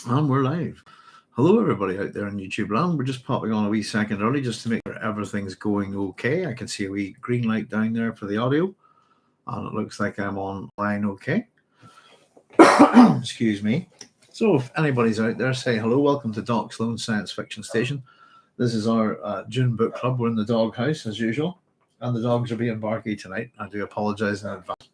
And we're live. Hello, everybody out there on YouTube land. We're just popping on a wee second early just to make sure everything's going okay. I can see a wee green light down there for the audio, and it looks like I'm online okay. Excuse me. So, if anybody's out there, say hello. Welcome to Doc Sloan Science Fiction Station. This is our Dune book club. We're in the dog house as usual, and the dogs are being barky tonight. I do apologise in advance.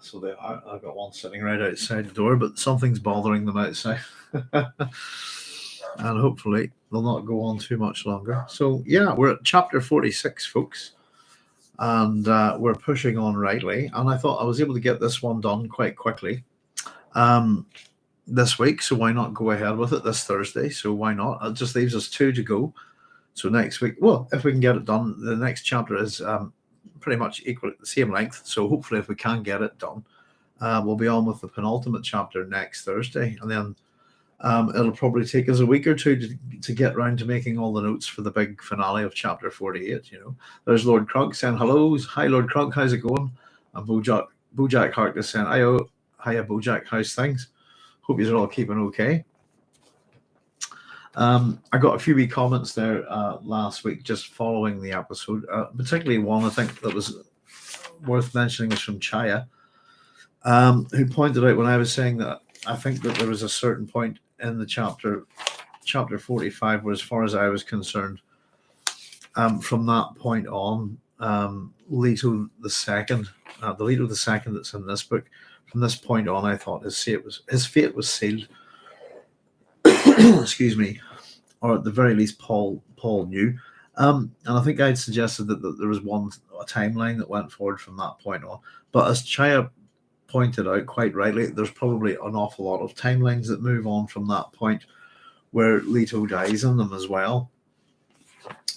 So they are. I've got one sitting right outside the door, but something's bothering them outside. And hopefully they'll not go on too much longer. So yeah, we're at chapter 46, folks, and we're pushing on rightly. And I thought I was able to get this one done quite quickly this week, so why not go ahead with it this Thursday? So why not? It just leaves us two to go. So next week, well, if we can get it done, the next chapter is pretty much equal, the same length. So hopefully, if we can get it done, we'll be on with the penultimate chapter next Thursday, and then it'll probably take us a week or two to get round to making all the notes for the big finale of chapter 48. There's Lord Crunk saying hellos. Hi, Lord Crunk, how's it going? And Bojack Harkness saying, hiya, Bojack, how's things? Hope you're all keeping okay. I got a few wee comments there last week just following the episode, particularly one I think that was worth mentioning was from Chaya, who pointed out when I was saying that I think that there was a certain point in the chapter 45 where, as far as I was concerned, from that point on, Leto the second that's in this book, from this point on, I thought his fate was sealed. Excuse me, or at the very least, Paul knew. And I think I'd suggested that there was a timeline that went forward from that point on. But as Chaya pointed out quite rightly, there's probably an awful lot of timelines that move on from that point where Leto dies in them as well.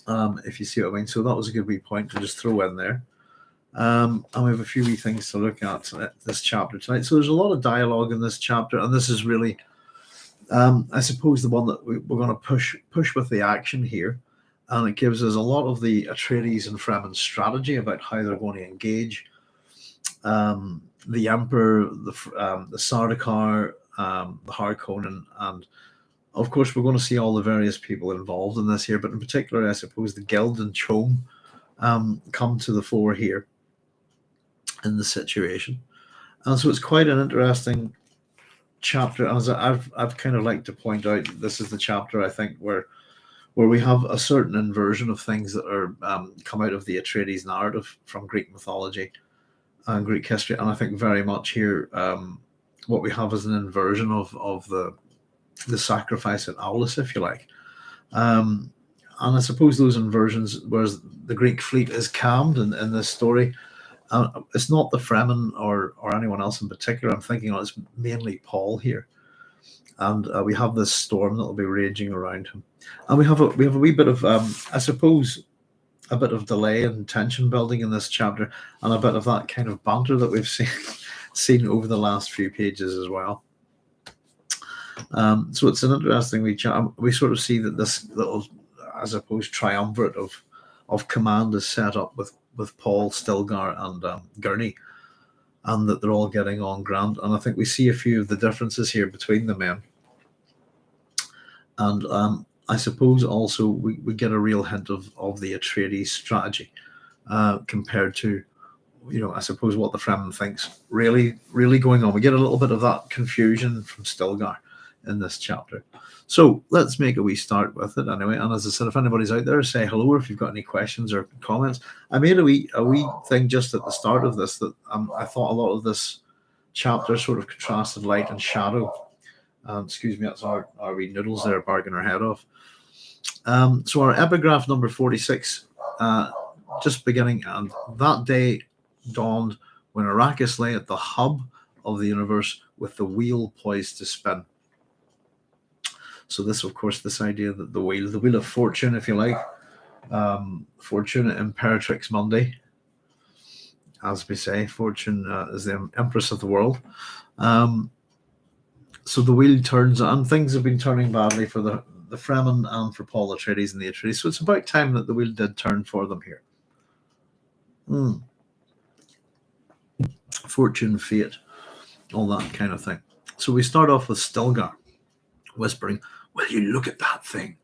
If you see what I mean. So that was a good wee point to just throw in there. And we have a few wee things to look at this chapter tonight. So there's a lot of dialogue in this chapter, and this is really, I suppose, the one that we're going to push with the action here. And it gives us a lot of the Atreides and Fremen's strategy about how they're going to engage the Emperor, the Sardaukar, the Harkonnen, and of course we're going to see all the various people involved in this here, but in particular, I suppose, the Guild and Chom come to the fore here in the situation. And so it's quite an interesting chapter. As I've kind of liked to point out, this is the chapter, I think, where we have a certain inversion of things that are come out of the Atreides narrative from Greek mythology and Greek history, and I think very much here what we have is an inversion of the sacrifice at Aulis, if you like, and I suppose those inversions, whereas the Greek fleet is calmed in this story, it's not the Fremen or anyone else in particular. I'm thinking it's mainly Paul here, and we have this storm that will be raging around him, and we have a wee bit of I suppose, a bit of delay and tension building in this chapter, and a bit of that kind of banter that we've seen over the last few pages as well. So it's an interesting wee chat. We sort of see that this little, I suppose, triumvirate of command is set up with Paul, Stilgar, and Gurney, and that they're all getting on grand. And I think we see a few of the differences here between the men. And I suppose also we get a real hint of the Atreides strategy compared to, I suppose, what the Fremen thinks really going on. We get a little bit of that confusion from Stilgar in this chapter. So let's make a wee start with it anyway. And as I said, if anybody's out there, say hello, or if you've got any questions or comments. I made a wee thing just at the start of this that I thought a lot of this chapter sort of contrasted light and shadow. Excuse me, that's our wee noodles there barking our head off. So our epigraph number 46, just beginning, and that day dawned when Arrakis lay at the hub of the universe with the wheel poised to spin. So this, of course, this idea that the wheel of fortune, if you like, fortune, Imperatrix Mundi, as we say, fortune is the empress of the world. So the wheel turns, and things have been turning badly for the Fremen and for Paul Atreides and the Atreides. So it's about time that the wheel did turn for them here. Fortune, fate, all that kind of thing. So we start off with Stilgar whispering, "Will you look at that thing?"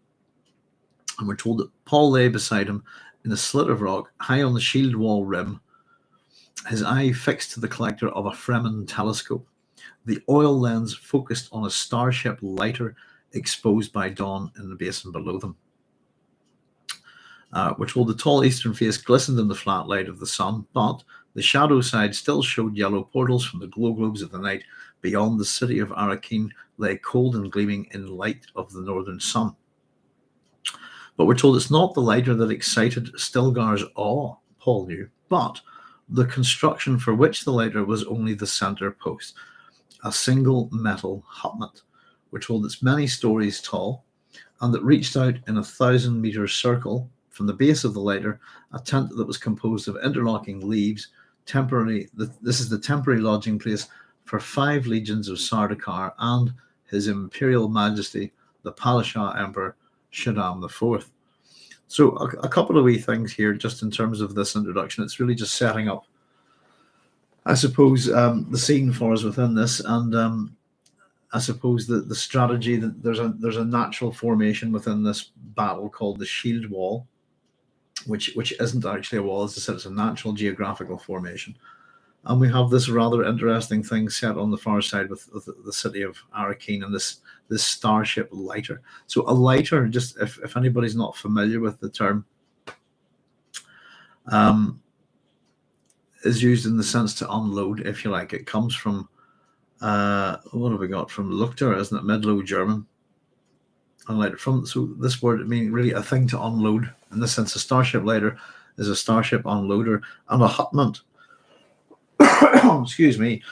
And we're told that Paul lay beside him in a slit of rock, high on the shield wall rim, his eye fixed to the collector of a Fremen telescope, the oil lens focused on a starship lighter exposed by dawn in the basin below them. We're told the tall eastern face glistened in the flat light of the sun, but the shadow side still showed yellow portals from the glow globes of the night. Beyond the city of Arrakeen lay cold and gleaming in light of the northern sun. But we're told it's not the lighter that excited Stilgar's awe, Paul knew, but the construction for which the lighter was only the center post, a single metal hutment. We're told it's many stories tall and that reached out in a 1,000-meter circle from the base of the lighter, a tent that was composed of interlocking leaves. This is the temporary lodging place for 5 legions of Sardaukar and His Imperial Majesty, the Palashah Emperor Shaddam IV. So a couple of wee things here, just in terms of this introduction. It's really just setting up, I suppose, the scene for us within this, and I suppose the strategy that there's a natural formation within this battle called the Shield Wall, which isn't actually a wall. As I said, it's a natural geographical formation. And we have this rather interesting thing set on the far side with the city of Arrakeen and this starship lighter. So a lighter, just if anybody's not familiar with the term, is used in the sense to unload, if you like. It comes from, what have we got? From Lukter, isn't it? Mid-Low German. And lighter so this word, I mean, really a thing to unload. In this sense, a starship lighter is a starship unloader, and a hutment. Excuse me.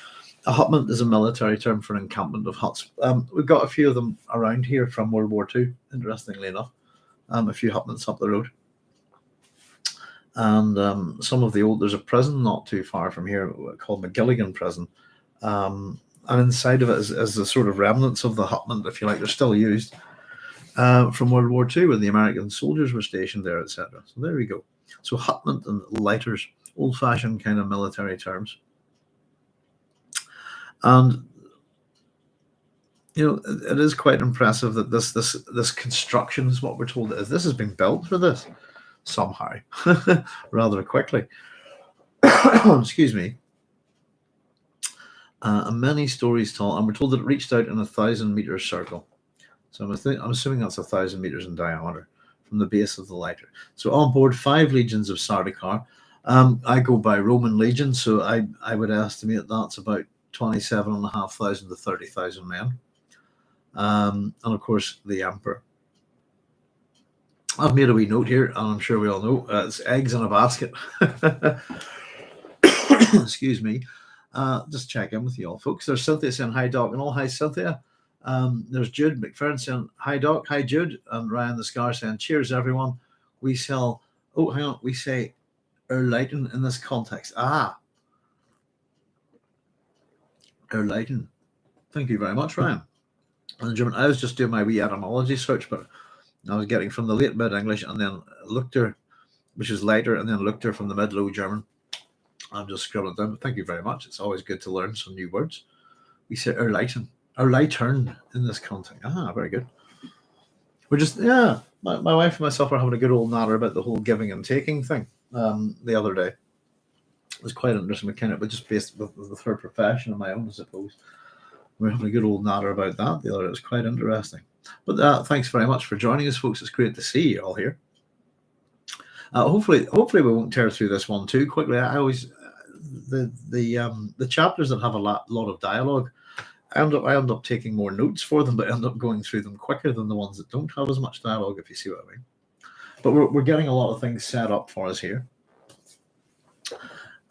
A hutment is a military term for an encampment of huts. We've got a few of them around here from World War II, interestingly enough. A few hutments up the road. And some of the old, there's a prison not too far from here called McGilligan Prison. And inside of it is the sort of remnants of the hutment, if you like. They're still used from World War II when the American soldiers were stationed there, etc. So there we go. So hutment and lighters, old-fashioned kind of military terms. And it is quite impressive that this construction is what we're told it is. This has been built for this somehow, rather quickly. Excuse me. Many stories tall, and we're told that it reached out in a 1,000-meter circle. So I'm assuming that's 1,000 meters in diameter from the base of the lighter. So on board 5 legions of Sardaukar. I go by Roman legions, so I would estimate that's about 27,500 to 30,000 men. And of course, the Emperor. I've made a wee note here, and I'm sure we all know it's eggs in a basket. Excuse me. Just check in with you all, folks. There's Cynthia saying hi, Doc, and all. Hi, Cynthia. There's Jude McFerrin saying hi, Doc. Hi, Jude. And Ryan the Scar saying cheers, everyone. We sell. Oh, hang on. We say Erleiten in this context. Erleiten. Thank you very much, Ryan. And the German, I was just doing my wee etymology search, but I was getting from the late Mid English and then Lukter, which is later, and then Lukter from the Mid-Low German. I'm just scrolling down, but thank you very much. It's always good to learn some new words. We say Erleiten in this context. Very good. We're just, my wife and myself are having a good old natter about the whole giving and taking thing the other day. It was quite interesting. But just based with the third profession of my own, I suppose. We're having a good old natter about that the other day. It was quite interesting. But thanks very much for joining us, folks. It's great to see you all here. Hopefully we won't tear through this one too quickly. I always the chapters that have a lot of dialogue, I end up taking more notes for them, but end up going through them quicker than the ones that don't have as much dialogue, if you see what I mean. But we're getting a lot of things set up for us here.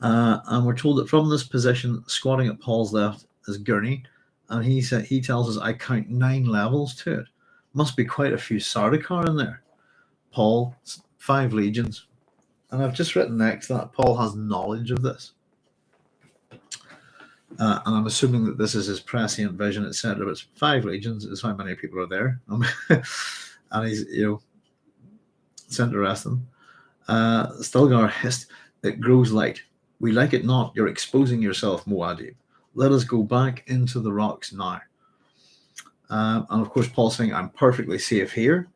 And we're told that from this position, squatting at Paul's left is Gurney, and he tells us I count 9 levels to it. Must be quite a few Sardaukar in there. Paul, 5 legions, and I've just written next that Paul has knowledge of this, and I'm assuming that this is his prescient vision, etc. But it's 5 legions is how many people are there, and he's it's interesting. Stilgar hissed, "It grows light. We like it not. You're exposing yourself, Muad'Dib. Let us go back into the rocks now. And of course, Paul saying, I'm perfectly safe here.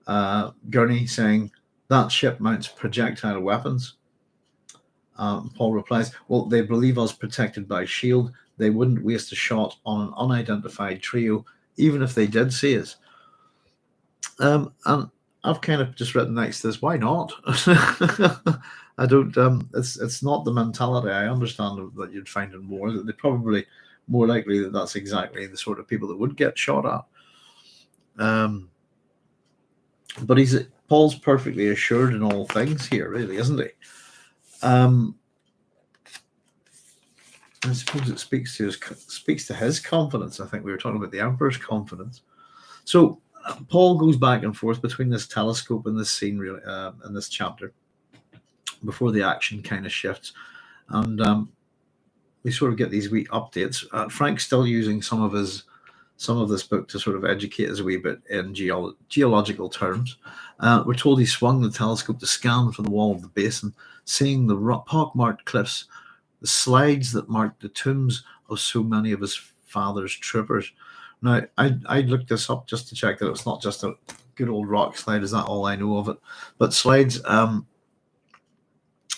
Gurney saying, that ship mounts projectile weapons. Paul replies, well, they believe us protected by shield. They wouldn't waste a shot on an unidentified trio, even if they did see us. And I've kind of just written next to this, why not? I don't, it's not the mentality I understand that you'd find in war. They're probably more likely that that's exactly the sort of people that would get shot at. But Paul's perfectly assured in all things here, really, isn't he? I suppose it speaks to his confidence. I think we were talking about the Emperor's confidence. So Paul goes back and forth between this telescope and this scene, really, in this chapter, before the action kind of shifts, and we sort of get these wee updates. Frank's still using some of this book to sort of educate us a wee bit in geological terms. We're told he swung the telescope to scan for the wall of the basin, seeing the pockmarked cliffs, the slides that marked the tombs of so many of his father's troopers. Now, I looked this up just to check that it's not just a good old rock slide. Is that all I know of it? But slides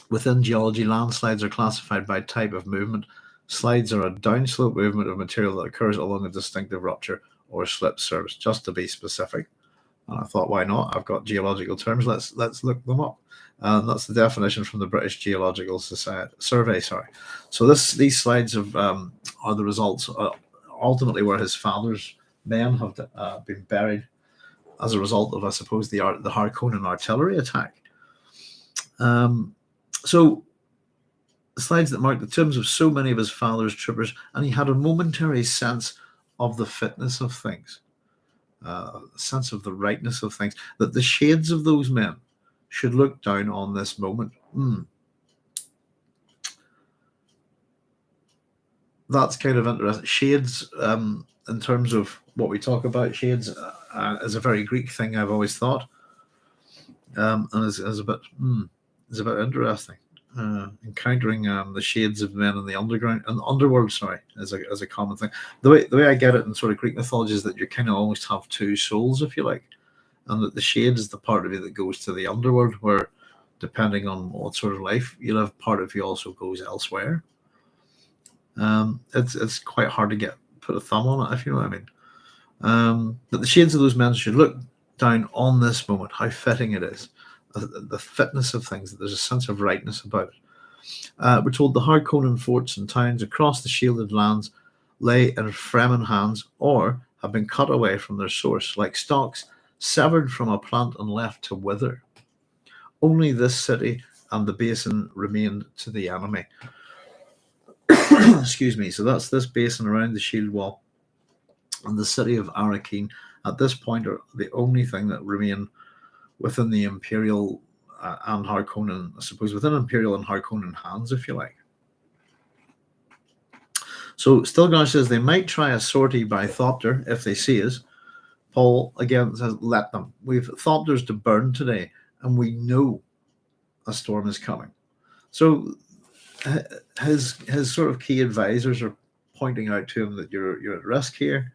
within geology, landslides are classified by type of movement. Slides are a downslope movement of material that occurs along a distinctive rupture or slip surface, just to be specific. And I thought, why not? I've got geological terms. Let's look them up. That's the definition from the British Geological Survey. So these slides are the results. Ultimately, where his father's men have been buried as a result of, I suppose, the Harkonnen artillery attack. So the slides that mark the tombs of so many of his father's troopers, and he had a momentary sense of the fitness of things, a sense of the rightness of things, that the shades of those men should look down on this moment. That's kind of interesting. Shades, in terms of what we talk about, shades is a very Greek thing, I've always thought, and is a bit interesting. Encountering the shades of men in the underworld, is a common thing. The way I get it in sort of Greek mythology is that you kind of almost have two souls, if you like, and that the shade is the part of you that goes to the underworld, where depending on what sort of life you live, part of you also goes elsewhere. It's quite hard to put a thumb on it, if you know what I mean. But the shades of those men should look down on this moment. How fitting it is. The fitness of things, that there's a sense of rightness about it. We're told the Harkonnen forts and towns across the shielded lands lay in Fremen hands or have been cut away from their source, like stalks severed from a plant and left to wither. Only this city and the basin remained to the enemy. Excuse me. So that's this basin around the shield wall and the city of Arrakeen at this point are the only thing that remain within the Imperial and Harkonnen, I suppose, within Imperial and Harkonnen hands, if you like. So Stilgar says they might try a sortie by Thopter if they see us. Paul again says, let them. We've Thopters to burn today, and we know a storm is coming. So his sort of key advisors are pointing out to him that you're at risk here.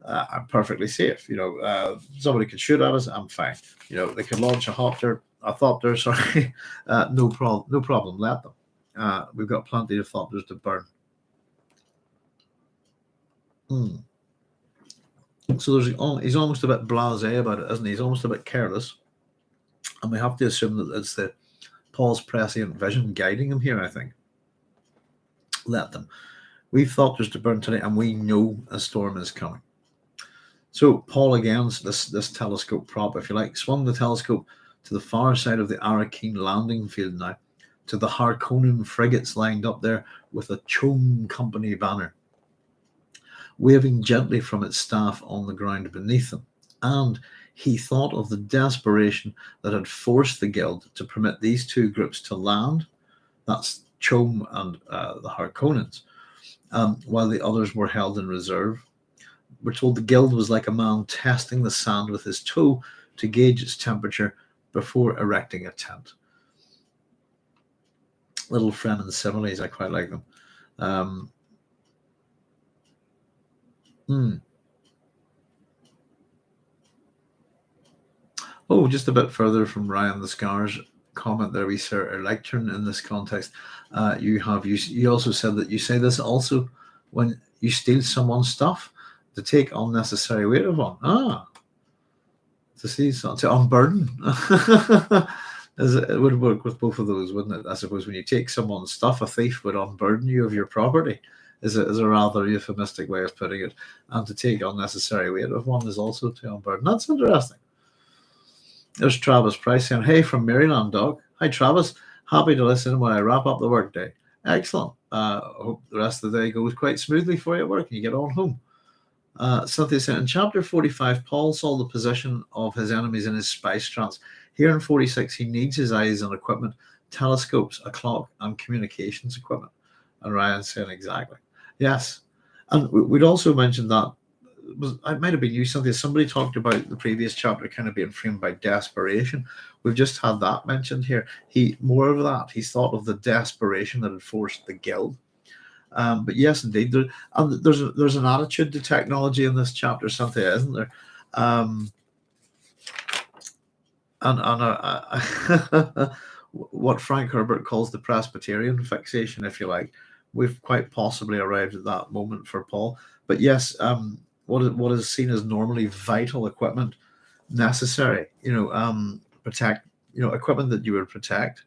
I'm perfectly safe. Somebody could shoot at us. I'm fine. They could launch a thopter. Sorry, no problem. Let them. We've got plenty of thopters to burn. So he's almost a bit blasé about it, isn't he? He's almost a bit careless, and we have to assume that it's Paul's prescient vision guiding him here. I think. Let them. We've thopters to burn today, and we know a storm is coming. So Paul again, this telescope prop, if you like, swung the telescope to the far side of the Arrakeen landing field now, to the Harkonnen frigates lined up there with a Chom Company banner, waving gently from its staff on the ground beneath them. And he thought of the desperation that had forced the Guild to permit these two groups to land, that's Chom and the Harkonnens, while the others were held in reserve. We're told the Guild was like a man testing the sand with his toe to gauge its temperature before erecting a tent. Little Fremen similes, I quite like them. Hmm. Oh, just a bit further from Ryan the Scar's comment there, we sir a lectern in this context. You also said that you say this also when you steal someone's stuff to take unnecessary weight of on. To see to unburden. It would work with both of those, wouldn't it? I suppose when you take someone's stuff, a thief would unburden you of your property. Is a rather euphemistic way of putting it. And to take unnecessary weight of one is also to unburden. That's interesting. There's Travis Price saying, "Hey from Maryland, Doc. Hi, Travis. Happy to listen while I wrap up the workday. Excellent. Hope the rest of the day goes quite smoothly for you at work and you get on home." Cynthia said, in chapter 45, Paul saw the position of his enemies in his spice trance. Here in 46, he needs his eyes and equipment, telescopes, a clock, and communications equipment. And Ryan's saying, exactly. Yes. And we'd also mentioned that it might have been you, Cynthia. Somebody talked about the previous chapter kind of being framed by desperation. We've just had that mentioned here. More of that. He's thought of the desperation that had forced the guild. But yes, indeed, there's an attitude to technology in this chapter, Cynthia, isn't there? What Frank Herbert calls the Presbyterian fixation, if you like, we've quite possibly arrived at that moment for Paul. But yes, what is seen as normally vital equipment necessary, protect, equipment that you would protect.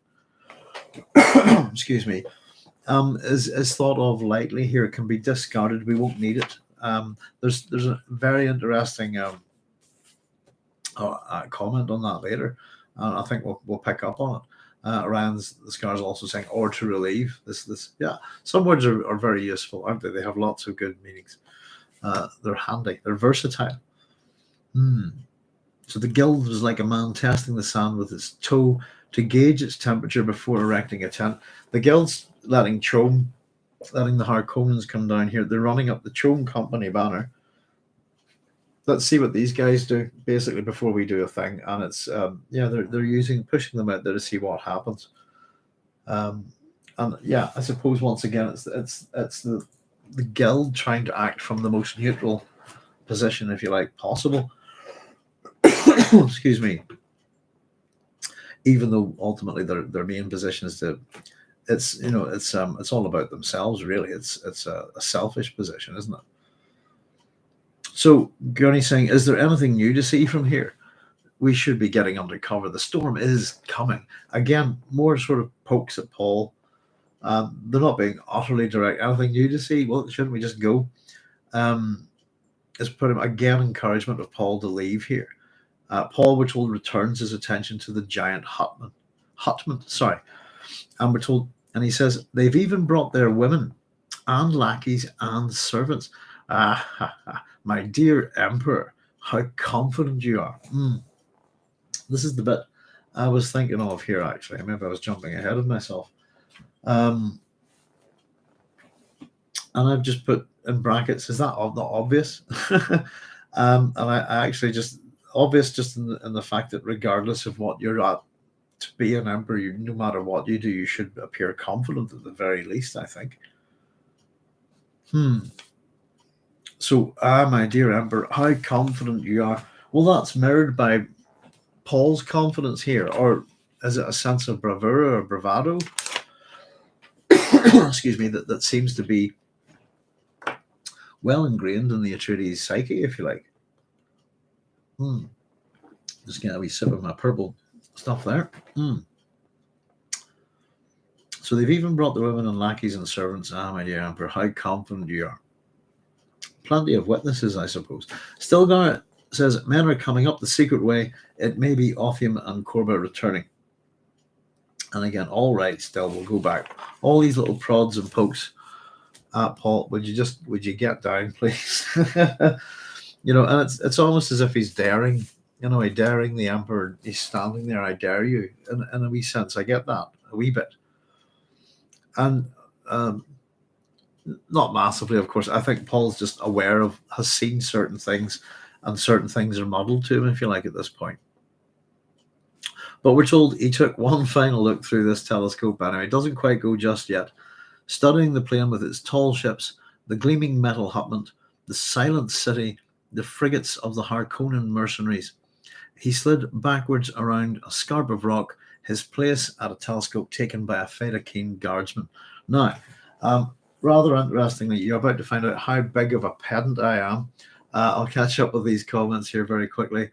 Excuse me. Is thought of lightly here, can be discarded. We won't need it. There's a very interesting comment on that later. I think we'll pick up on it. Ryan's the Scars also saying, or to relieve this. Yeah, some words are very useful, aren't they? They have lots of good meanings. They're handy. They're versatile. So the guild was like a man testing the sand with his toe to gauge its temperature before erecting a tent. The guild's letting the Harkonnens come down here. They're running up the Chom Company banner. Let's see what these guys do, basically, before we do a thing. And it's they're pushing them out there to see what happens. And yeah, I suppose once again it's the guild trying to act from the most neutral position, if you like, possible. Excuse me. Even though ultimately their main position is to, it's all about themselves, really. It's a selfish position, isn't it? So Gurney's saying, is there anything new to see from here? We should be getting under cover. The storm is coming. Again, more sort of pokes at Paul. They're not being utterly direct. Anything new to see? Well, shouldn't we just go? It's put him again encouragement of Paul to leave here. Paul, we're told, returns his attention to the giant hutman. And we're told, and he says, they've even brought their women and lackeys and servants. My dear Emperor, how confident you are. This is the bit I was thinking of here, actually. Maybe I was jumping ahead of myself. And I've just put in brackets, is that not obvious? And I actually just, obvious just in the fact that regardless of what you're at, to be an emperor, no matter what you do, you should appear confident at the very least, I think. So, my dear Emperor, how confident you are. Well, that's mirrored by Paul's confidence here, or is it a sense of bravura or bravado? Excuse me, that seems to be well ingrained in the Atreides psyche, if you like. Just get a wee sip of my purple stuff there. So they've even brought the women and lackeys and servants. My dear Emperor, how confident you are. Plenty of witnesses, I suppose. Stilgar says, men are coming up the secret way. It may be Othium and Corba returning. And again, all right, still, we'll go back. All these little prods and pokes at Paul. Would you get down, please? And it's almost as if he's daring, daring the Emperor. He's standing there, I dare you. In a wee sense, I get that, a wee bit. And not massively, of course. I think Paul's just has seen certain things, and certain things are muddled to him, if you like, at this point. But we're told he took one final look through this telescope anyway. It doesn't quite go just yet. Studying the plane with its tall ships, the gleaming metal hutment, the silent city, the frigates of the Harkonnen mercenaries. He slid backwards around a scarp of rock, his place at a telescope taken by a Fedaykin guardsman. Now, rather interestingly, you're about to find out how big of a pedant I am. I'll catch up with these comments here very quickly.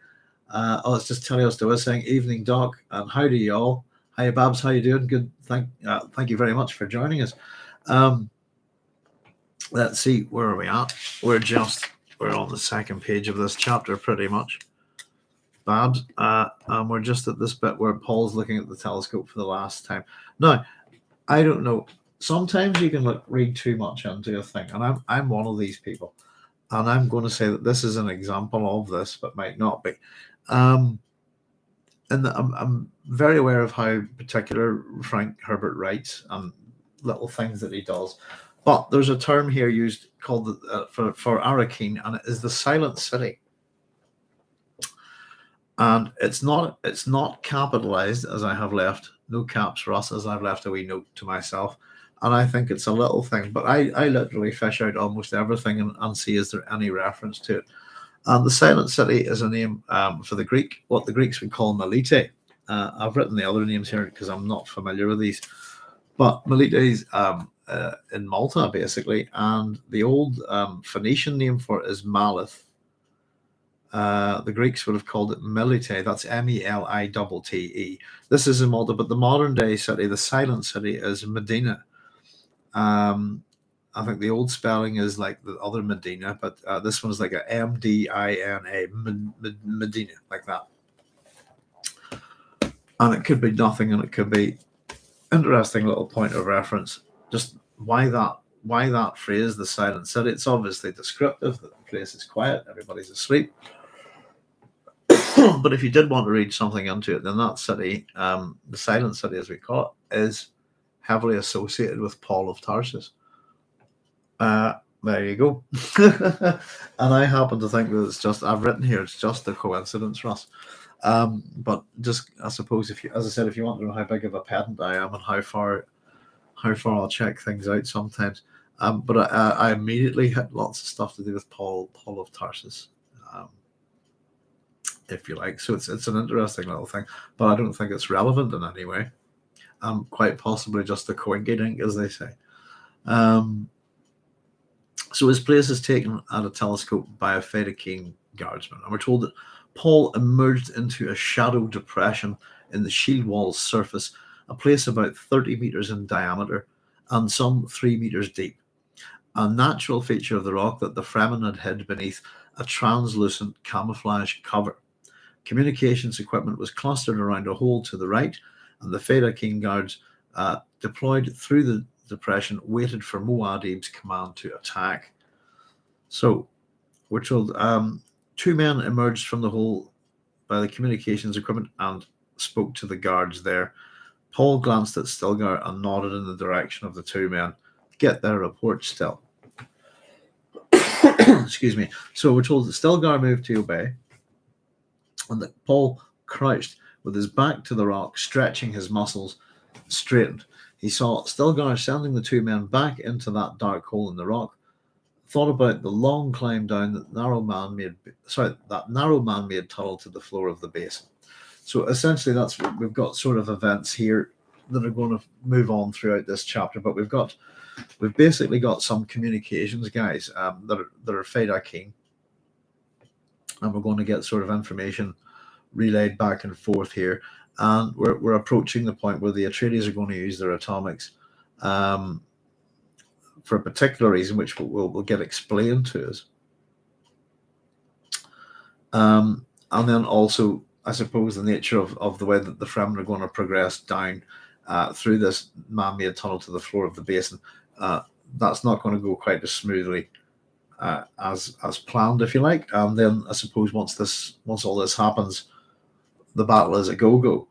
Let's just tell you as to was saying, evening, Doc, and how do you all? Hi, Babs, how you doing? Good. Thank you very much for joining us. Let's see, where are we at? We're on the second page of this chapter, pretty much. Babs, and we're just at this bit where Paul's looking at the telescope for the last time. Now, I don't know. Sometimes you can read too much into a thing, and I'm one of these people, and I'm going to say that this is an example of this, but might not be. And I'm very aware of how particular Frank Herbert writes and little things that he does. But there's a term here used called for Arrakeen, and it is the silent city. And it's not capitalized, as I have left no caps for us, as I've left a wee note to myself. And I think it's a little thing, but I literally fish out almost everything and see is there any reference to it. And the silent city is a name for the Greek, what the Greeks would call Melite. I've written the other names here because I'm not familiar with these. But Melite is in Malta, basically, and the old Phoenician name for it is Malith. The Greeks would have called it Melite. That's Melitte. This is in Malta, but the modern day city, the silent city, is Medina. I think the old spelling is like the other Medina, but this one's like a Mdina, Medina, like that. And it could be nothing, and it could be interesting little point of reference. Just why that phrase, the silent city. It's obviously descriptive that the place is quiet, everybody's asleep. But if you did want to read something into it, then that city, the silent city as we call it, is heavily associated with Paul of Tarsus. There you go. And I happen to think that I've written here, it's just a coincidence, Russ. But just, I suppose, if you want to know how big of a pedant I am and how far I'll check things out sometimes. But I immediately hit lots of stuff to do with Paul of Tarsus, if you like. So it's an interesting little thing, but I don't think it's relevant in any way. Quite possibly just a coinkydink, as they say. So his place is taken at a telescope by a Fedaykin guardsman, and we're told that Paul emerged into a shadow depression in the shield wall's surface, a place about 30 meters in diameter and some 3 meters deep. A natural feature of the rock that the Fremen had hid beneath a translucent camouflage cover. Communications equipment was clustered around a hole to the right, and the Fedaykin guards deployed through the depression waited for Muad'Dib's command to attack. So we're told two men emerged from the hole by the communications equipment and spoke to the guards there. Paul glanced at Stilgar and nodded in the direction of the two men. Get their report, Still. Excuse me. So we're told that Stilgar moved to obey, and that Paul crouched with his back to the rock, stretching his muscles, straightened. He saw Stilgar sending the two men back into that dark hole in the rock, thought about the long climb down that narrow man-made tunnel to the floor of the basin. So essentially that's what we've got, sort of events here that are going to move on throughout this chapter, but we've basically got some communications guys that are Fedaykin, and we're going to get sort of information relayed back and forth here. And we're approaching the point where the Atreides are going to use their atomics for a particular reason, which will get explained to us. And then also, I suppose, the nature of the way that the Fremen are going to progress down through this man-made tunnel to the floor of the basin. That's not going to go quite as smoothly as planned, if you like. And then I suppose once all this happens, the battle is a go-go,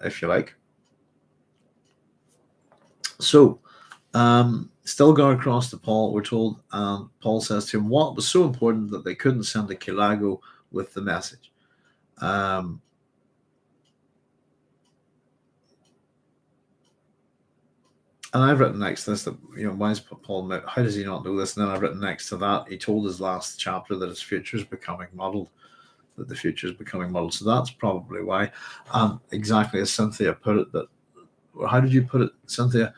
if you like. So Stilgar crossed to Paul, we're told, and Paul says to him what was so important that they couldn't send a Kilago with the message. And I've written next to this that, why is Paul, how does he not know this? And then I've written next to that, he told his last chapter that his future is becoming muddled, that the future is becoming muddled. So that's probably why. And exactly as Cynthia put it, that, how did you put it, Cynthia?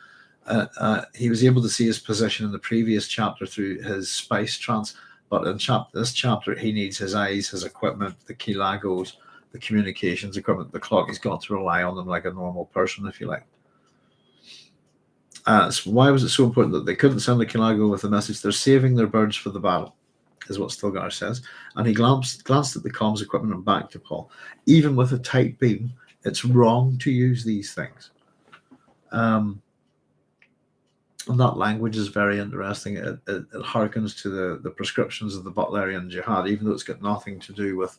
He was able to see his position in the previous chapter through his spice trance, but in this chapter, he needs his eyes, his equipment, the key lagos, the communications equipment, the clock. He's got to rely on them like a normal person, if you like. So why was it so important that they couldn't send a Kilago with a message? They're saving their birds for the battle, is what Stilgar says. And he glanced at the comms equipment and back to Paul. Even with a tight beam, it's wrong to use these things. And that language is very interesting. It harkens to the prescriptions of the Butlerian Jihad, even though it's got nothing to do with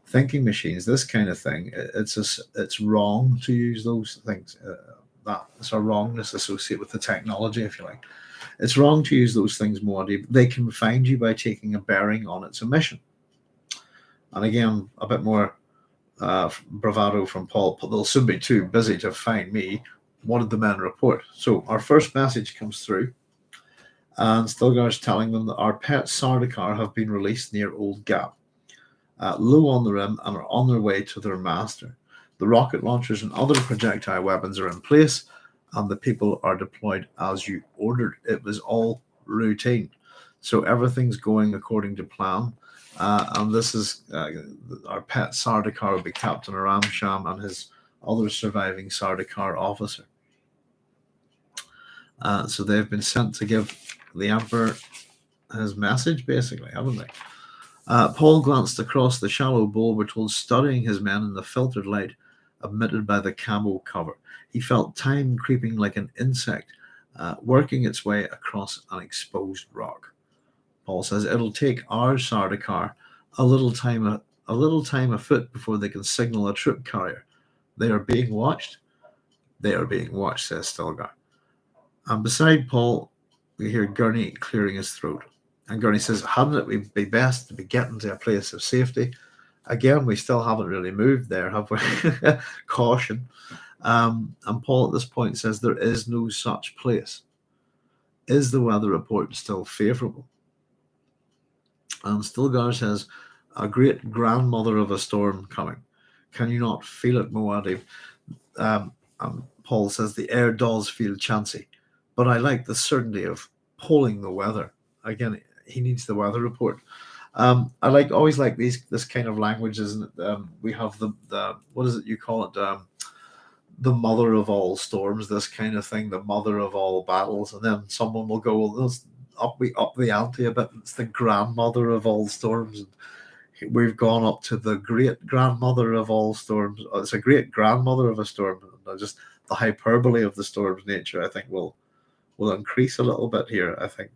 thinking machines, this kind of thing. It's wrong to use those things. That's a wrongness associated with the technology, if you like. It's wrong to use those things, Muad'Dib. They can find you by taking a bearing on its emission. And again, a bit more bravado from Paul. They'll soon be too busy to find me. What did the men report? So our first message comes through, and Stilgar's telling them that our pet Sardaukar have been released near Old Gap, low on the rim, and are on their way to their master. The rocket launchers and other projectile weapons are in place, and the people are deployed as you ordered. It was all routine. So everything's going according to plan. And this is our pet Sardaukar will be Captain Aramsham and his other surviving Sardaukar officer. So they've been sent to give the Emperor his message, basically, haven't they? Paul glanced across the shallow bowl, we're told, studying his men in the filtered light emitted by the camo cover. He felt time creeping like an insect, working its way across an exposed rock. Paul says it'll take our Sardaukar a little time afoot before they can signal a troop carrier. They are being watched. They are being watched, says Stilgar. And beside Paul, we hear Gurney clearing his throat. And Gurney says, hadn't it be best to be getting to a place of safety? Again, we still haven't really moved there, have we? Caution. And Paul at this point says there is no such place. Is the weather report still favourable? And Stilgar says, a great grandmother of a storm coming. Can you not feel it, Muad'Dib? And Paul says, the air does feel chancy, but I like the certainty of polling the weather. Again, he needs the weather report. I always like this kind of language, isn't it? We have the what is it you call it? The mother of all storms, this kind of thing, the mother of all battles, and then someone will go, well, up the ante a bit. It's the grandmother of all storms. And we've gone up to the great grandmother of all storms. It's a great grandmother of a storm. Just the hyperbole of the storm's nature, I think, will increase a little bit here. I think.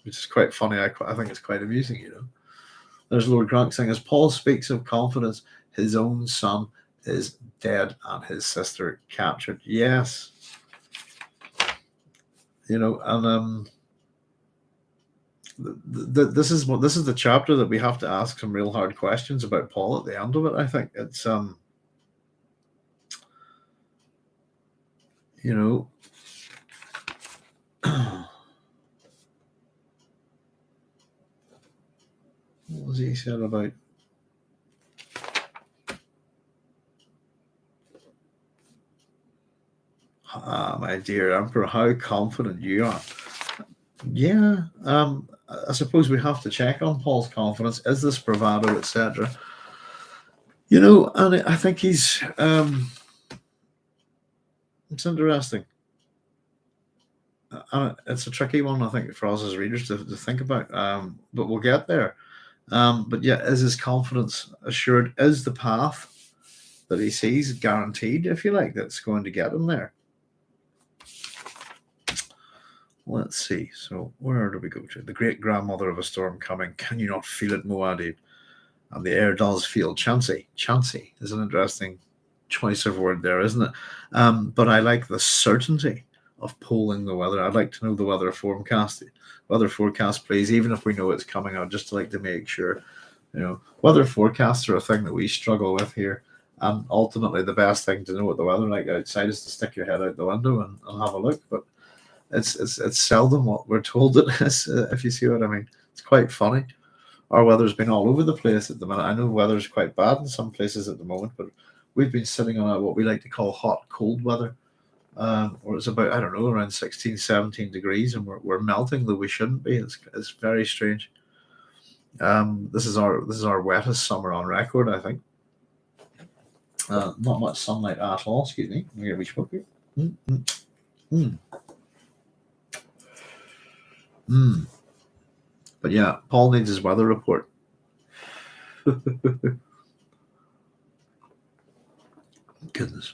Which is quite funny. I think it's quite amusing, you know. There's Lord Grank saying, as Paul speaks of confidence, his own son is dead and his sister captured. Yes. You know, and this is the chapter that we have to ask some real hard questions about Paul at the end of it. I think it's you know, what was he said about my dear Emperor, how confident you are. Yeah, I suppose we have to check on Paul's confidence. Is this bravado, etc.? You know, and I think he's it's interesting. It's a tricky one, I think, for us as readers to think about, but we'll get there. But yeah, is his confidence assured? Is the path that he sees guaranteed, if you like, that's going to get him there? Let's see. So where do we go to? The great grandmother of a storm coming. Can you not feel it, Muad'Dib? And the air does feel chancy. Chancy is an interesting choice of word there, isn't it? But I like the certainty of polling the weather. I'd like to know the weather forecast, please, even if we know it's coming. I'd just like to make sure, you know, weather forecasts are a thing that we struggle with here. And ultimately, the best thing to know what the weather like outside is to stick your head out the window and have a look. But it's seldom what we're told it is, if you see what I mean. It's quite funny. Our weather's been all over the place at the minute. I know weather's quite bad in some places at the moment, but we've been sitting on what we like to call hot, cold weather, where it's about, I don't know, around 16, 17 degrees, and we're melting, though we shouldn't be. It's very strange. This is our wettest summer on record, I think. Not much sunlight at all. Excuse me. Let me get a wee smoke here. Mm, mm, mm. Mm. But yeah, Paul needs his weather report. Goodness.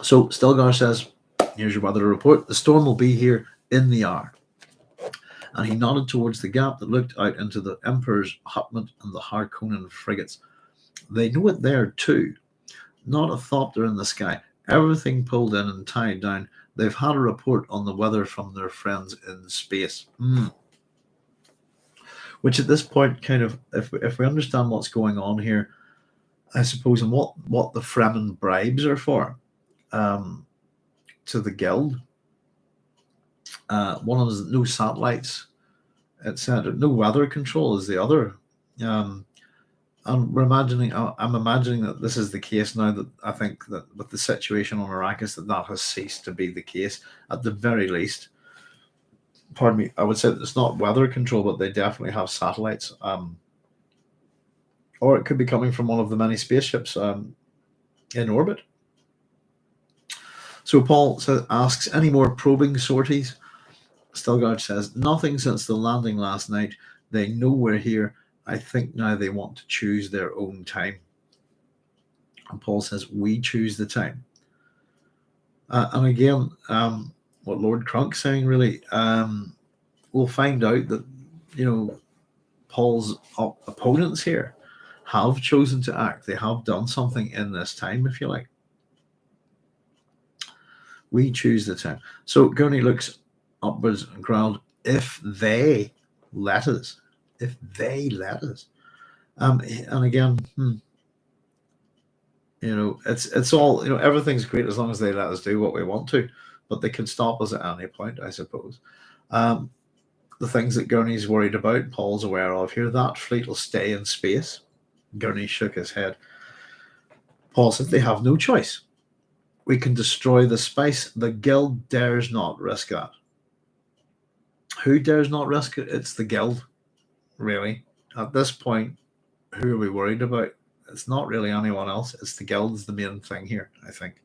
So Stilgar says, here's your weather report. The storm will be here in the hour. And he nodded towards the gap that looked out into the Emperor's hutment and the Harkonnen frigates. They know it there too. Not a thopter in the sky. Everything pulled in and tied down. They've had a report on the weather from their friends in space. Which at this point, kind of, if we understand what's going on here, I suppose, and what the Fremen bribes are for, to the guild. One of them, no satellites, etc. No weather control is the other. And I'm imagining that this is the case now. That I think that with the situation on Arrakis, that has ceased to be the case at the very least. Pardon me. I would say that it's not weather control, but they definitely have satellites. Or it could be coming from one of the many spaceships in orbit. So Paul asks, any more probing sorties? Stilgar says, nothing since the landing last night. They know we're here. I think now they want to choose their own time. And Paul says, we choose the time. And again, what Lord Crunk's saying, really, we'll find out that, Paul's opponents here have chosen to act. They have done something in this time, if you like. We choose the time. So Gurney looks upwards and growled, if they let us. If they let us. And again, it's all, everything's great as long as they let us do what we want to, but they can stop us at any point, I suppose. The things that Gurney's worried about, Paul's aware of here, that fleet will stay in space. Gurney shook his head. Paul said, they have no choice. We can destroy the space. The guild dares not risk that. Who dares not risk it? It's the guild, really. At this point, who are we worried about? It's not really anyone else. It's the guild's the main thing here, I think.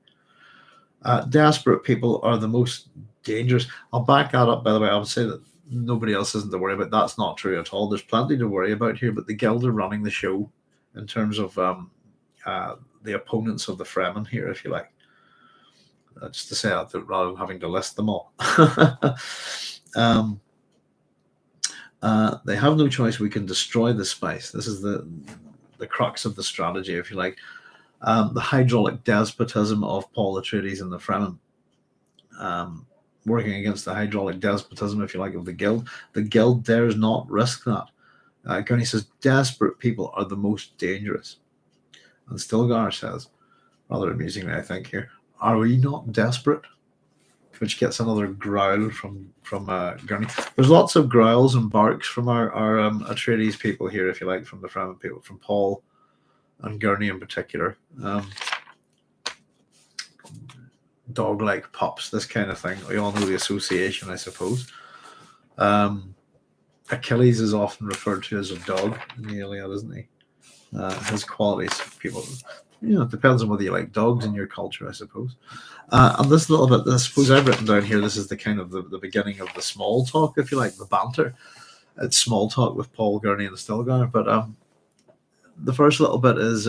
Desperate people are the most dangerous. I'll back that up, by the way. I would say that nobody else isn't to worry about. That's not true at all. There's plenty to worry about here, but the guild are running the show in terms of the opponents of the Fremen here, if you like. Just to say that rather than having to list them all. They have no choice. We can destroy the space. This is the crux of the strategy, if you like. The hydraulic despotism of Paul Atreides and the Fremen. Working against the hydraulic despotism, if you like, of the guild. The guild dares not risk that. Gurney says, desperate people are the most dangerous. And Stilgar says, rather amusingly, I think here, are we not desperate? Which gets another growl from Gurney. There's lots of growls and barks from our Atreides people here, if you like, from the Fremen people, from Paul and Gurney in particular. Dog-like pups, this kind of thing. We all know the association, I suppose. Achilles is often referred to as a dog in the Iliad, isn't he? His qualities, people, it depends on whether you like dogs in your culture, I suppose. And this little bit, I suppose I've written down here, this is the kind of the beginning of the small talk, if you like, the banter. It's small talk with Paul, Gurney, and Stilgar. But the first little bit is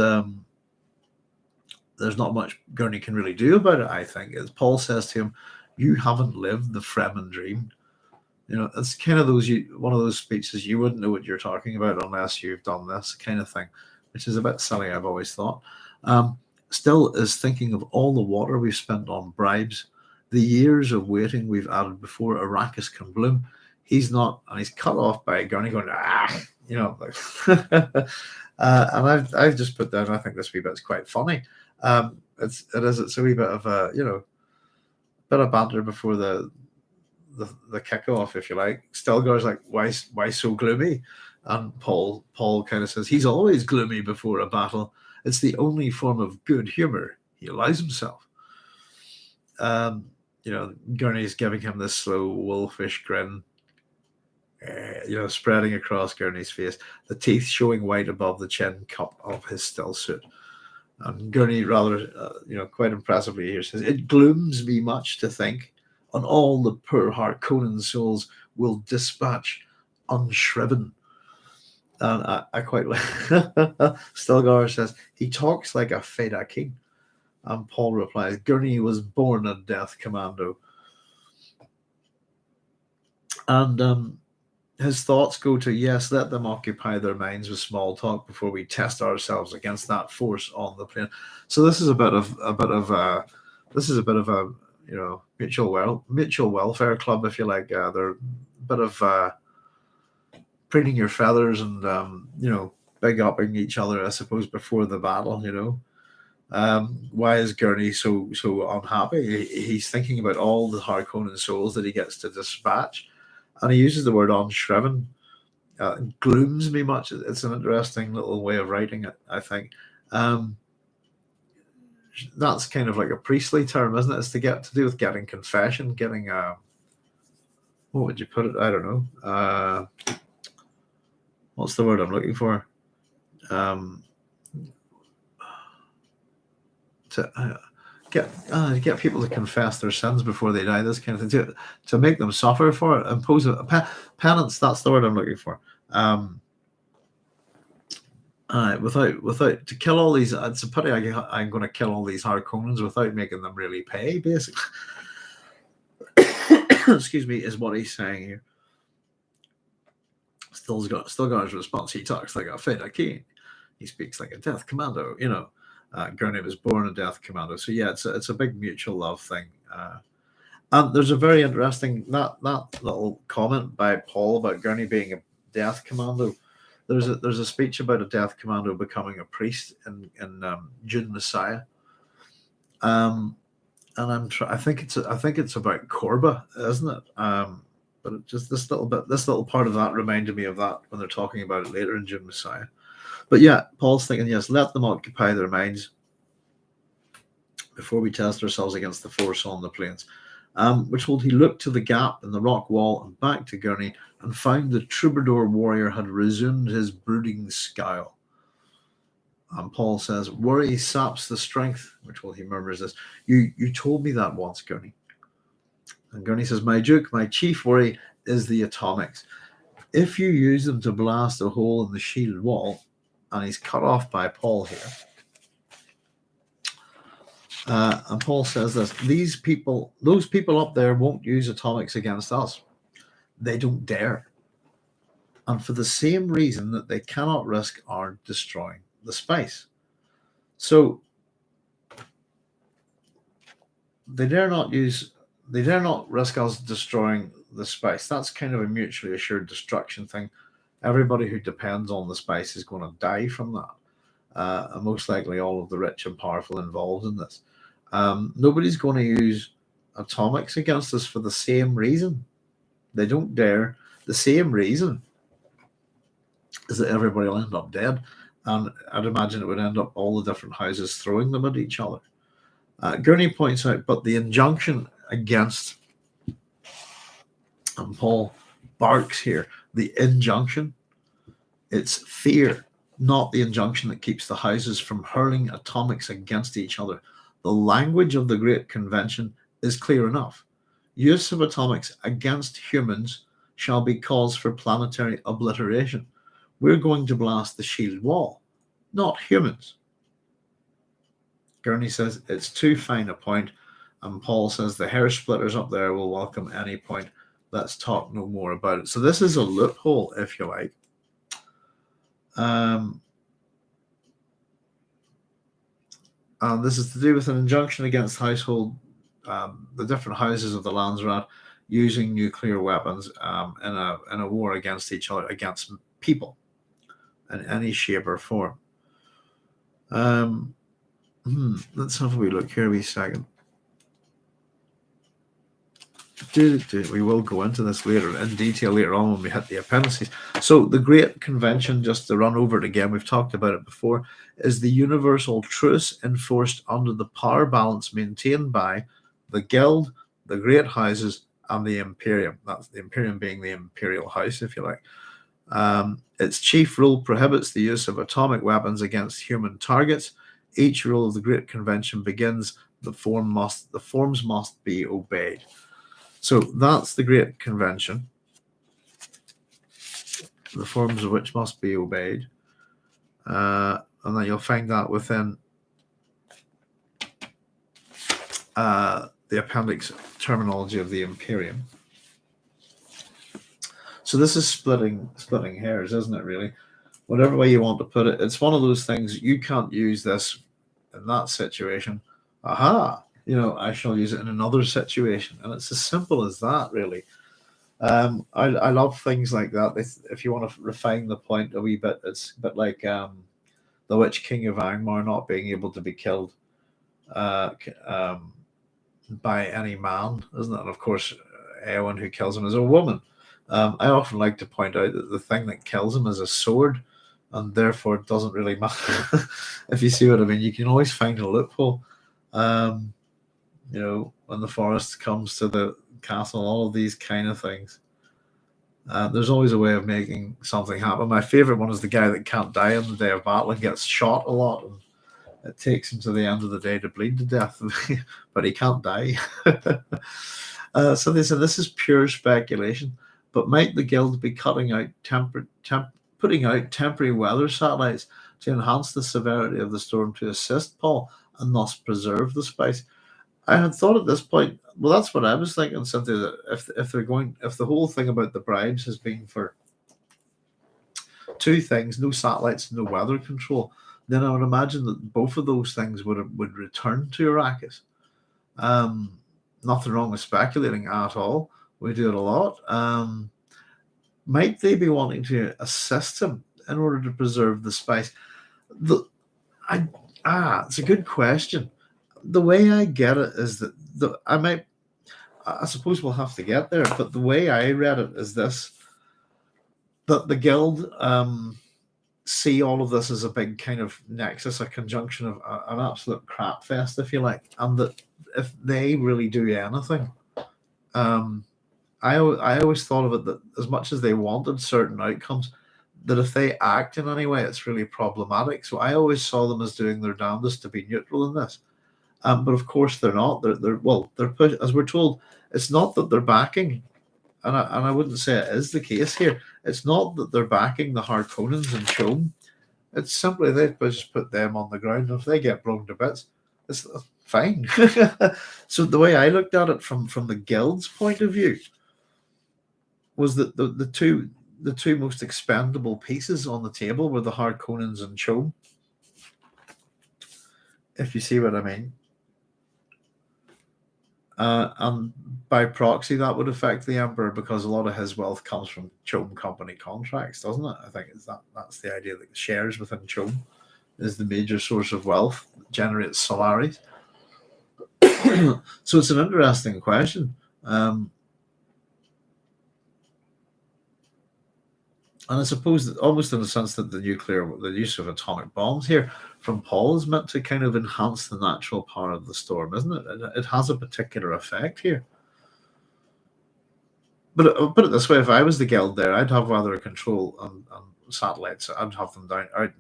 there's not much Gurney can really do about it, I think. As Paul says to him, you haven't lived the Fremen dream. It's kind of one of those speeches, you wouldn't know what you're talking about unless you've done this kind of thing, which is a bit silly, I've always thought. Still is thinking of all the water we've spent on bribes, the years of waiting we've added before Arrakis can bloom. He's not, and he's cut off by Gurney going, you know, like, and I've just put down. I think this wee bit's quite funny. It's a wee bit of a bit of banter before the kickoff, if you like. Stilgar's like, why so gloomy? And Paul kind of says he's always gloomy before a battle. It's the only form of good humor. He allows himself. Gurney's giving him this slow wolfish grin, spreading across Gurney's face, the teeth showing white above the chin cup of his still suit. And Gurney, rather, quite impressively here says, "It glooms me much to think on all the poor Harkonnen souls will dispatch unshriven." And I quite like Stilgar says, "He talks like a Feda And Paul replies, "Gurney was born a death commando." And his thoughts go to, yes, let them occupy their minds with small talk before we test ourselves against that force on the plane. So this is a bit of a mutual welfare club, if you like. They're a bit of preening your feathers and big upping each other, I suppose, before the battle. Why is Gurney so unhappy? He's thinking about all the Harkonnen souls that he gets to dispatch, and he uses the word unshriven. Glooms me much. It's an interesting little way of writing it, I think. That's kind of like a priestly term, isn't it? It's to do with getting confession, getting what would you put it? I don't know. What's the word I'm looking for? To get people to confess their sins before they die. This kind of thing to make them suffer for it, impose a penance. That's the word I'm looking for. Without to kill all these, it's a pity I'm going to kill all these Harkonnens without making them really pay. Basically, excuse me, is what he's saying here. Stilgar's response. He talks like a Feda King. He speaks like a death commando. Gurney was born a death commando. So yeah, it's a big mutual love thing. And there's a very interesting that little comment by Paul about Gurney being a death commando. There's a speech about a death commando becoming a priest in Dune Messiah. And I think it's about Korba, isn't it? But it just this little part of that reminded me of that when they're talking about it later in Dune Messiah. But yeah, Paul's thinking, yes, let them occupy their minds before we test ourselves against the force on the plains. We're told he looked to the gap in the rock wall and back to Gurney and found the troubadour warrior had resumed his brooding scowl. And Paul says, "Worry saps the strength," we're told he murmurs this. You told me that once, Gurney." And Gurney says, "My Duke, my chief worry is the atomics. If you use them to blast a hole in the shield wall," and he's cut off by Paul here. And Paul says this: those people up there won't use atomics against us. They don't dare. And for the same reason that they cannot risk our destroying the space. So they dare not risk us destroying the space. That's kind of a mutually assured destruction thing. Everybody who depends on the space is going to die from that. And most likely all of the rich and powerful involved in this. Nobody's going to use atomics against us for the same reason. They don't dare. The same reason is that everybody will end up dead. And I'd imagine it would end up all the different houses throwing them at each other. Gurney points out, but the injunction against, and Paul barks here, the injunction, it's fear, not the injunction that keeps the houses from hurling atomics against each other. The language of the Great Convention is clear enough. Use of atomics against humans shall be cause for planetary obliteration. We're going to blast the shield wall, not humans. Gurney says it's too fine a point, and Paul says the hair splitters up there will welcome any point. Let's talk no more about it. So this is a loophole, if you like. And this is to do with an injunction against the different houses of the Landsrat using nuclear weapons in a war against each other, against people. in any shape or form. Let's have a wee look here a wee second. We will go into this later in detail later on when we hit the appendices. So the Great Convention, just to run over it again, we've talked about it before, is the universal truce enforced under the power balance maintained by the Guild, the Great Houses, and the Imperium. That's the Imperium being the Imperial House, if you like. Its chief rule prohibits the use of atomic weapons against human targets. Each rule of the Great Convention begins, the forms must be obeyed. So that's the Great Convention, the forms of which must be obeyed. And then you'll find that within the appendix terminology of the Imperium. So this is splitting hairs, isn't it, really? Whatever way you want to put it, it's one of those things, you can't use this in that situation. Aha! I shall use it in another situation. And it's as simple as that, really. I love things like that. If you want to refine the point a wee bit, it's a bit like the Witch King of Angmar not being able to be killed by any man, isn't it? And of course, Eowyn who kills him is a woman. I often like to point out that the thing that kills him is a sword, and therefore it doesn't really matter. If you see what I mean, you can always find a loophole. When the forest comes to the castle, all of these kind of things. There's always a way of making something happen. My favorite one is the guy that can't die on the day of battle and gets shot a lot, and it takes him to the end of the day to bleed to death, but he can't die. So they said this is pure speculation. But might the Guild be putting out temporary weather satellites to enhance the severity of the storm to assist Paul and thus preserve the spice? I had thought at this point, well, that's what I was thinking, Cynthia, that if the whole thing about the bribes has been for two things, no satellites, no weather control, then I would imagine that both of those things would return to Arrakis. Nothing wrong with speculating at all. We do it a lot. Might they be wanting to assist him in order to preserve the spice? It's a good question. The way I get it is that I suppose we'll have to get there, but the way I read it is this: that the Guild see all of this as a big kind of nexus, a conjunction of an absolute crap fest, if you like, and that if they really do anything, I always thought of it that as much as they wanted certain outcomes, that if they act in any way, it's really problematic. So I always saw them as doing their damnedest to be neutral in this. But of course they're not. They're pushed, as we're told. It's not that they're backing, and I wouldn't say it is the case here. It's not that they're backing the Harkonnens and Chom. It's simply they've just put them on the ground. If they get blown to bits, it's fine. So the way I looked at it from the Guild's point of view was that the two most expendable pieces on the table were the Harkonnens and Chom. If you see what I mean. And by proxy, that would affect the Emperor because a lot of his wealth comes from Chom Company contracts, doesn't it? I think that's the idea that shares within Chom is the major source of wealth that generates salaries. So it's an interesting question. And I suppose that almost in the sense that the use of atomic bombs here from Paul is meant to kind of enhance the natural power of the storm, isn't it? It has a particular effect here. But I'll put it this way, if I was the Guild there, I'd have weather control and satellites. I'd have them out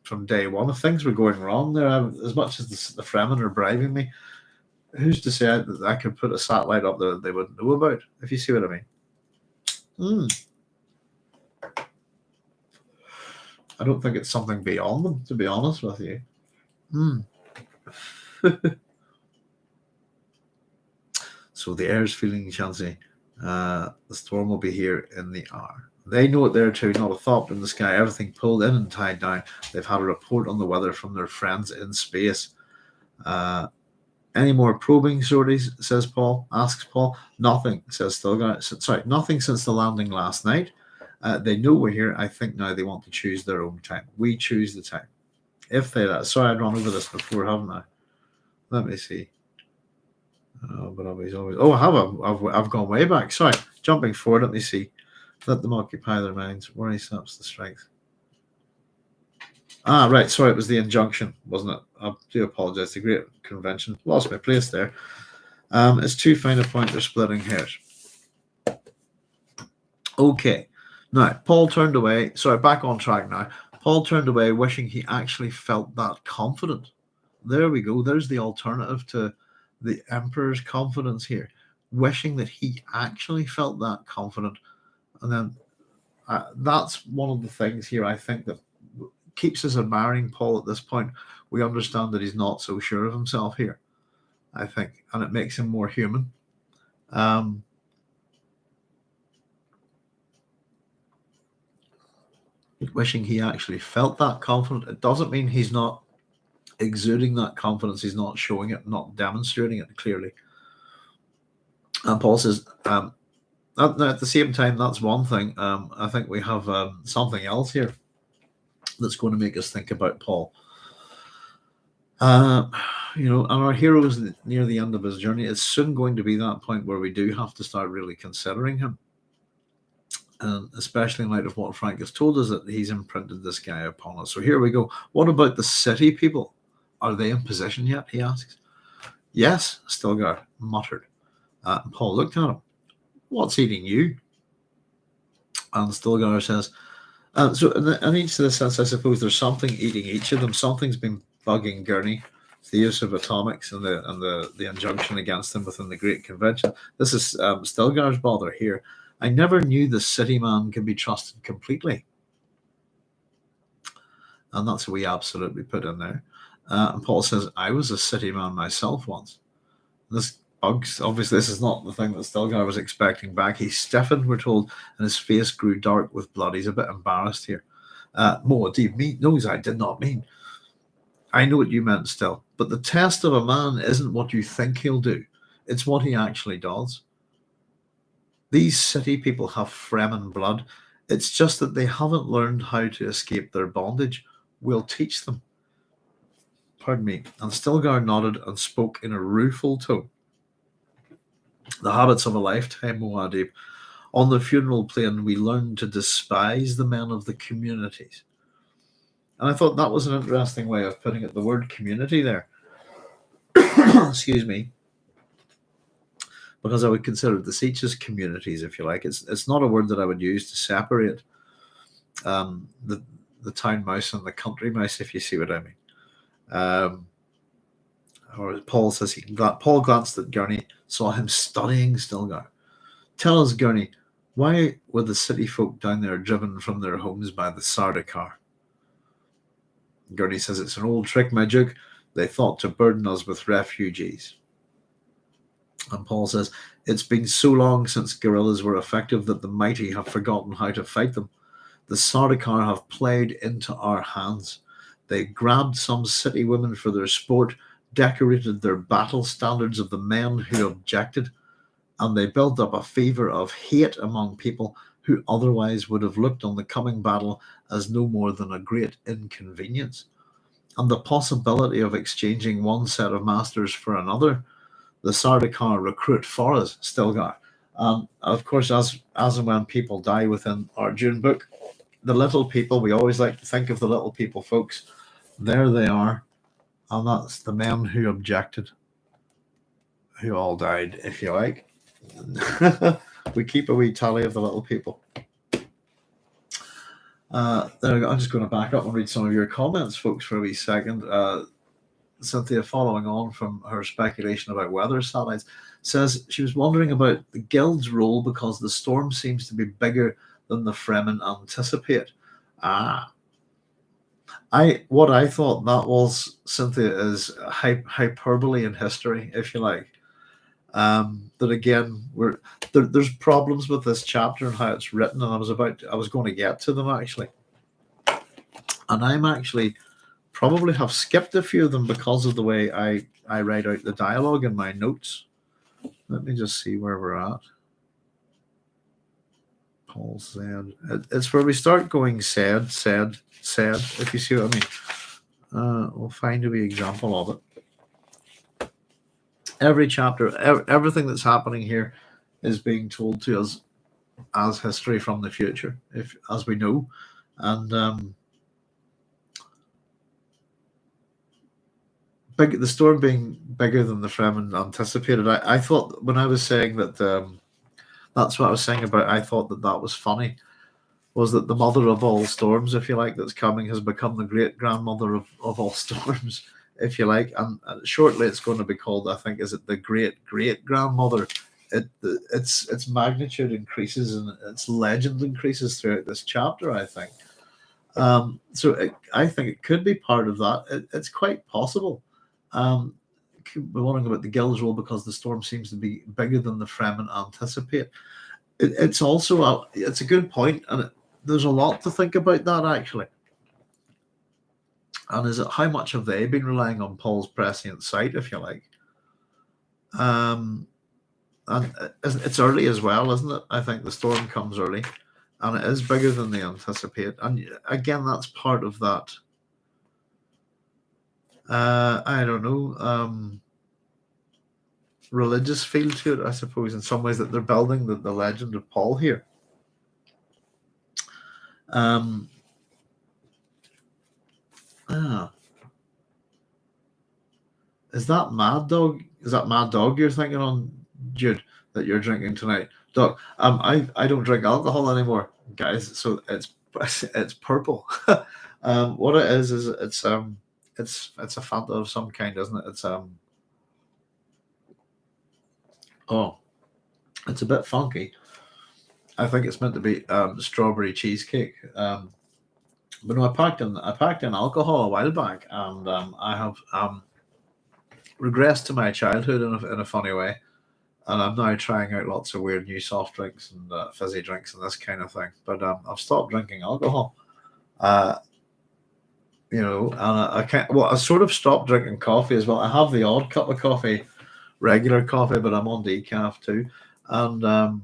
from day one. If things were going wrong there, as much as the Fremen are bribing me, who's to say that I could put a satellite up there that they wouldn't know about, if you see what I mean? I don't think it's something beyond them, to be honest with you. So the air's feeling chancy. The storm will be here in the hour. They know it there too, not a thought in the sky, everything pulled in and tied down. They've had a report on the weather from their friends in space. Any more probing sorties, asks Paul. Nothing, says Stilgar. Sorry, nothing since the landing last night. They know we're here. I think now they want to choose their own time. We choose the time. If they, sorry, I'd run over this before, haven't I? Let me see. But always. Oh, I have. I've gone way back. Sorry, jumping forward. Let me see. Let them occupy their minds. Worry saps the strength. Right. Sorry, it was the injunction, wasn't it? I do apologize. The Great Convention. Lost my place there. It's too fine a point. They're splitting hairs. Okay. Now, Paul turned away. Sorry, back on track now. Paul turned away, wishing he actually felt that confident. There we go. There's the alternative to the Emperor's confidence here. Wishing that he actually felt that confident. And then that's one of the things here, I think, that keeps us admiring Paul at this point. We understand that he's not so sure of himself here, I think, and it makes him more human. Wishing he actually felt that confident. It doesn't mean he's not exuding that confidence. He's not showing it, not demonstrating it clearly. And Paul says, at the same time, that's one thing. I think we have something else here that's going to make us think about Paul. And our hero is near the end of his journey. It's soon going to be that point where we do have to start really considering him. And especially in light of what Frank has told us, that he's imprinted this guy upon us. So here we go. What about the city people? Are they in position yet? He asks. Yes, Stilgar muttered. And Paul looked at him. What's eating you? And Stilgar says, so in each of the sense, I suppose there's something eating each of them. Something's been bugging Gurney. It's the use of atomics and the injunction against them within the Great Convention. This is Stilgar's bother here. I never knew the city man can be trusted completely. And that's a wee absolute we put in there. And Paul says, I was a city man myself once. This bugs, obviously, this is not the thing that Stilgar was expecting back. He stiffened, we're told, and his face grew dark with blood. He's a bit embarrassed here. Muad'Dib, me knows I did not mean. I know what you meant still. But the test of a man isn't what you think he'll do. It's what he actually does. These city people have Fremen blood. It's just that they haven't learned how to escape their bondage. We'll teach them. Pardon me. And Stilgar nodded and spoke in a rueful tone. The habits of a lifetime, Muad'Dib. On the funeral plain, we learn to despise the men of the communities. And I thought that was an interesting way of putting it. The word community there. Excuse me. Because I would consider the Sietches communities, if you like. It's not a word that I would use to separate the town mouse and the country mouse, if you see what I mean. Or Paul says Paul glanced at Gurney, saw him studying Stilgar. Tell us, Gurney, why were the city folk down there driven from their homes by the Sardaukar? Gurney says it's an old trick, my duke. They thought to burden us with refugees. And Paul says, it's been so long since guerrillas were effective that the mighty have forgotten how to fight them. The Sardaukar have played into our hands. They grabbed some city women for their sport, decorated their battle standards of the men who objected, and they built up a fever of hate among people who otherwise would have looked on the coming battle as no more than a great inconvenience. And the possibility of exchanging one set of masters for another, the Sardaukar recruit for us, Stilgar. Of course, as and when people die within our Dune book, the little people, we always like to think of the little people, folks. There they are. And that's the men who objected, who all died, if you like. We keep a wee tally of the little people. There we go. I'm just going to back up and read some of your comments, folks, for a wee second. Cynthia, following on from her speculation about weather satellites, says she was wondering about the guild's role because the storm seems to be bigger than the Fremen anticipate. What I thought that was, Cynthia, is hyperbole in history, if you like. That again, there's problems with this chapter and how it's written, and I was going to get to them actually, and I'm actually probably have skipped a few of them because of the way I write out the dialogue in my notes. Let me just see where we're at. Paul said. It's where we start going said. If you see what I mean, we'll find a wee example of it. Every chapter, everything that's happening here, is being told to us as history from the future, as we know, and the storm being bigger than the Fremen anticipated. I thought when I was saying that, that's what I was saying about. I thought that was funny. Was that the mother of all storms, if you like, that's coming has become the great grandmother of all storms, if you like, and shortly it's going to be called, I think, is it the great great grandmother? Its magnitude increases and its legend increases throughout this chapter, I think. I think it could be part of that. It's quite possible. We're wondering about the Guild's role because the storm seems to be bigger than the Fremen anticipate. It's also it's a good point, and there's a lot to think about that actually. And is it how much have they been relying on Paul's prescient sight, if you like? And it's early as well, isn't it? I think the storm comes early, and it is bigger than they anticipate. And again, that's part of that. I don't know. Religious feel to it, I suppose, in some ways, that they're building the legend of Paul here. Is that Mad Dog? Is that Mad Dog you're thinking on, Jude, that you're drinking tonight? Dog, I don't drink alcohol anymore, guys. So it's purple. What it is it's a Fanta of some kind, isn't it? It's a bit funky. I think it's meant to be strawberry cheesecake. But no, I packed in alcohol a while back, and I have regressed to my childhood in a funny way, and I'm now trying out lots of weird new soft drinks and fizzy drinks and this kind of thing. But I've stopped drinking alcohol. And I can't. Well, I sort of stopped drinking coffee as well. I have the odd cup of coffee, regular coffee, but I'm on decaf too. And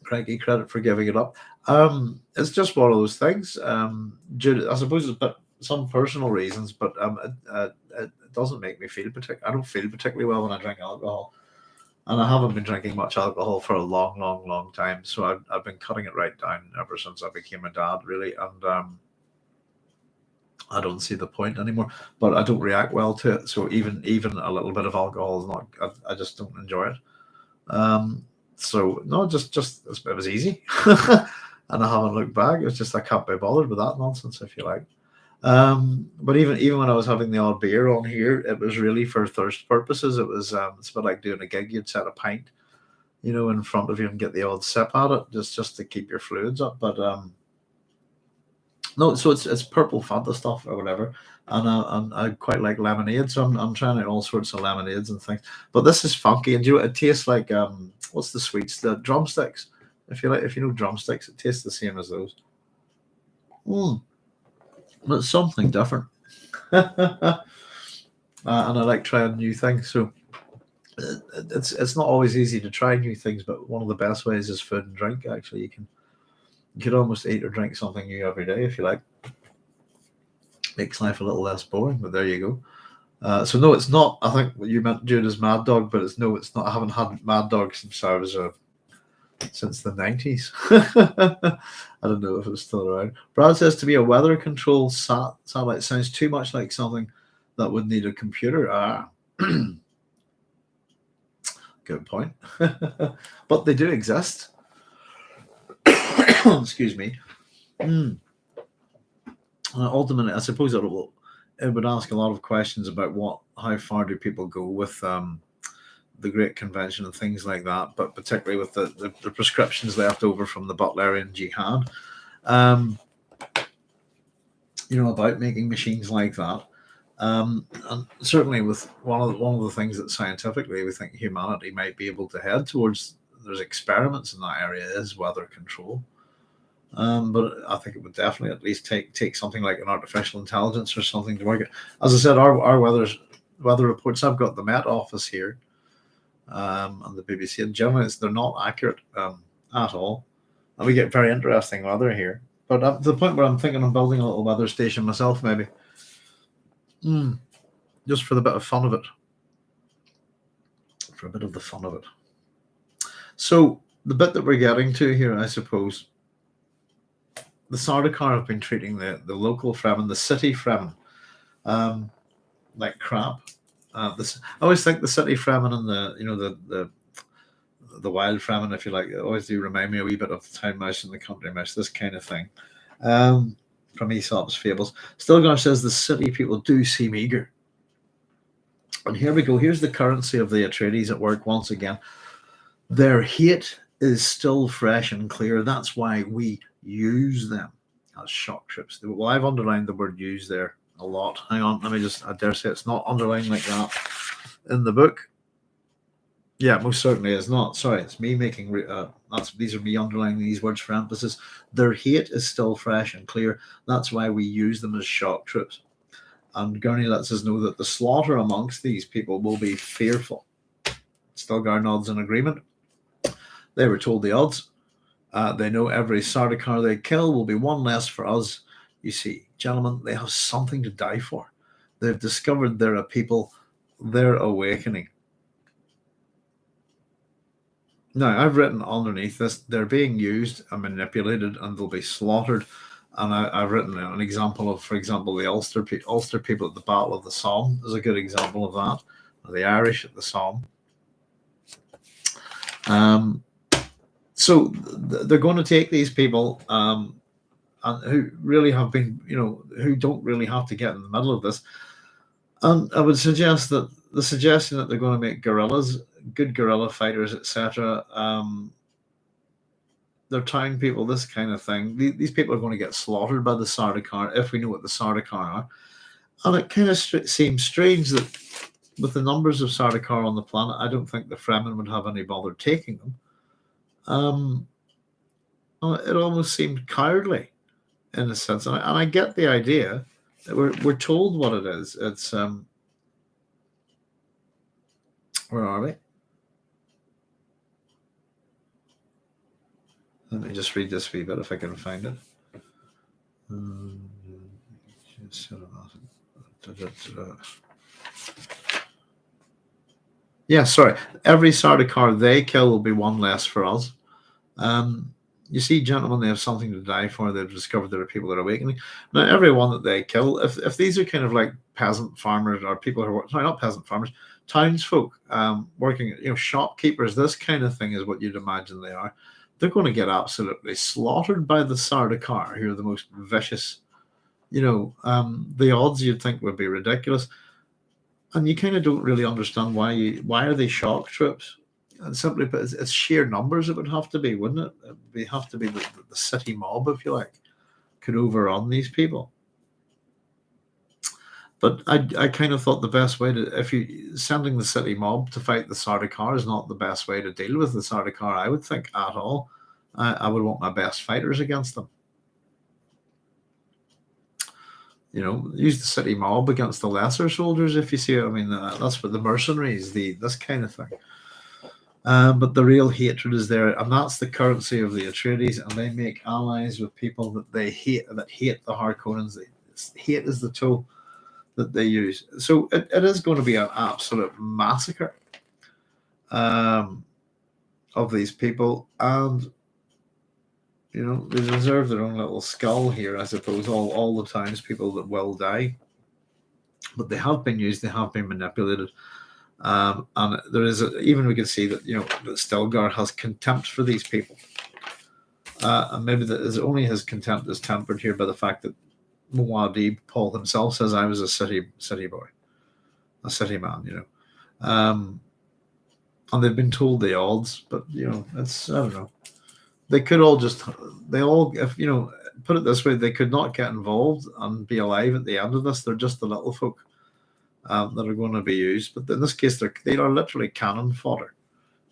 Craigie, credit for giving it up. It's just one of those things. I suppose it's some personal reasons, but it doesn't make me feel I don't feel particularly well when I drink alcohol, and I haven't been drinking much alcohol for a long, long, long time. So I've been cutting it right down ever since I became a dad, really, and I don't see the point anymore. But I don't react well to it, so even a little bit of alcohol is not. I just don't enjoy it. So no, just it was easy, and I haven't looked back. It was just I can't be bothered with that nonsense, if you like. But even when I was having the odd beer on here, it was really for thirst purposes. It was it's a bit like doing a gig. You'd set a pint, in front of you and get the odd sip at it, just to keep your fluids up. But no, so it's purple Fanta stuff or whatever, and I quite like lemonade, so I'm trying out all sorts of lemonades and things. But this is funky, and it tastes like what's the sweets? The drumsticks. If you know drumsticks, it tastes the same as those. But it's something different, and I like trying new things. So it's not always easy to try new things, but one of the best ways is food and drink. Actually, you could almost eat or drink something new every day if you like. Makes life a little less boring, but there you go. So no, it's not. I think what you meant, Jude, is Mad Dog, but it's not. I haven't had Mad Dog since I was since the 90s. I don't know if it's still around. Brad says, to be a weather control satellite sounds too much like something that would need a computer. Good point. But they do exist. Excuse me. Ultimately, I suppose it would ask a lot of questions about how far do people go with the Great Convention and things like that, but particularly with the prescriptions left over from the Butlerian Jihad, about making machines like that. And certainly with one of the things that scientifically we think humanity might be able to head towards, there's experiments in that area, is weather control. But I think it would definitely at least take something like an artificial intelligence or something to work it. As I said, our weather reports, I've got the Met Office here, and the BBC, and generally they're not accurate at all. And we get very interesting weather here. But up to the point where I'm thinking I'm building a little weather station myself, maybe. Just for the bit of fun of it. For a bit of the fun of it. So, the bit that we're getting to here, I suppose, the Sardaukar have been treating the local Fremen, the city Fremen, like crap. I always think the city Fremen and the wild Fremen, if you like, always do remind me a wee bit of the town mouse and the country mouse, this kind of thing. From Aesop's fables. Stilgar says the city people do seem eager. And here we go. Here's the currency of the Atreides at work once again. Their hate is still fresh and clear. That's why we use them as shock troops. Well, I've underlined the word use there a lot. Hang on, I dare say it's not underlined like that in the book. Yeah, most certainly is not. Sorry, it's me making, these are me underlining these words for emphasis. Their hate is still fresh and clear. That's why we use them as shock troops. And Gurney lets us know that the slaughter amongst these people will be fearful. Stilgar nods in agreement. They were told the odds. They know every Sardaukar they kill will be one less for us. You see, gentlemen, they have something to die for. They've discovered they're a people. They're awakening. Now, I've written underneath this, they're being used and manipulated and they'll be slaughtered. And I've written an example of, for example, the Ulster people at the Battle of the Somme is a good example of that. Or the Irish at the Somme. So they're going to take these people and who really have been, who don't really have to get in the middle of this. And I would suggest that the suggestion that they're going to make guerrillas, good guerrilla fighters, etc., they're town people, this kind of thing. These people are going to get slaughtered by the Sardaukar if we know what the Sardaukar are. And it kind of seems strange that with the numbers of Sardaukar on the planet, I don't think the Fremen would have any bother taking them. It almost seemed cowardly in a sense. And I get the idea that we're told what it is. It's, where are we? Let me just read this wee bit if I can find it. Yeah, sorry. Every Sardaukar they kill will be one less for us. You see, gentlemen, they have something to die for. They've discovered there are people that are awakening. Now, every one that they kill, if these are kind of like peasant farmers or people who are, sorry, not peasant farmers, townsfolk working, shopkeepers, this kind of thing is what you'd imagine they are. They're going to get absolutely slaughtered by the Sardaukar, who are the most vicious. The odds you'd think would be ridiculous. And you kind of don't really understand why are they shock troops? And simply put, it's sheer numbers it would have to be, wouldn't it? It would have to be the city mob, if you like, could overrun these people. But I kind of thought the best way sending the city mob to fight the Sardaukar is not the best way to deal with the Sardaukar, I would think, at all. I would want my best fighters against them. Use the city mob against the lesser soldiers, if you see what I mean. That's what the mercenaries, this kind of thing. But the real hatred is there, and that's the currency of the Atreides, and they make allies with people that they hate, that hate the Harkonnens. Hate is the tool that they use. So it is going to be an absolute massacre of these people, and they deserve their own little skull here, I suppose. All the townspeople that will die, but they have been used, they have been manipulated. And there is even we can see that that Stilgar has contempt for these people, and maybe that is only his contempt is tempered here by the fact that Muad'Dib, Paul himself, says I was a city boy, a city man, and they've been told the odds, but it's, I don't know. They could all if put it this way, they could not get involved and be alive at the end of this. They're just the little folk that are going to be used, but in this case, they are literally cannon fodder.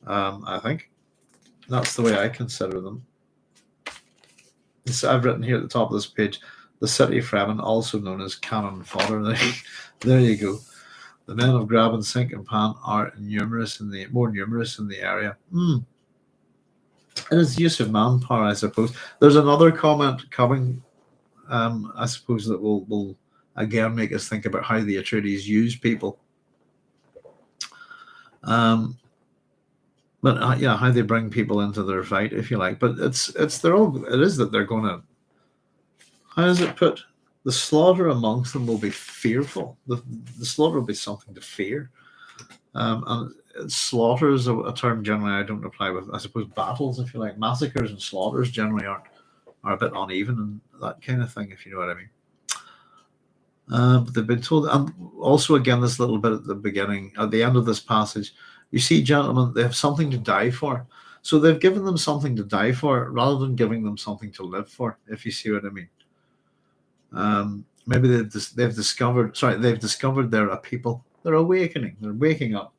I think that's the way I consider them. I've written here at the top of this page, the city Fremen, also known as cannon fodder. There you go. The men of Grab and Sink and Pan are more numerous in the area. It is use of manpower, I suppose. There's another comment coming, I suppose, that will again make us think about how the Atreides use people. But yeah, how they bring people into their fight, if you like. But it is that they're going to. How does it put? The slaughter amongst them will be fearful. The slaughter will be something to fear. And slaughter is a term generally I don't apply with. I suppose battles, if you like, massacres and slaughters generally are a bit uneven and that kind of thing, if you know what I mean. But they've been told, and also again this little bit at the beginning, at the end of this passage, you see, gentlemen, they have something to die for. So they've given them something to die for rather than giving them something to live for, if you see what I mean. Maybe they've discovered they're a people. They're awakening. They're waking up.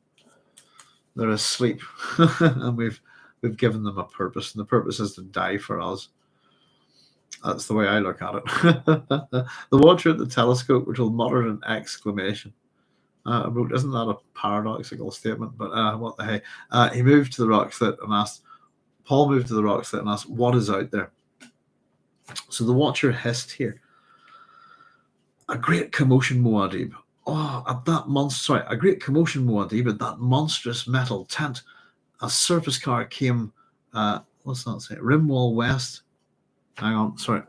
They're asleep, and we've given them a purpose, and the purpose is to die for us. That's the way I look at it. The watcher at the telescope, which will mutter an exclamation. I wrote, isn't that a paradoxical statement? But what the hey? He moved to the rock slit and asked. Paul moved to the rock slit and asked, "What is out there?" So the watcher hissed here. A great commotion, Muad'Dib. Oh, a great commotion, Muad'Dib, at that monstrous metal tent. A surface car came, what's that say? Rimwall West. Hang on, sorry.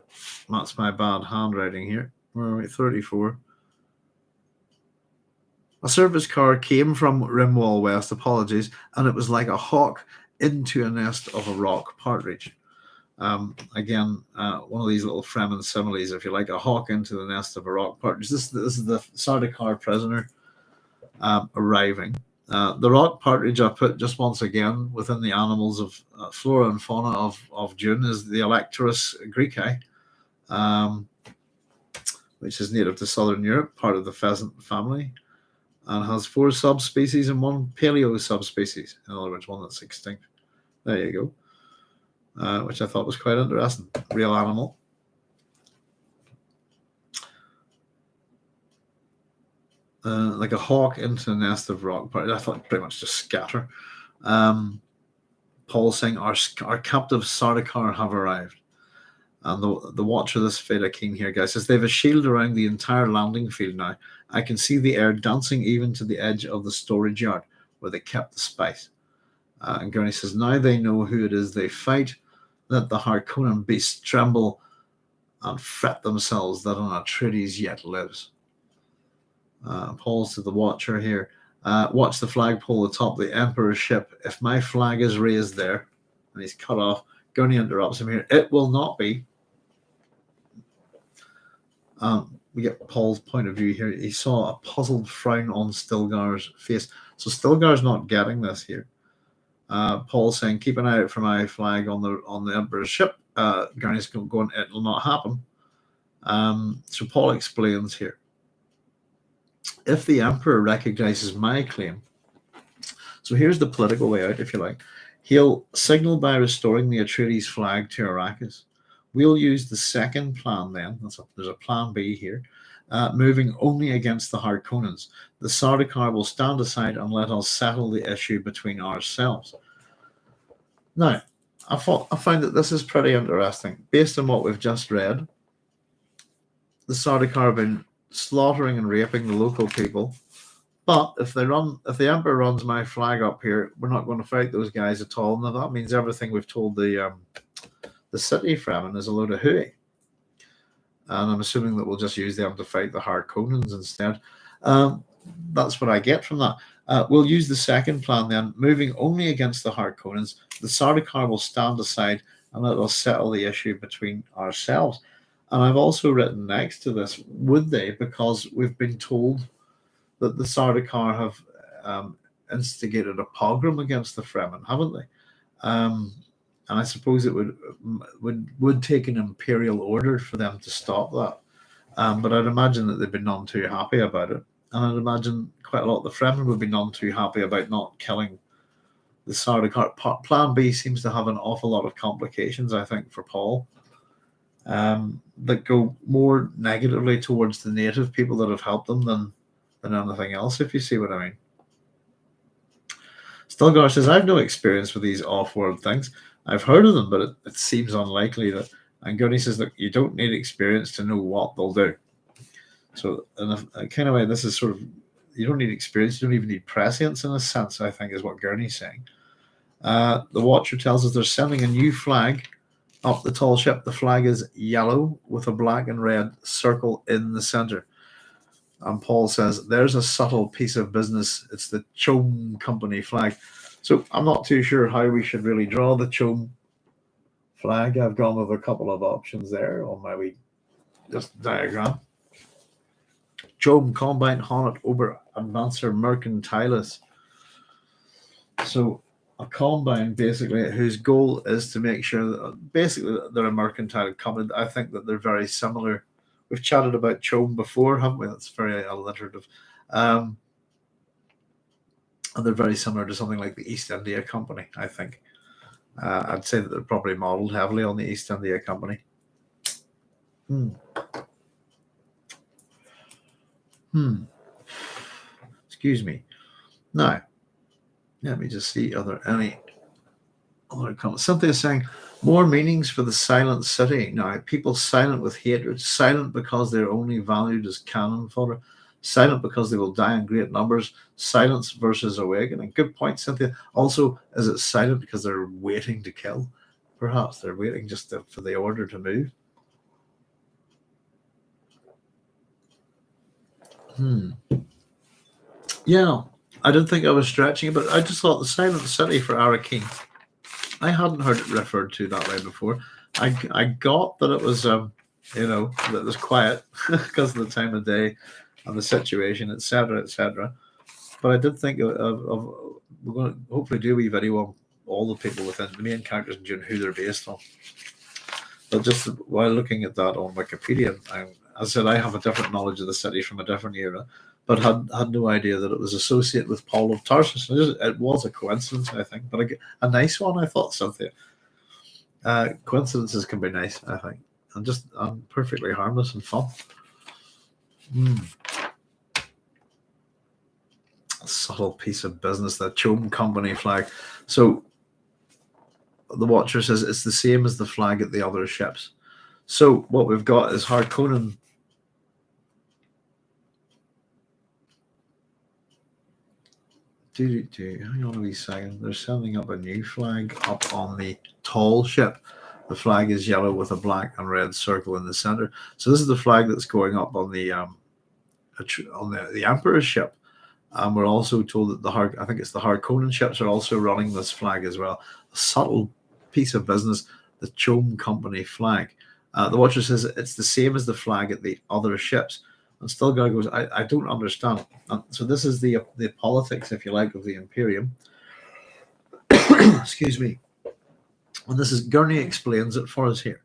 That's my bad handwriting here. Where are we? 34. A surface car came from Rimwall West, apologies, and it was like a hawk into a nest of a rock partridge. Again, one of these little Fremen similes, if you like, a hawk into the nest of a rock partridge. This is the Sardaukar prisoner arriving. The rock partridge I put just once again within the animals of flora and fauna of Dune is the Electorus greeki, which is native to southern Europe, part of the pheasant family, and has 4 subspecies and 1 paleo subspecies. In other words, one that's extinct. There you go. Which I thought was quite interesting. Real animal. Like a hawk into a nest of rock partridge. I thought pretty much just scatter. Paul saying, our captive Sardaukar have arrived. And the watcher of this Feda King here, guys, says they have a shield around the entire landing field now. I can see the air dancing even to the edge of the storage yard where they kept the spice. And Gurney says, now they know who it is they fight. Let the Harkonnen beasts tremble and fret themselves that an Atreides yet lives. Paul's to the watcher here. Watch the flagpole atop the Emperor's ship. If my flag is raised there, and he's cut off, Gurney interrupts him here. It will not be. We get Paul's point of view here. He saw a puzzled frown on Stilgar's face. So Stilgar's not getting this here. Paul saying, keep an eye out for my flag on the Emperor's ship. Gurney's going, it will not happen. So Paul explains here. If the Emperor recognizes my claim, so here's the political way out, if you like. He'll signal by restoring the Atreides flag to Arrakis. We'll use the second plan then. There's a plan B here. Moving only against the Harkonnens. The Sardaukar will stand aside and let us settle the issue between ourselves. Now, I find that this is pretty interesting. Based on what we've just read, the Sardaukar have been slaughtering and raping the local people. But if the Emperor runs my flag up here, we're not going to fight those guys at all. Now that means everything we've told the city Fremen is a load of hooey. And I'm assuming that we'll just use them to fight the Harkonnens instead. That's what I get from that. We'll use the second plan then, moving only against the Harkonnens. The Sardaukar will stand aside and let us settle the issue between ourselves. And I've also written next to this, would they? Because we've been told that the Sardaukar have instigated a pogrom against the Fremen, haven't they? And I suppose it would take an imperial order for them to stop that. But I'd imagine that they'd be none too happy about it. And I'd imagine quite a lot of the Fremen would be none too happy about not killing the Sardaukar. Plan B seems to have an awful lot of complications, I think, for Paul, that go more negatively towards the native people that have helped them than anything else, if you see what I mean. Stilgar says, I have no experience with these off-world things. I've heard of them, but it seems unlikely that. And Gurney says that you don't need experience to know what they'll do. So, in a kind of way, this is sort of, you don't need experience, you don't even need prescience in a sense, I think, is what Gurney's saying. The Watcher tells us they're sending a new flag up the tall ship. The flag is yellow with a black and red circle in the center. And Paul says, there's a subtle piece of business. It's the Chom Company flag. So I'm not too sure how we should really draw the Chom flag. I've gone with a couple of options there on my wee just diagram. Chom Combine Honnet Ober Advancer Mercantilis. So a combine basically whose goal is to make sure that basically they're a mercantile company. I think that they're very similar. We've chatted about Chom before, haven't we? That's very alliterative. And they're very similar to something like the East India Company, I think. I'd say that they're probably modeled heavily on the East India Company. Excuse me. Now, let me just see, are there any other comments? Cynthia's saying, more meanings for the silent city. Now, people silent with hatred, silent because they're only valued as cannon fodder, silent because they will die in great numbers, silence versus awakening. Good point, Cynthia. Also, is it silent because they're waiting to kill? Perhaps they're waiting just for the order to move. Yeah, I didn't think I was stretching it, but I just thought the silent city for Arakeen. I hadn't heard it referred to that way before. I got that it was, that it was quiet because of the time of day and the situation, etc., etc. But I did think of we're going to hopefully do a wee video on all the people within the main characters in Dune, who they're based on. But just while looking at that on Wikipedia, as I said, I have a different knowledge of the city from a different era, but had no idea that it was associated with Paul of Tarsus. It was a coincidence, I think, but a nice one, I thought, Cynthia. Coincidences can be nice, I think, and perfectly harmless and fun. A subtle piece of business, that Chom Company flag. So the Watcher says it's the same as the flag at the other ships. So what we've got is Harkonnen. Hang on a wee second. They're sending up a new flag up on the tall ship. The flag is yellow with a black and red circle in the center. So this is the flag that's going up on the Emperor's ship. And we're also told that I think it's the Harkonnen ships are also running this flag as well. A subtle piece of business, the Chom Company flag. The Watcher says it's the same as the flag at the other ships. And Stilgar goes, I don't understand. And so this is the politics, if you like, of the Imperium. Excuse me. And this is Gurney explains it for us here.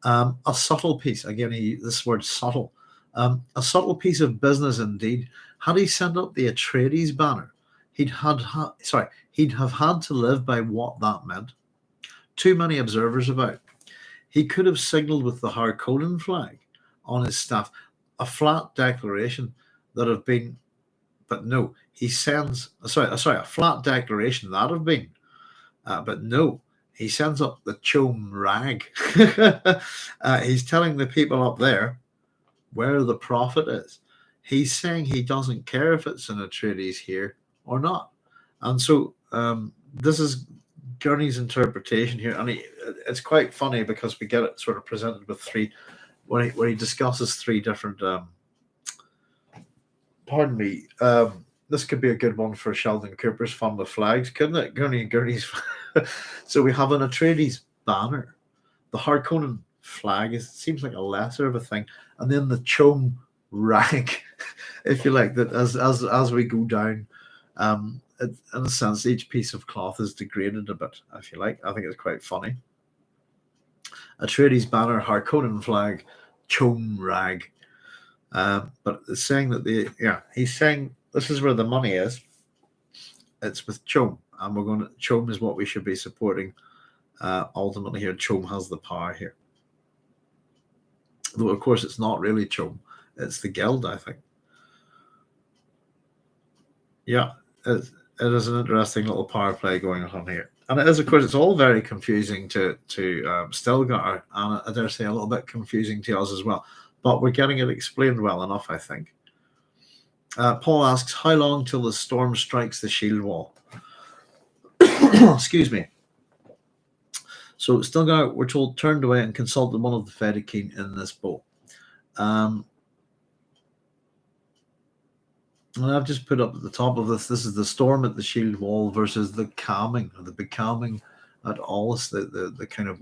A subtle piece, again, this word subtle. A subtle piece of business indeed. Had he sent up the Atreides banner, he'd have had to live by what that meant. Too many observers about. He could have signaled with the Harkonnen flag on his staff, a flat declaration that have been, but no, he sends, a flat declaration that have been, but no, he sends up the Chom rag. He's telling the people up there where the prophet is. He's saying he doesn't care if it's an Atreides here or not. And so this is Gurney's interpretation here. And it's quite funny because we get it sort of presented with three, where he discusses three different, this could be a good one for Sheldon Cooper's Fun with Flags, couldn't it? Gurney's. So we have an Atreides banner. The Harkonnen flag seems like a lesser of a thing. And then the Chom rag, if you like, that as we go down, in a sense, each piece of cloth is degraded a bit, if you like. I think it's quite funny. Atreides banner, Harkonnen flag, Chom rag. But it's saying that he's saying this is where the money is. It's with Chom, and Chom is what we should be supporting. Ultimately, here, Chom has the power here. Though, of course, it's not really Chom. It's the Guild, I think. Yeah, it is an interesting little power play going on here. And it is, of course, it's all very confusing to Stilgar, and I dare say a little bit confusing to us as well. But we're getting it explained well enough, I think. Paul asks, how long till the storm strikes the shield wall? Excuse me. So Stilgar, we're told, turned away and consulted one of the Fedaykin in this boat. And I've just put up at the top of this is the storm at the shield wall versus the calming, or the becalming at Allis, the kind of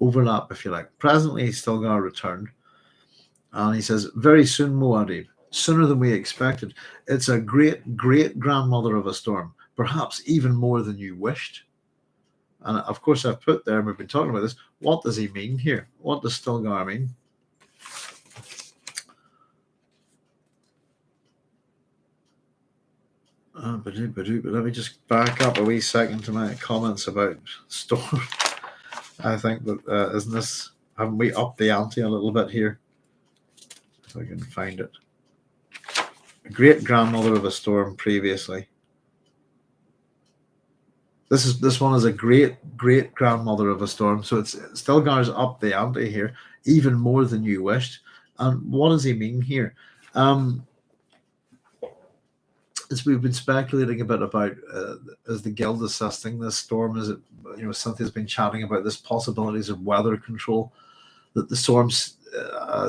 overlap, if you like. Presently, Stilgar returned, and he says, very soon, Muad'Dib, sooner than we expected. It's a great-great-grandmother of a storm, perhaps even more than you wished. And of course, I've put there, and we've been talking about this, what does he mean here? What does Stilgar mean? But let me just back up a wee second to my comments about storm. I think that haven't we upped the ante a little bit here? If I can find it. A great grandmother of a storm previously. This one is a great grandmother of a storm. So it's Stilgar's up the ante here, even more than you wished. And what does he mean here? As we've been speculating a bit about, as the guild assisting this storm, is it, Cynthia's been chatting about this possibilities of weather control, that the storms,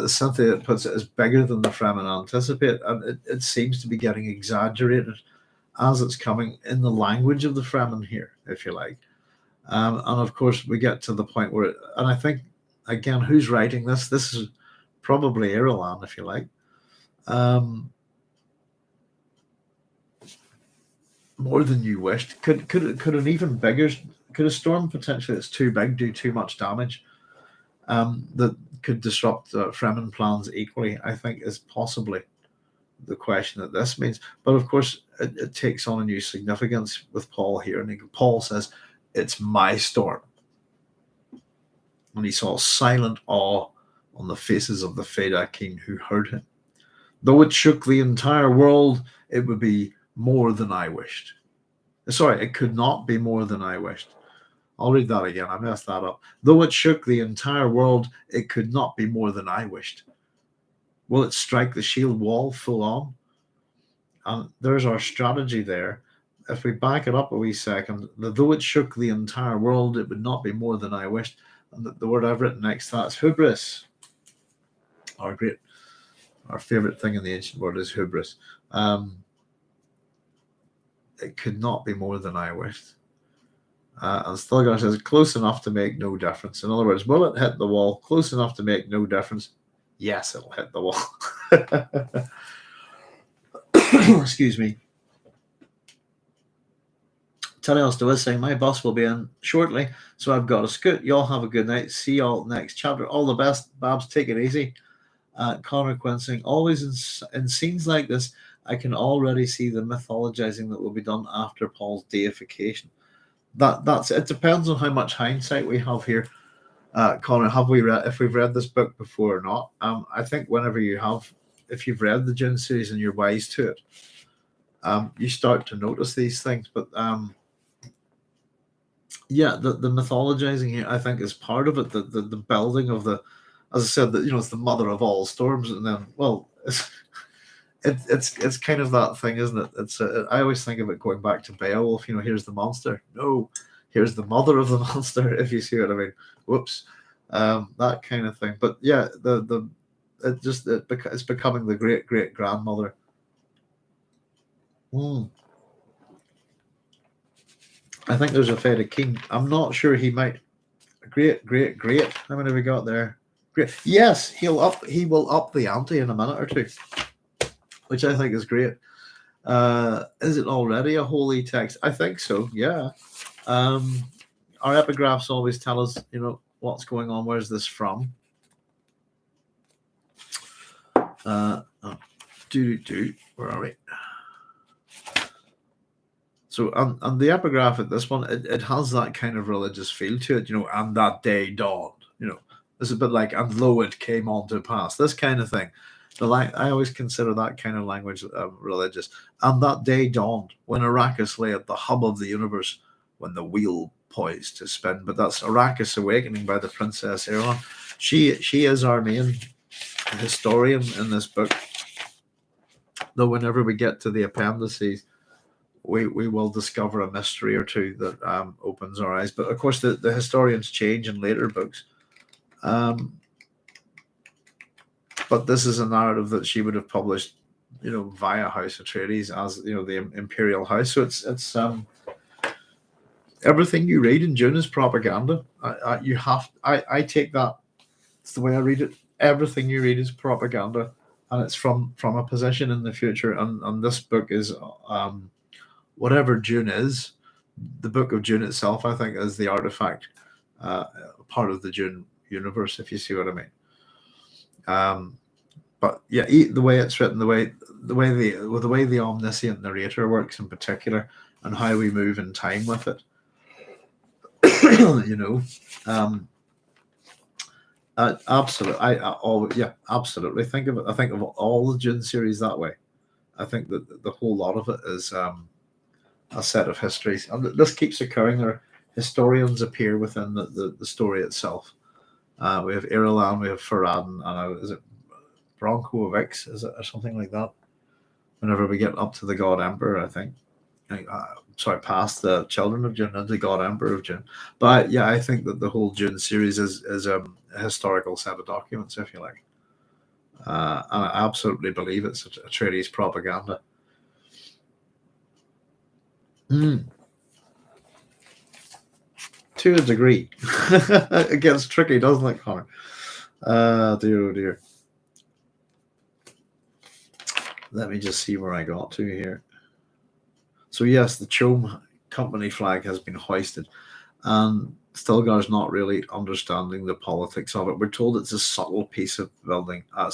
Cynthia puts it, is bigger than the Fremen anticipate, and it seems to be getting exaggerated as it's coming in the language of the Fremen here, if you like. And of course, we get to the point where, and I think, again, who's writing this? This is probably Irulan, if you like. More than you wished. Could a storm potentially that's too big do too much damage? That could disrupt Fremen plans equally, I think, is possibly the question that this means. But of course, it takes on a new significance with Paul here. And Paul says, it's my storm. And he saw silent awe on the faces of the Fedaykin who heard him. Though it shook the entire world, it would be more than I wished. Sorry, it could not be more than I wished. I'll read that again. I messed that up. Though it shook the entire world, it could not be more than I wished. Will it strike the shield wall full on? And there's our strategy there. If we back it up a wee second, though it shook the entire world, it would not be more than I wished. And the word I've written next to that is hubris. Our favorite thing in the ancient world is hubris. It could not be more than I wished. And Stilgar says, close enough to make no difference. In other words, will it hit the wall? Close enough to make no difference? Yes, it'll hit the wall. Excuse me. Telios is saying, my bus will be in shortly, so I've got to scoot. Y'all have a good night. See y'all next chapter. All the best. Babs, take it easy. Connor Quinn saying, always in scenes like this, I can already see the mythologizing that will be done after Paul's deification. That's it. Depends on how much hindsight we have here. Connor, if we've read this book before or not? I think if you've read the Dune series and you're wise to it, you start to notice these things. But yeah, the mythologizing here, I think, is part of it. The building of the, as I said, that it's the mother of all storms, and then it's kind of that thing, isn't it? I always think of it going back to Beowulf. Here's the monster. No, here's the mother of the monster. If you see what I mean. Whoops, that kind of thing. But yeah, it's becoming the great grandmother. I think there's a Fedaykin. I'm not sure. He might. Great. How many have we got there? Great. Yes, he will up the ante in a minute or two, which I think is great. Is it already a holy text? I think so. Yeah. Our epigraphs always tell us, what's going on. Where's this from? Where are we? So, and the epigraph at this one, it has that kind of religious feel to it, and that day dawned, it's a bit like, and lo, it came on to pass, this kind of thing. I always consider that kind of language religious. And that day dawned when Arrakis lay at the hub of the universe, when the wheel poised to spin. But that's Arrakis Awakening by the Princess Irulan. She is our main historian in this book. Though whenever we get to the appendices, we will discover a mystery or two that opens our eyes. But of course, the historians change in later books. But this is a narrative that she would have published, via House Atreides as the imperial house. So it's everything you read in Dune is propaganda. I take that. It's the way I read it. Everything you read is propaganda, and it's from a position in the future. And this book is whatever Dune is. The book of Dune itself, I think, is the artifact, part of the Dune universe, if you see what I mean. But yeah, the way it's written, the way the omniscient narrator works in particular, and how we move in time with it. Absolutely. Absolutely. I think of all the Dune series that way. I think that the whole lot of it is a set of histories, and this keeps occurring. There, historians appear within the story itself. We have Irulan, we have Farad'n, and is it Bronco Vix, is it, or something like that? Whenever we get up to the God Emperor, I think. Past the Children of Dune and the God Emperor of Dune. But yeah, I think that the whole Dune series is a historical set of documents, if you like. And I absolutely believe it's Atreides propaganda. To a degree. It gets tricky, doesn't it, Connor? Dear, oh dear. Let me just see where I got to here. So yes, the Chom company flag has been hoisted, and Stilgar's not really understanding the politics of it. We're told it's a subtle piece of building, a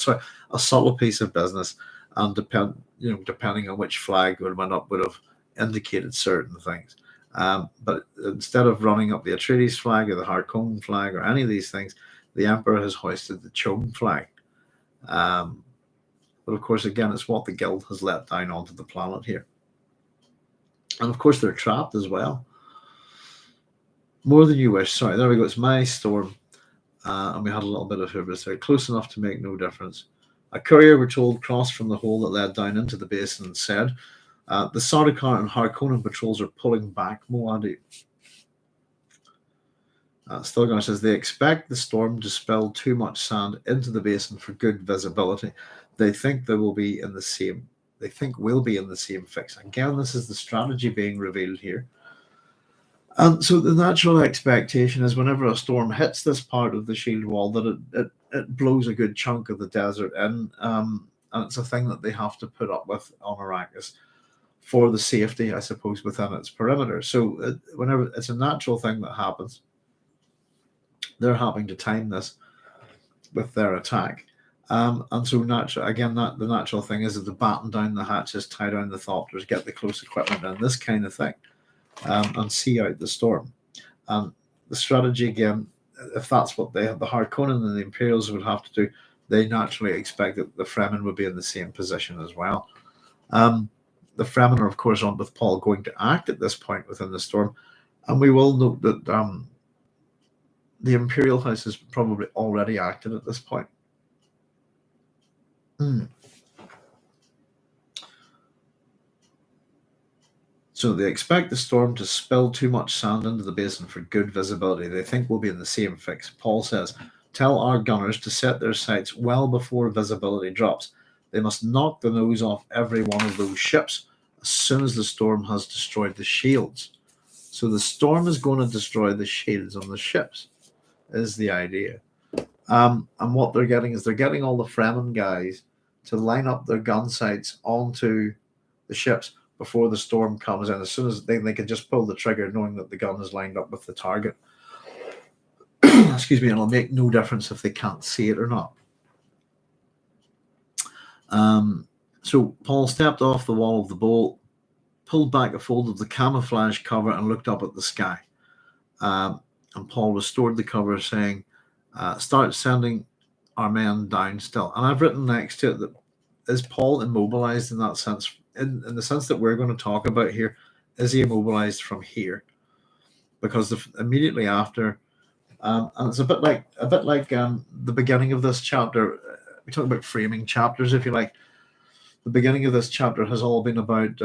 subtle piece of business, and depending on which flag went up would have indicated certain things. But instead of running up the Atreides flag or the Harkonnen flag or any of these things, the Emperor has hoisted the Chom flag. But of course, again, it's what the Guild has let down onto the planet here. And of course, they're trapped as well. More than you wish. Sorry, there we go. It's my storm. And we had a little bit of hubris there. Close enough to make no difference. A courier, we're told, crossed from the hole that led down into the basin and said, the Sardaukar and Harkonnen patrols are pulling back Muad'Dib. Stilgar says they expect the storm to spill too much sand into the basin for good visibility. They think we'll be in the same fix. Again, this is the strategy being revealed here. And so the natural expectation is whenever a storm hits this part of the shield wall, that it blows a good chunk of the desert in. And it's a thing that they have to put up with on Arrakis for the safety, I suppose, within its perimeter. So whenever it's a natural thing that happens, they're having to time this with their attack. And so the natural thing is that to batten down the hatches, tie down the thopters, get the close equipment and this kind of thing, and see out the storm. And the strategy, again, if that's what the Harkonnen and the Imperials would have to do, they naturally expect that the Fremen would be in the same position as well. The Fremen are, of course, on with Paul going to act at this point within the storm. And we will note that the Imperial House has probably already acted at this point. So they expect the storm to spill too much sand into the basin for good visibility. They think we'll be in the same fix. Paul says, tell our gunners to set their sights well before visibility drops. They must knock the nose off every one of those ships as soon as the storm has destroyed the shields. So the storm is going to destroy the shields on the ships, is the idea. And what they're getting all the Fremen guys to line up their gun sights onto the ships before the storm comes in. As soon as they can just pull the trigger knowing that the gun is lined up with the target. Excuse me, and it'll make no difference if they can't see it or not. So Paul stepped off the wall of the bowl, pulled back a fold of the camouflage cover and looked up at the sky. And Paul restored the cover saying, start sending our men down still. And I've written next to it that is Paul immobilized in that sense, in the sense that we're going to talk about here? Is he immobilized from here? because immediately after, and it's a bit like the beginning of this chapter. We talk about framing chapters, if you like. The beginning of this chapter has all been about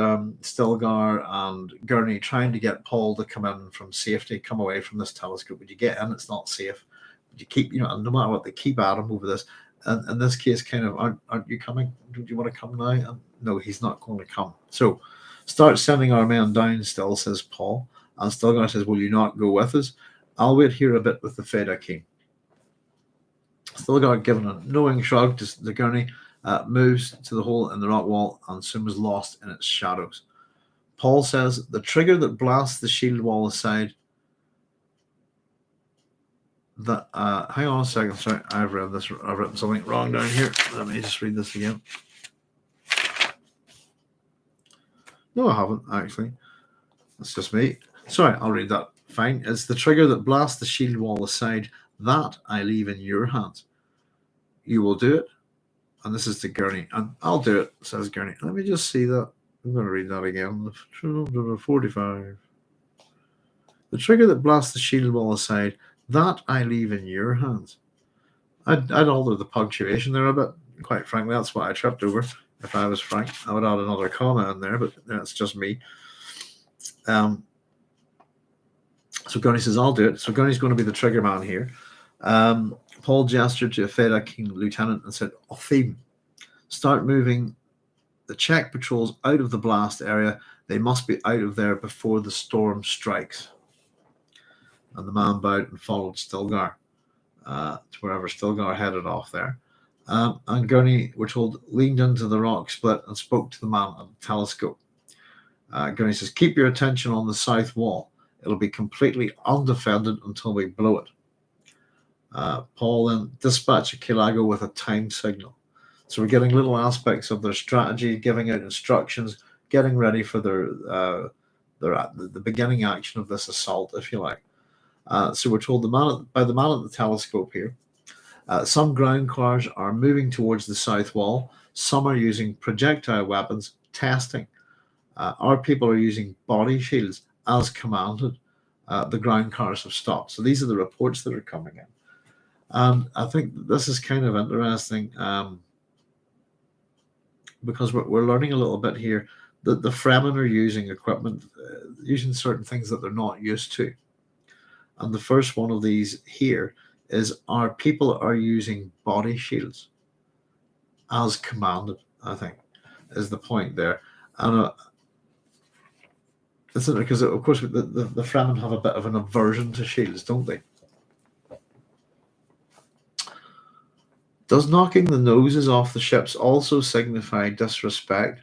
Stilgar and Gurney trying to get Paul to come in from safety, come away from this telescope. Would you get in? It's not safe. Would you keep, and no matter what, they keep at him over this. And in this case, kind of, aren't you coming? Do you want to come now? And no, he's not going to come. So start sending our men down still, says Paul. And Stilgar says, will you not go with us? I'll wait here a bit with the Feda King. Stilgar, given a knowing shrug to the Gurney, moves to the hole in the rock wall and soon is lost in its shadows. Paul says, the trigger that blasts the shield wall aside. Hang on a second. Sorry, I've written something wrong down here. Let me just read this again. No, I haven't, actually. That's just me. Sorry, I'll read that. Fine. It's the trigger that blasts the shield wall aside. That I leave in your hands. You will do it. And this is to Gurney. And I'll do it, says Gurney. Let me just see that. I'm going to read that again. 45. The trigger that blasts the shield wall aside, that I leave in your hands. I'd alter the punctuation there a bit. Quite frankly, that's what I tripped over. If I was Frank, I would add another comma in there, but that's just me. So Gurney says, I'll do it. So Gurney's going to be the trigger man here. Paul gestured to a Feda King lieutenant and said, Othim, start moving the check patrols out of the blast area. They must be out of there before the storm strikes. And the man bowed and followed Stilgar to wherever Stilgar headed off there. And Gurney, we're told, leaned into the rock split and spoke to the man at the telescope. Gurney says, keep your attention on the south wall. It'll be completely undefended until we blow it. Paul then dispatched a Kilago with a time signal. So we're getting little aspects of their strategy, giving out instructions, getting ready for the beginning action of this assault, if you like. So we're told by the man at the telescope here, some ground cars are moving towards the south wall. Some are using projectile weapons, testing. Our people are using body shields as commanded. The ground cars have stopped. So these are the reports that are coming in. And I think this is kind of interesting because we're learning a little bit here that the Fremen are using equipment, using certain things that they're not used to. And the first one of these here is our people are using body shields as commanded, I think, is the point there. And it's because, of course, the Fremen have a bit of an aversion to shields, don't they? Does knocking the noses off the ships also signify disrespect?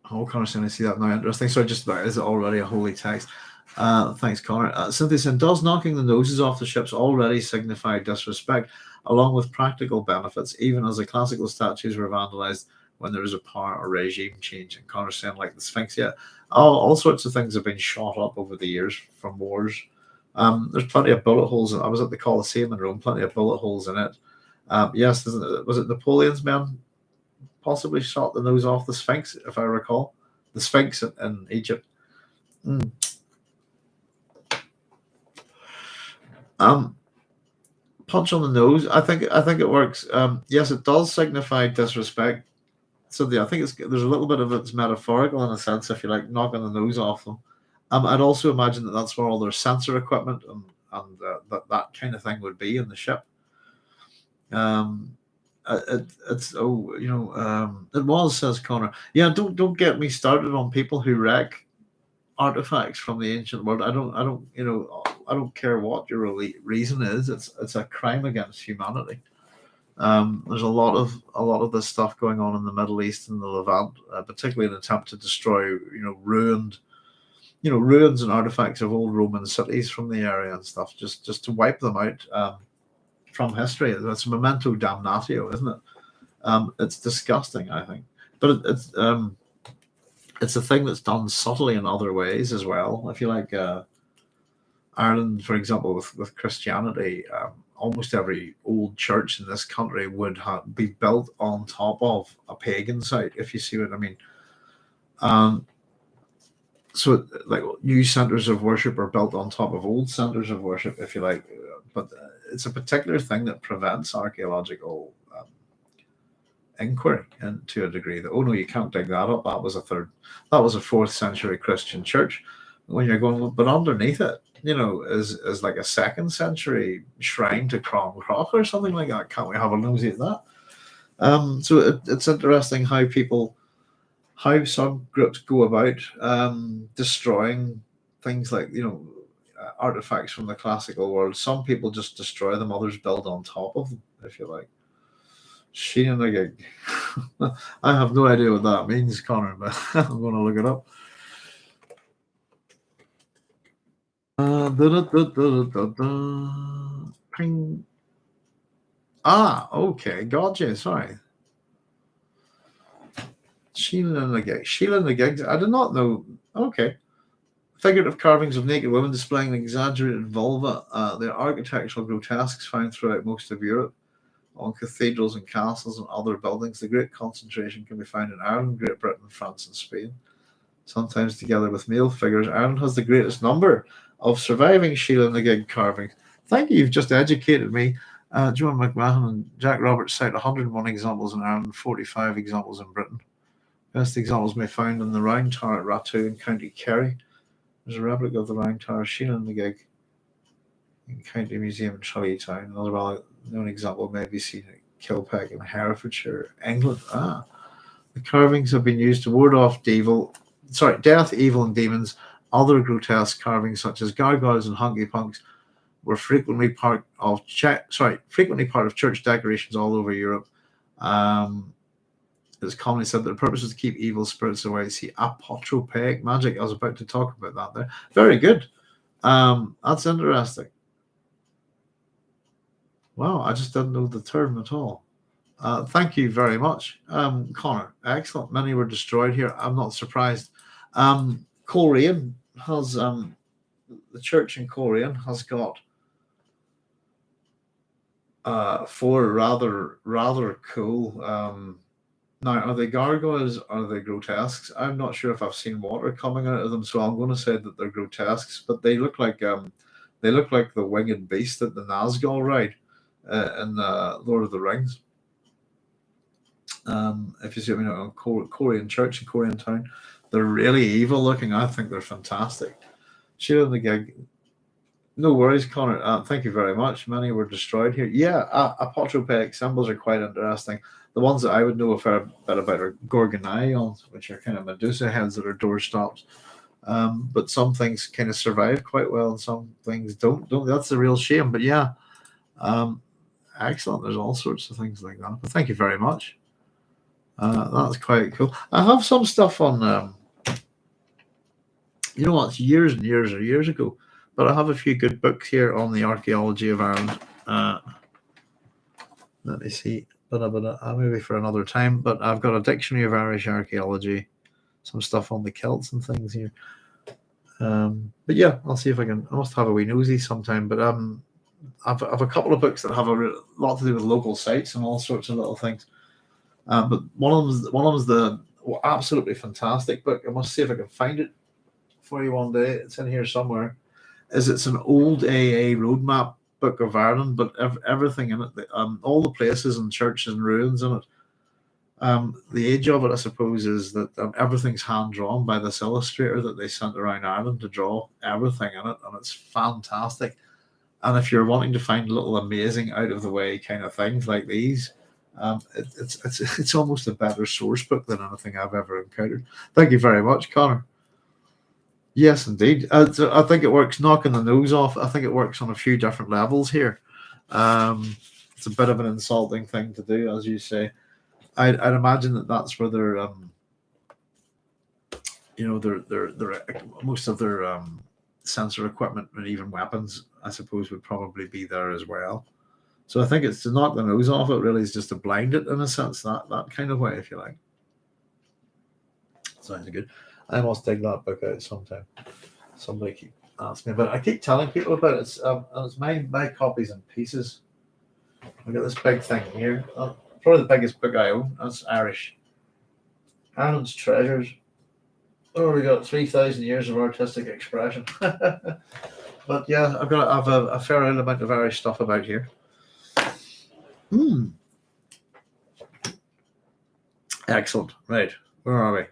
Oh, Connor saying I see that now. Interesting. So just about, is it already a holy text? Thanks, Connor. Cynthia saying, does knocking the noses off the ships already signify disrespect, along with practical benefits, even as the classical statues were vandalized when there is a power or regime change? And Connor saying, like the Sphinx, yeah. All sorts of things have been shot up over the years from wars. There's plenty of bullet holes. I was at the Colosseum in Rome, plenty of bullet holes in it. Yes, was it Napoleon's men possibly shot the nose off the Sphinx, if I recall? The Sphinx in Egypt. Punch on the nose. I think it works. Yes, it does signify disrespect. So I think there's a little bit of it's metaphorical in a sense, if you like, knocking the nose off them. I'd also imagine that that's where all their sensor equipment and that kind of thing would be in the ship. It was, says Connor. Yeah, don't get me started on people who wreck artifacts from the ancient world. I don't care what your reason is. It's a crime against humanity. There's a lot of this stuff going on in the Middle East and the Levant, particularly an attempt to destroy ruins and artifacts of old Roman cities from the area and stuff, just to wipe them out from history. That's memento damnatio, isn't it? It's disgusting, I think, but it's a thing that's done subtly in other ways as well. If you like, Ireland, for example, with Christianity, almost every old church in this country would be built on top of a pagan site, if you see what I mean. So like new centers of worship are built on top of old centers of worship, if you like. But it's a particular thing that prevents archaeological inquiry, and to a degree that, oh no, you can't dig that up. That was a fourth century Christian church. When you're going, but underneath it, is like a second century shrine to Crom Croch or something like that. Can't we have a nosy at that? So it's interesting how subgroups go about destroying things like artifacts from the classical world. Some people just destroy them; others build on top of them, if you like. Sheen a gig. I have no idea what that means, Connor, but I'm going to look it up. Ping. Okay, gotcha. Sorry. Sheila and the gig. Sheila and the gig. I did not know. Okay. Figurative carvings of naked women displaying an exaggerated vulva. They're architectural grotesques found throughout most of Europe, on cathedrals and castles and other buildings. The great concentration can be found in Ireland, Great Britain, France, and Spain, sometimes together with male figures. Ireland has the greatest number of surviving Sheila and the gig carvings. Thank you, you've just educated me. Joan McMahon and Jack Roberts cite 101 examples in Ireland, 45 examples in Britain. Best examples may be found in the Round Tower at Ratu in County Kerry. There's a replica of the Round Tower, Sheila and the gig, in County Museum in Tullytown. Another well-known example may be seen at Kilpeck in Herefordshire, England. The carvings have been used to ward off death, evil, and demons. Other grotesque carvings, such as gargoyles and hunky punks, were frequently part of church decorations all over Europe. It's commonly said that the purpose was to keep evil spirits away. See apotropaic magic. I was about to talk about that there. Very good. That's interesting. Wow, I just didn't know the term at all. Thank you very much, Connor. Excellent. Many were destroyed here. I'm not surprised. Coleraine has the church in Coleraine has got four rather cool. Now, are they gargoyles? Are they grotesques? I'm not sure if I've seen water coming out of them, so I'm going to say that they're grotesques. But they look like the winged beast that the Nazgul ride in Lord of the Rings. If you see what I mean, on Korean church in Korean town, they're really evil looking. I think they're fantastic. Sheila and the gig. No worries, Connor. Thank you very much. Many were destroyed here. Yeah, apotropaic symbols are quite interesting. The ones that I would know a fair bit about are gorgonaions, which are kind of Medusa heads that are doorstops. But some things kind of survive quite well, and some things don't. That's the real shame. But yeah, excellent. There's all sorts of things like that. But thank you very much. That's quite cool. I have some stuff on. You know what? It's years and years or years ago. But I have a few good books here on the archaeology of Ireland. Let me see. Maybe for another time. But I've got a dictionary of Irish archaeology, some stuff on the Celts and things here. But yeah, I'll see if I can. I must have a wee nosy sometime. But I've a couple of books that have a lot to do with local sites and all sorts of little things. But one of them's the absolutely fantastic book. I must see if I can find it for you one day. It's in here somewhere. It's an old AA roadmap book of Ireland, but everything in it, all the places and churches and ruins in it. The age of it, I suppose, is that everything's hand drawn by this illustrator that they sent around Ireland to draw everything in it, and it's fantastic. And if you're wanting to find little amazing out of the way kind of things like these, it's almost a better source book than anything I've ever encountered. Thank you very much, Connor. Yes, indeed. I think it works knocking the nose off. I think it works on a few different levels here. It's a bit of an insulting thing to do, as you say. I'd imagine that's where they're, they're most of their sensor equipment and even weapons, I suppose, would probably be there as well. So I think it's to knock the nose off it. Really, is just to blind it in a sense, that kind of way, if you like. Sounds good. I must dig that book out sometime. Somebody keep asking me about it. I keep telling people about it. It's my copies in pieces. I've got this big thing here. Probably the biggest book I own. That's Irish. Ireland's Treasures. Oh, we got 3,000 years of artistic expression. But yeah, I've a fair element of Irish stuff about here. Excellent. Right. Where are we?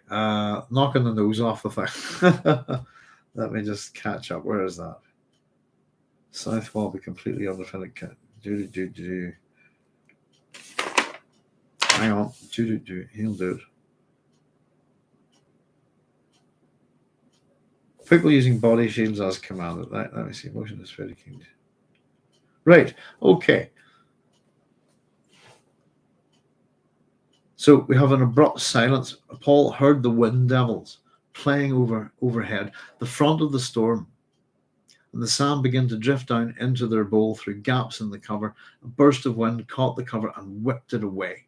Knocking the nose off the thing. Let me just catch up. Where is that? South wall be completely undefended. Hang on. He'll do it. People using body shields as commanded. Let me see. Motion is very keen. Right. Okay. So we have an abrupt silence. Paul heard the wind devils playing overhead, the front of the storm, and the sand began to drift down into their bowl through gaps in the cover. A burst of wind caught the cover and whipped it away.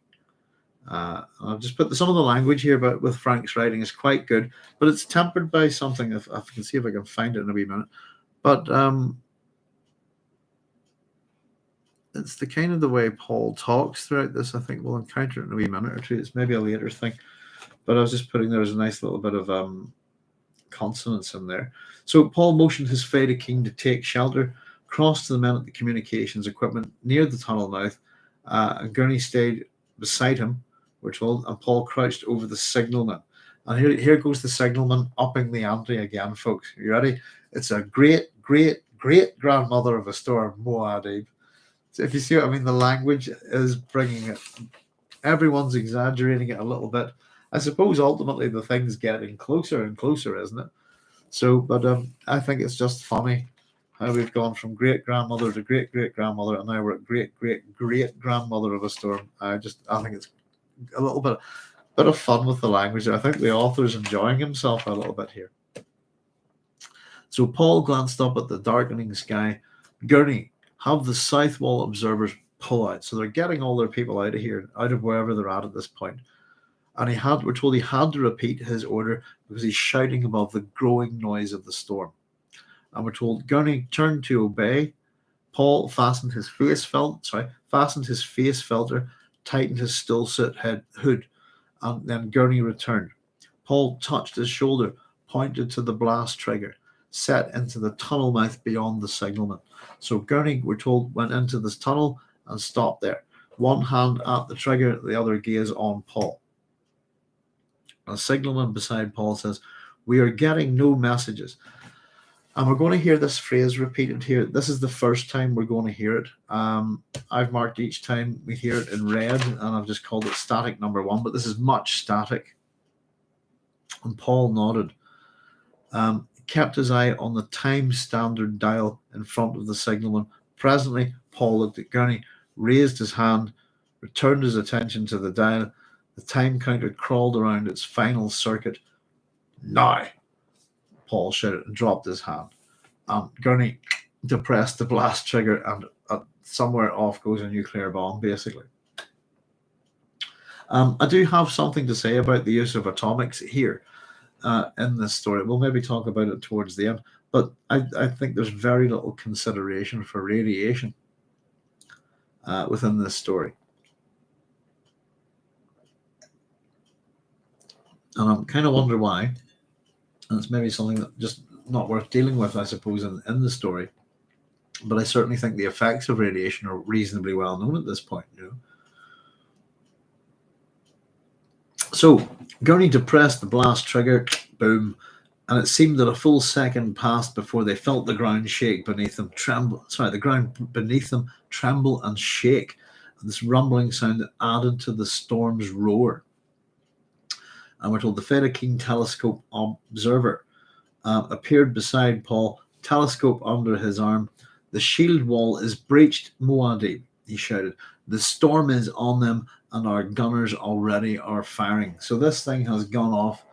I've just put some of the language here, but with Frank's writing is quite good, but it's tempered by something. If I can see if I can find it in a wee minute, but it's the kind of the way Paul talks throughout this. I think we'll encounter it in a wee minute or two. It's maybe a later thing, but I was just putting there's a nice little bit of consonance in there. So Paul motioned his Fada King to take shelter, crossed to the men at the communications equipment near the tunnel mouth, and Gurney stayed beside him, we're told, and Paul crouched over the signalman. And here goes the signalman upping the ante again, folks. You ready? It's a great grandmother of a storm, Muad'Dib. So if you see what I mean, the language is bringing it. Everyone's exaggerating it a little bit. I suppose ultimately the thing's getting closer and closer, isn't it? So, but I think it's just funny how we've gone from great grandmother to great grandmother, and now we're at great grandmother of a storm. I think it's a little bit of fun with the language. I think the author's enjoying himself a little bit here. So Paul glanced up at the darkening sky. Gurney, have the south wall observers pull out. So they're getting all their people out of here, out of wherever they're at this point. And we're told he had to repeat his order because he's shouting above the growing noise of the storm. And we're told Gurney turned to obey. Paul fastened his face filter, tightened his still suit hood, and then Gurney returned. Paul touched his shoulder, pointed to the blast trigger, set into the tunnel mouth beyond the signalman. So Gurney, we're told, went into this tunnel and stopped there. One hand at the trigger, the other gaze on Paul. A signalman beside Paul says, "We are getting no messages." And we're going to hear this phrase repeated here. This is the first time we're going to hear it. I've marked each time we hear it in red, and I've just called it static number 1, but this is much static. And Paul nodded, kept his eye on the time standard dial in front of the signalman. Presently, Paul looked at Gurney, raised his hand, returned his attention to the dial. The time counter crawled around its final circuit. "Now!" Paul shouted and dropped his hand. Gurney depressed the blast trigger, and somewhere off goes a nuclear bomb, basically. I do have something to say about the use of atomics here in this story. We'll maybe talk about it towards the end, but I think there's very little consideration for radiation within this story. And I'm kind of wonder why. And it's maybe something that just not worth dealing with, I suppose, in the story. But I certainly think the effects of radiation are reasonably well known at this point. So Gurney depressed the blast trigger, boom, and it seemed that a full second passed before they felt the ground shake beneath them, the ground beneath them tremble and shake. And this rumbling sound that added to the storm's roar. And we're told the Fada King telescope observer appeared beside Paul, telescope under his arm. "The shield wall is breached, Muad'Dib," he shouted. "The storm is on them, and our gunners already are firing." So this thing has gone off.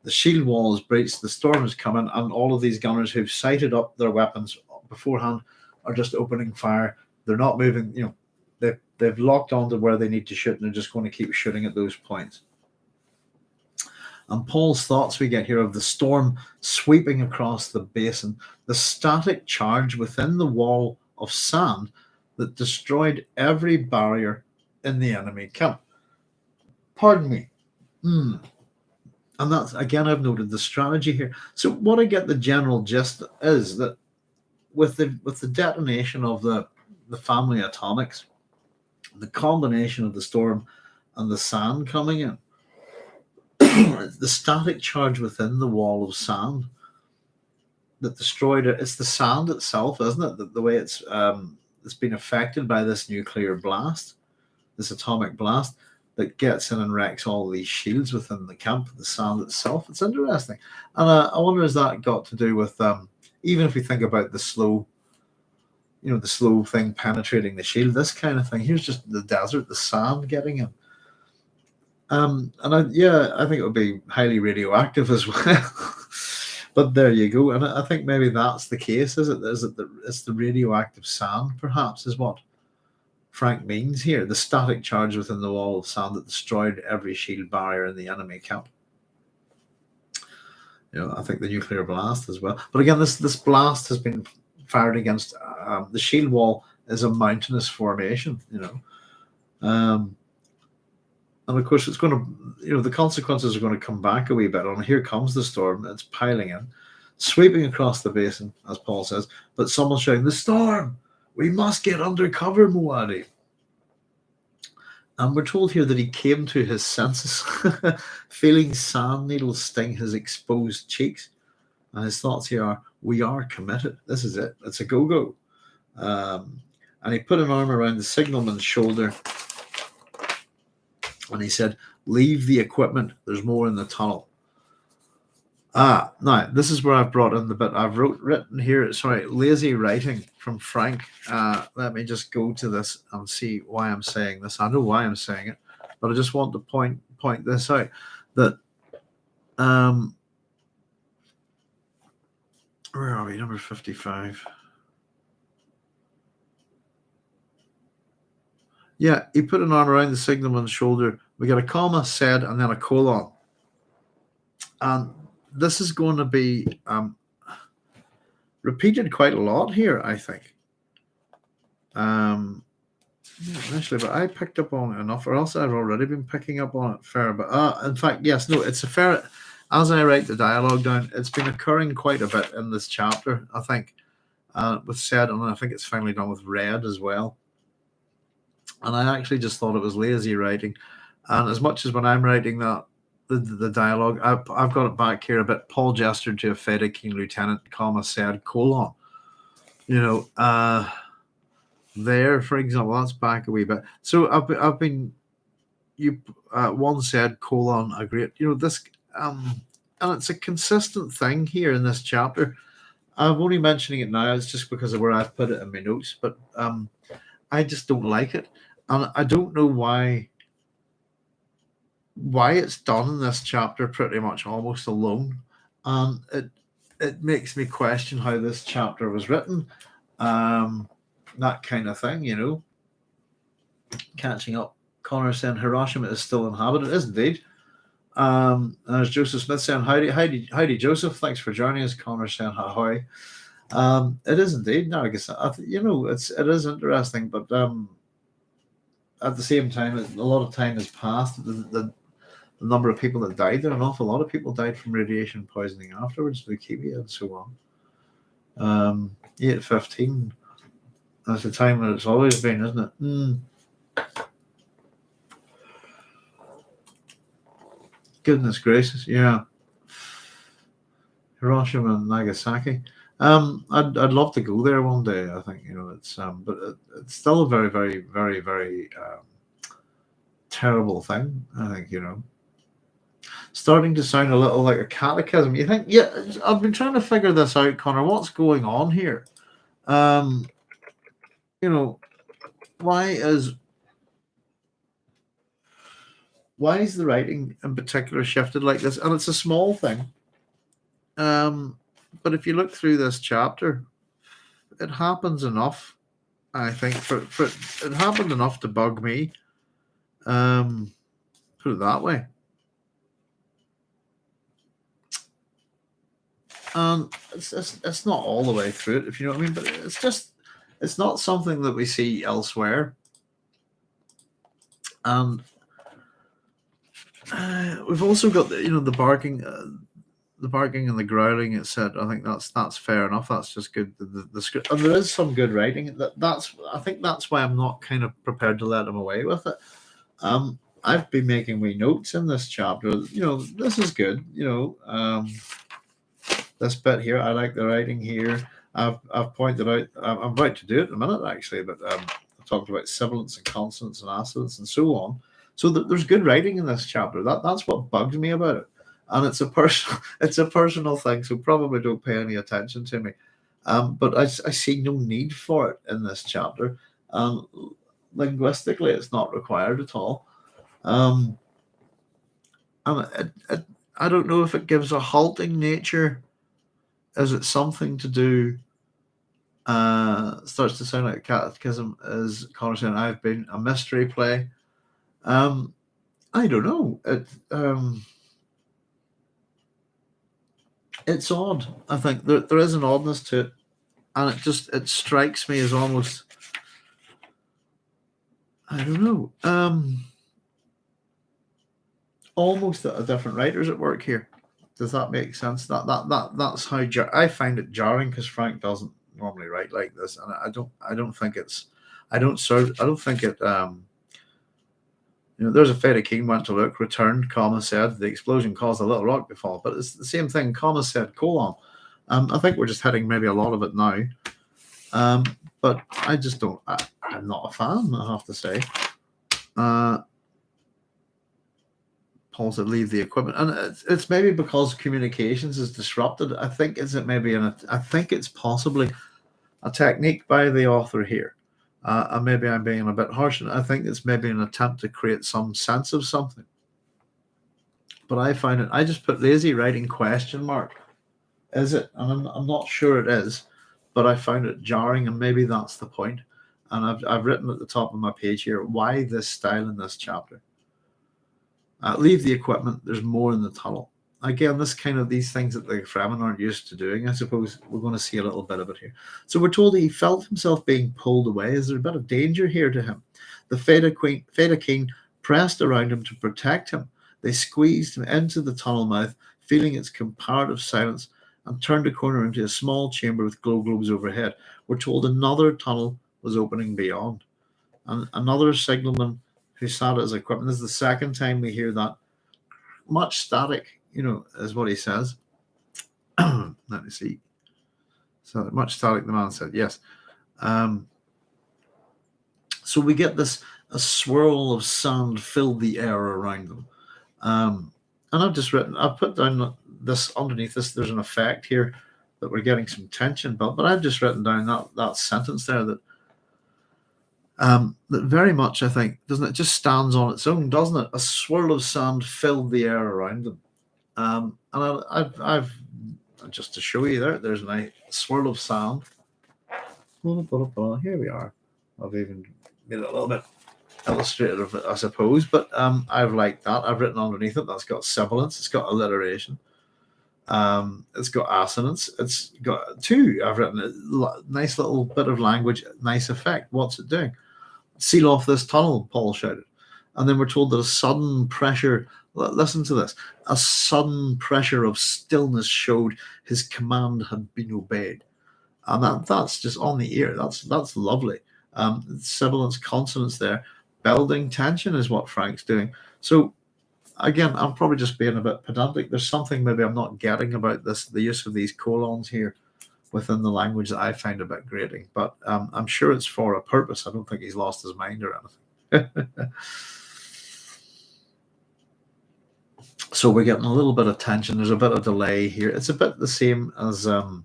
The shield wall is breached, the storm is coming, and all of these gunners who've sighted up their weapons beforehand are just opening fire. They're not moving, they've locked onto where they need to shoot, and they're just going to keep shooting at those points. And Paul's thoughts we get here of the storm sweeping across the basin, the static charge within the wall of sand that destroyed every barrier in the enemy camp. Pardon me. And that's, again, I've noted the strategy here. So what I get the general gist is that with the detonation of the family atomics, the combination of the storm and the sand coming in, the static charge within the wall of sand that destroyed it. It's the sand itself, isn't it? The way it's been affected by this nuclear blast, this atomic blast, that gets in and wrecks all these shields within the camp. The sand itself. It's interesting, and I wonder, has that got to do with even if we think about the slow thing penetrating the shield, this kind of thing. Here's just the desert, the sand getting in. And I think it would be highly radioactive as well. But there you go. And I think maybe that's the case. Is it it's the radioactive sand, perhaps, is what Frank means here. The static charge within the wall of sand that destroyed every shield barrier in the enemy camp. I think the nuclear blast as well. But again, this blast has been fired against the shield wall is a mountainous formation, and of course it's going to, the consequences are going to come back a wee bit on. Here comes the storm. It's piling in, sweeping across the basin, as Paul says, but someone's shouting, "The storm! We must get under cover, Muad'Dib." And we're told here that he came to his senses, feeling sand needles sting his exposed cheeks. And his thoughts here are, we are committed. This is it. It's a go-go. And he put an arm around the signalman's shoulder and he said, "Leave the equipment. There's more in the tunnel." Now, this is where I've brought in the bit I've written here. Sorry, lazy writing from Frank. Let me just go to this and see why I'm saying this. I know why I'm saying it, but I just want to point this out, that where are we? Number 55. Yeah, he put an arm around the signalman's shoulder. We got a comma, said, and then a colon. And this is going to be repeated quite a lot here, I think. Initially, but I picked up on it enough, or else I've already been picking up on it fair. But in fact, yes, no, it's a fair. As I write the dialogue down, it's been occurring quite a bit in this chapter, I think, with said, and I think it's finally done with read as well. And I actually just thought it was lazy writing. And as much as when I'm writing that, the dialogue, I've got it back here a bit. Paul gestured to a Fede King Lieutenant, comma, said, colon. There, for example, that's back a wee bit. So I've been, one said, colon, agreed. This, and it's a consistent thing here in this chapter. I'm only mentioning it now. It's just because of where I've put it in my notes, but I just don't like it. And I don't know why it's done in this chapter pretty much almost alone. And it makes me question how this chapter was written. That kind of thing, Catching up. Connor saying Hiroshima is still inhabited. It is indeed. There's Joseph Smith saying howdy Joseph, thanks for joining us. Connor saying ahoy. It is indeed. Now I guess it is interesting, but at the same time, a lot of time has passed. The number of people that died there, an awful lot of people died from radiation poisoning afterwards, leukemia and so on. 8:15. That's the time that it's always been, isn't it? Goodness gracious, yeah. Hiroshima and Nagasaki. I'd love to go there one day. I think it's but it's still a very, very, very, very terrible thing. I think starting to sound a little like a catechism. You think, yeah? I've been trying to figure this out, Connor. What's going on here? Why is the writing in particular shifted like this? And it's a small thing. But if you look through this chapter, it happens enough, I think, for it happened enough to bug me. Put it that way. And it's not all the way through it, if you know what I mean, but it's not something that we see elsewhere. And We've also got the barking. The barking and the growling, etc. I think that's fair enough. That's just good. The script, and there is some good writing. I think that's why I'm not kind of prepared to let him away with it. I've been making wee notes in this chapter. This is good. This bit here, I like the writing here. I've pointed out. I'm about to do it in a minute actually, but I talked about sibilants and consonants and assonants and so on. So there's good writing in this chapter. That's what bugs me about it, and it's a personal thing. So probably don't pay any attention to me. But I see no need for it in this chapter. Linguistically, it's not required at all. And I don't know if it gives a halting nature. Is it something to do? Starts to sound like a catechism. Is Connor saying I've been a mystery play? I don't know. It's odd. I think there is an oddness to it, and it strikes me as almost. I don't know. Almost a different writers at work here. Does that make sense? That's how I find it jarring, because Frank doesn't normally write like this, and I don't think it's. I don't think it. There's a Feta King went to look, returned, comma said the explosion caused a little rock to fall, but it's the same thing. Comma said colon. I think we're just hitting maybe a lot of it now. But I just don't. I'm not a fan, I have to say. Paul said, "Leave the equipment," and it's maybe because communications is disrupted. I think I think it's possibly a technique by the author here, and maybe I'm being a bit harsh. And I think it's maybe an attempt to create some sense of something. But I find it. I just put lazy writing question mark. Is it? And I'm not sure it is, but I found it jarring, and maybe that's the point. And I've written at the top of my page here, why this style in this chapter. Leave the equipment. There's more in the tunnel. Again, these things that the Fremen aren't used to doing. I suppose we're going to see a little bit of it here. So we're told he felt himself being pulled away. Is there a bit of danger here to him? The Feta King pressed around him to protect him. They squeezed him into the tunnel mouth, feeling its comparative silence, and turned a corner into a small chamber with glow globes overhead. We're told another tunnel was opening beyond. And another signalman who sat at his equipment. This is the second time we hear that. Much static, is what he says. Let me see. So much static, the man said, yes. So we get a swirl of sand filled the air around them. And I've put down this underneath this, there's an effect here that we're getting some tension, but I've just written down that sentence there that very much, I think, doesn't it, just stands on its own, doesn't it? A swirl of sand filled the air around them. And I've just to show you there's a swirl of sand. Here we are. I've even made it a little bit illustrative, I suppose, but I've liked that. I've written underneath it, that's got sibilance, it's got alliteration, it's got assonance, it's got two. I've written a nice little bit of language, nice effect. What's it doing? Seal off this tunnel, Paul shouted. And then we're told that a sudden pressure, listen to this, a sudden pressure of stillness showed his command had been obeyed. And that's just on the ear. That's lovely. Sibilance, consonants there. Building tension is what Frank's doing. So again, I'm probably just being a bit pedantic. There's something maybe I'm not getting about this, the use of these colons here within the language that I find a bit grating, but I'm sure it's for a purpose. I don't think he's lost his mind or anything. So we're getting a little bit of tension. There's a bit of delay here. It's a bit the same as the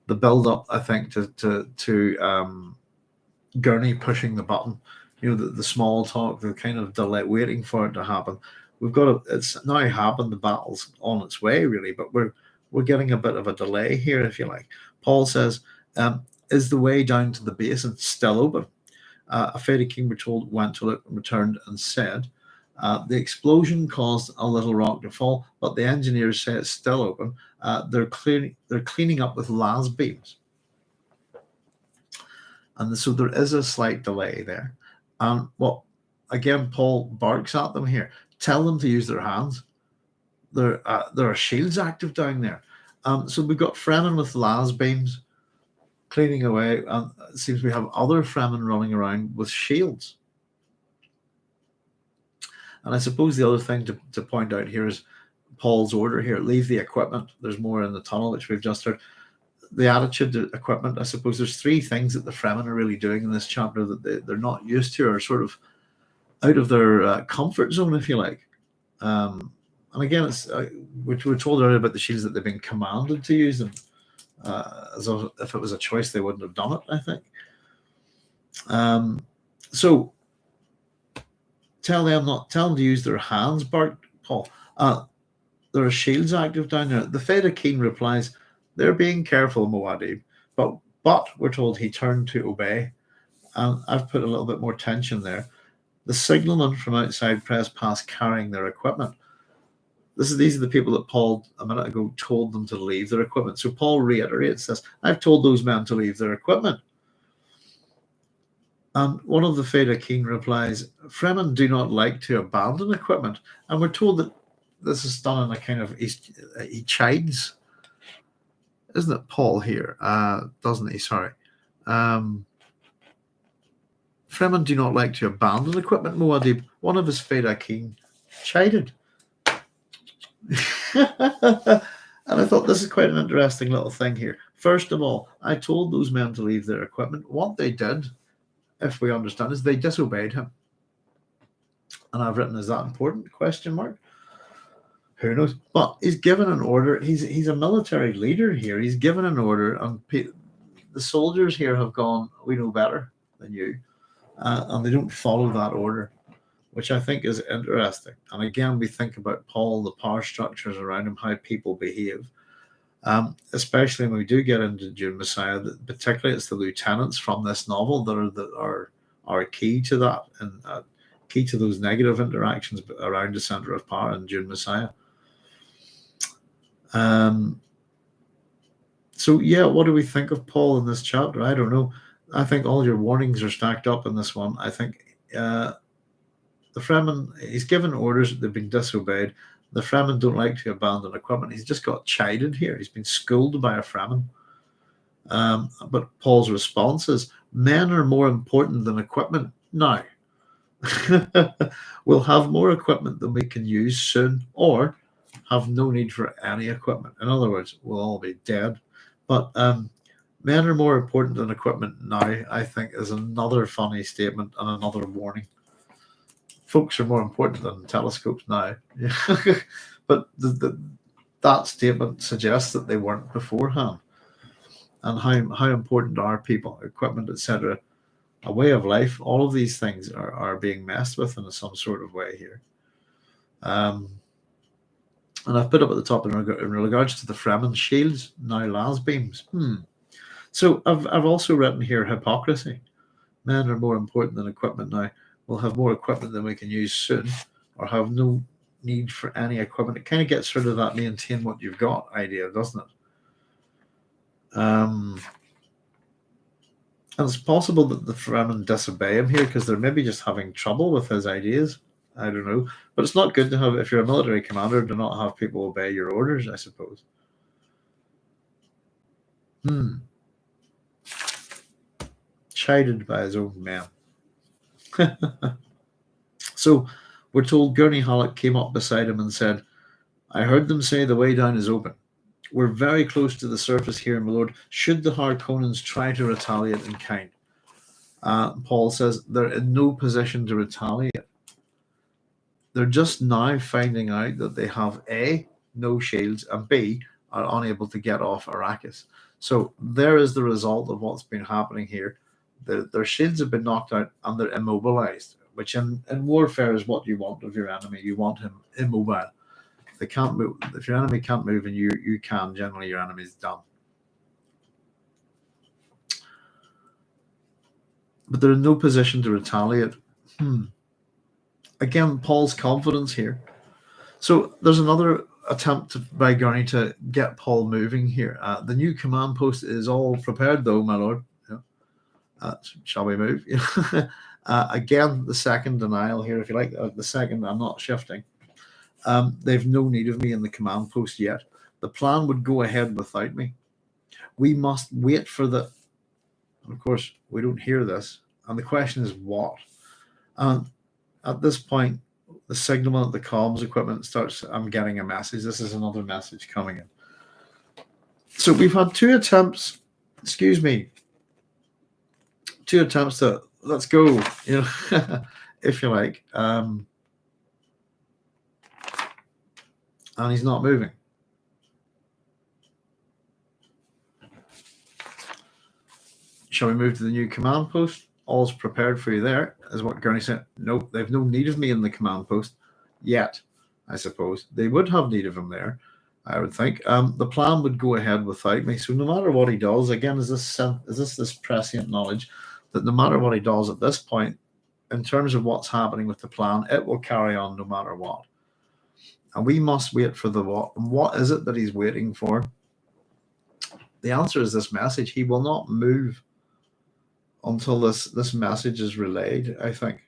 build-up, I think, to Gurney pushing the button. The small talk, the kind of delay, waiting for it to happen. It's now happened. The battle's on its way, really, but we're getting a bit of a delay here, if you like. Paul says, is the way down to the basin still open? A Feta King, we're told, went to look and returned and said, the explosion caused a little rock to fall, but the engineers say it's still open. They're cleaning up with las beams. And so there is a slight delay there. Again, Paul barks at them here. Tell them to use their hands. There are shields active down there. So we've got Fremen with las beams cleaning away, and it seems we have other Fremen running around with shields. And I suppose the other thing to point out here is Paul's order here: leave the equipment. There's more in the tunnel, which we've just heard. The attitude to equipment, I suppose there's three things that the Fremen are really doing in this chapter that they're not used to, or sort of out of their comfort zone, if you like. And again, it's we're told earlier about the shields that they've been commanded to use them. As if it was a choice, they wouldn't have done it, I think. So tell them to use their hands, barked Paul. There are shields active down there. The Fedaykin replies, they're being careful, Muad'Dib, but we're told he turned to obey. And I've put a little bit more tension there. The signalmen from outside press past carrying their equipment. These are the people that Paul a minute ago told them to leave their equipment. So Paul reiterates this. I've told those men to leave their equipment. And one of the Fedaykin replies, Fremen do not like to abandon equipment. And we're told that this is done in a kind of, he chides. Isn't it Paul here? Doesn't he? Sorry. Fremen do not like to abandon equipment, Muad'Dib. One of his Fedaykin chided. And I thought this is quite an interesting little thing here. First of all, I told those men to leave their equipment. What they did, if we understand, is they disobeyed him. And I've written, is that important? Question mark. Who knows? But he's given an order. He's a military leader here. He's given an order, and the soldiers here have gone, we know better than you. And they don't follow that order, which I think is interesting. And again, we think about Paul, the power structures around him, how people behave. Especially when we do get into Dune Messiah, particularly it's the lieutenants from this novel that are key to that, and key to those negative interactions around the center of power in Dune Messiah. So yeah, what do we think of Paul in this chapter? I don't know. I think all your warnings are stacked up in this one. I think the Fremen, he's given orders, they've been disobeyed. The Fremen don't like to abandon equipment. He's just got chided here. He's been schooled by a Fremen. But Paul's response is, men are more important than equipment now. We'll have more equipment than we can use soon, or have no need for any equipment. In other words, we'll all be dead. But men are more important than equipment now, I think, is another funny statement and another warning. Folks are more important than telescopes now. But that statement suggests that they weren't beforehand. And how important are people, equipment, etc., a way of life, all of these things are being messed with in some sort of way here. And I've put up at the top in regards to the Fremen shields, now las beams. So I've also written here hypocrisy. Men are more important than equipment now. We'll have more equipment than we can use soon, or have no need for any equipment. It kind of gets rid of that maintain what you've got idea, doesn't it? And it's possible that the Fremen disobey him here because they're maybe just having trouble with his ideas. I don't know. But it's not good to have, if you're a military commander, to not have people obey your orders, I suppose. Chided by his own men. So we're told Gurney Halleck came up beside him and said, I heard them say the way down is open. We're very close to the surface here, my lord. Should the Harkonnens try to retaliate in kind? Paul says they're in no position to retaliate. They're just now finding out that they have A, no shields, and B, are unable to get off Arrakis. So there is the result of what's been happening here. Their shields have been knocked out and they're immobilized, which in warfare is what you want of your enemy. You want him immobile. They can't move. If your enemy can't move and you can, generally your enemy's done. But they're in no position to retaliate. Again, Paul's confidence here. So there's another attempt by Gurney to get Paul moving here. The new command post is all prepared, though, my lord. Shall we move? Again, the second denial here, if you like, the second, I'm not shifting. They've no need of me in the command post yet. The plan would go ahead without me. We must wait for the. And of course, we don't hear this. And the question is what? And at this point, the signal at the comms equipment starts. I'm getting a message. This is another message coming in. So we've had two attempts. Excuse me. Two attempts to let's go. You know, if you like. And he's not moving. Shall we move to the new command post? All's prepared for you there, is what Gurney said. Nope, they've no need of me in the command post yet, I suppose. They would have need of him there, I would think. The plan would go ahead without me. So no matter what he does, again, is this prescient knowledge that no matter what he does at this point, in terms of what's happening with the plan, it will carry on no matter what. And we must wait for the what. And what is it that he's waiting for? The answer is this message. He will not move until this message is relayed, I think.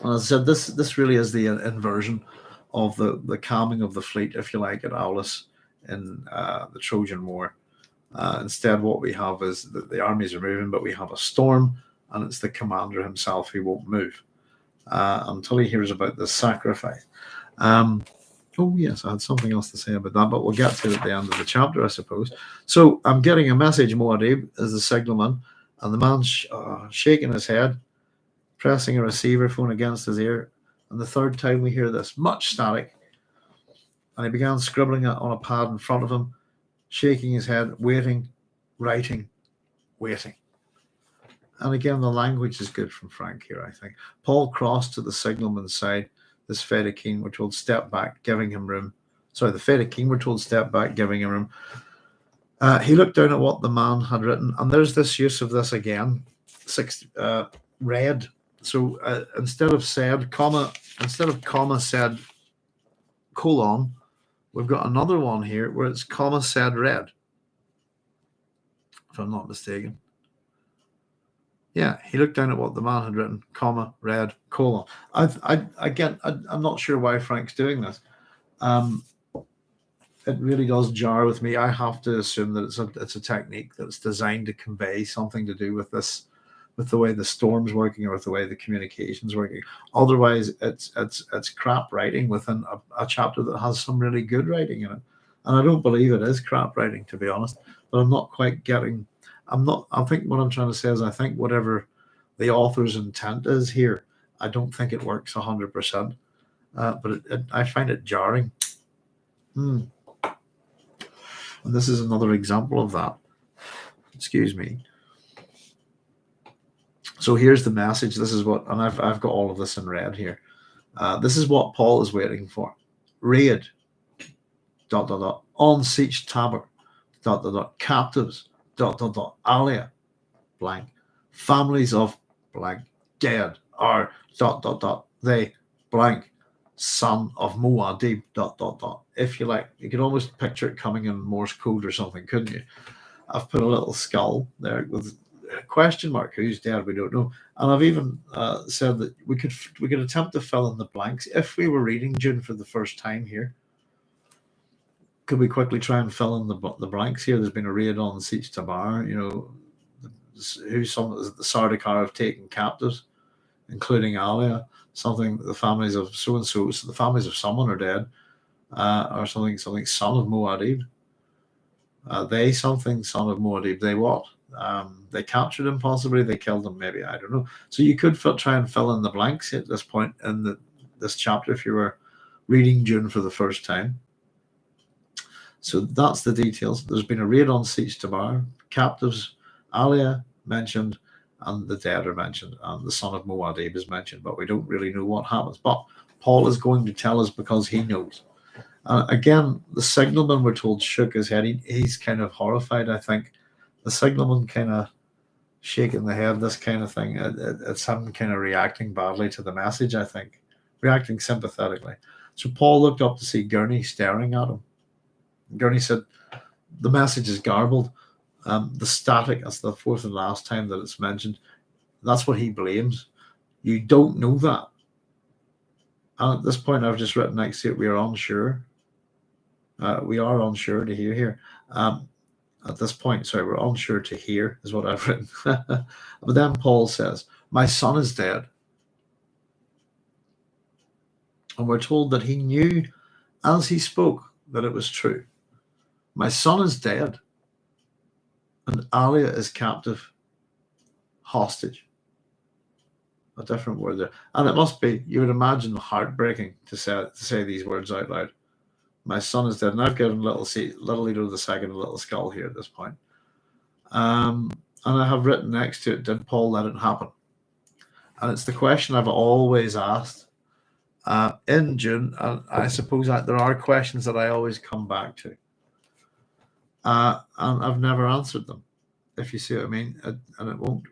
And as I said, this really is the inversion of the calming of the fleet, if you like, at Aulis in the Trojan War. Instead, what we have is that the armies are moving, but we have a storm, and it's the commander himself who won't move until he hears about the sacrifice. Oh, yes, I had something else to say about that, but we'll get to it at the end of the chapter, I suppose. So I'm getting a message, Muad'Dib, as the signalman, and the man shaking his head, pressing a receiver phone against his ear. And the third time we hear this, much static. And he began scribbling on a pad in front of him, shaking his head, waiting, writing, waiting. And again, the language is good from Frank here, I think. Paul crossed to the signalman's side. This Fedaykin were told step back, giving him room. Sorry, the Fedaykin were told step back, giving him room. He looked down at what the man had written, and there's this use of this again, read. So instead of comma said colon, we've got another one here where it's comma said read, if I'm not mistaken. Yeah, he looked down at what the man had written, comma, read, colon. I'm not sure why Frank's doing this. It really does jar with me. I have to assume that it's a technique that's designed to convey something to do with this, with the way the storm's working or with the way the communication's working. Otherwise, it's crap writing within a chapter that has some really good writing in it. And I don't believe it is crap writing, to be honest. But I'm not quite getting. I think what I'm trying to say is I think whatever the author's intent is here, I don't think it works 100%. But I find it jarring. And this is another example of that. Excuse me. So here's the message. This is what, and I've got all of this in red here. This is what Paul is waiting for. Raid. ... On Siege Tabor. ... Captives. ... Alia. Blank. Families of blank. Dead are ... They blank. Son of Muad'Dib ... If you like, you could almost picture it coming in Morse code or something, couldn't you? I've put a little skull there with a question mark. Who's dead? We don't know. And I've even said that we could attempt to fill in the blanks if we were reading Dune for the first time here. Could we quickly try and fill in the blanks here? There's been a raid on Siege Tabor. You know, who some of the Sardaukar have taken captives, including Alia. Something the families of so and so. So the families of someone are dead, or something. Son of Muad'Dib. They something. Son of Muad'Dib. They what? They captured him. Possibly they killed him. Maybe, I don't know. So you could try and fill in the blanks at this point in this chapter if you were reading Dune for the first time. So that's the details. There's been a raid on Siege Tabor. Captives, Alia mentioned, and the dead are mentioned, and the son of Muad'Dib is mentioned, but we don't really know what happens. But Paul is going to tell us because he knows. Again, the signalman, we're told, shook his head. He's kind of horrified, I think. The signalman kind of shaking the head, this kind of thing. It's him kind of reacting badly to the message, I think. Reacting sympathetically. So Paul looked up to see Gurney staring at him. Gurney said, the message is garbled. The static, that's the fourth and last time that it's mentioned. That's what he blames. You don't know that. And at this point, I've just written next to it, we are unsure. We are unsure to hear here. At this point, sorry, we're unsure to hear is what I've written. But then Paul says, my son is dead. And we're told that he knew as he spoke that it was true. My son is dead, and Alia is captive, hostage. A different word there. And it must be, you would imagine, heartbreaking to say these words out loud. My son is dead. And I've given little Leader of the Second a little skull here at this point. And I have written next to it, did Paul let it happen? And it's the question I've always asked in Dune. And I suppose there are questions that I always come back to. And I've never answered them, if you see what I mean. And it won't,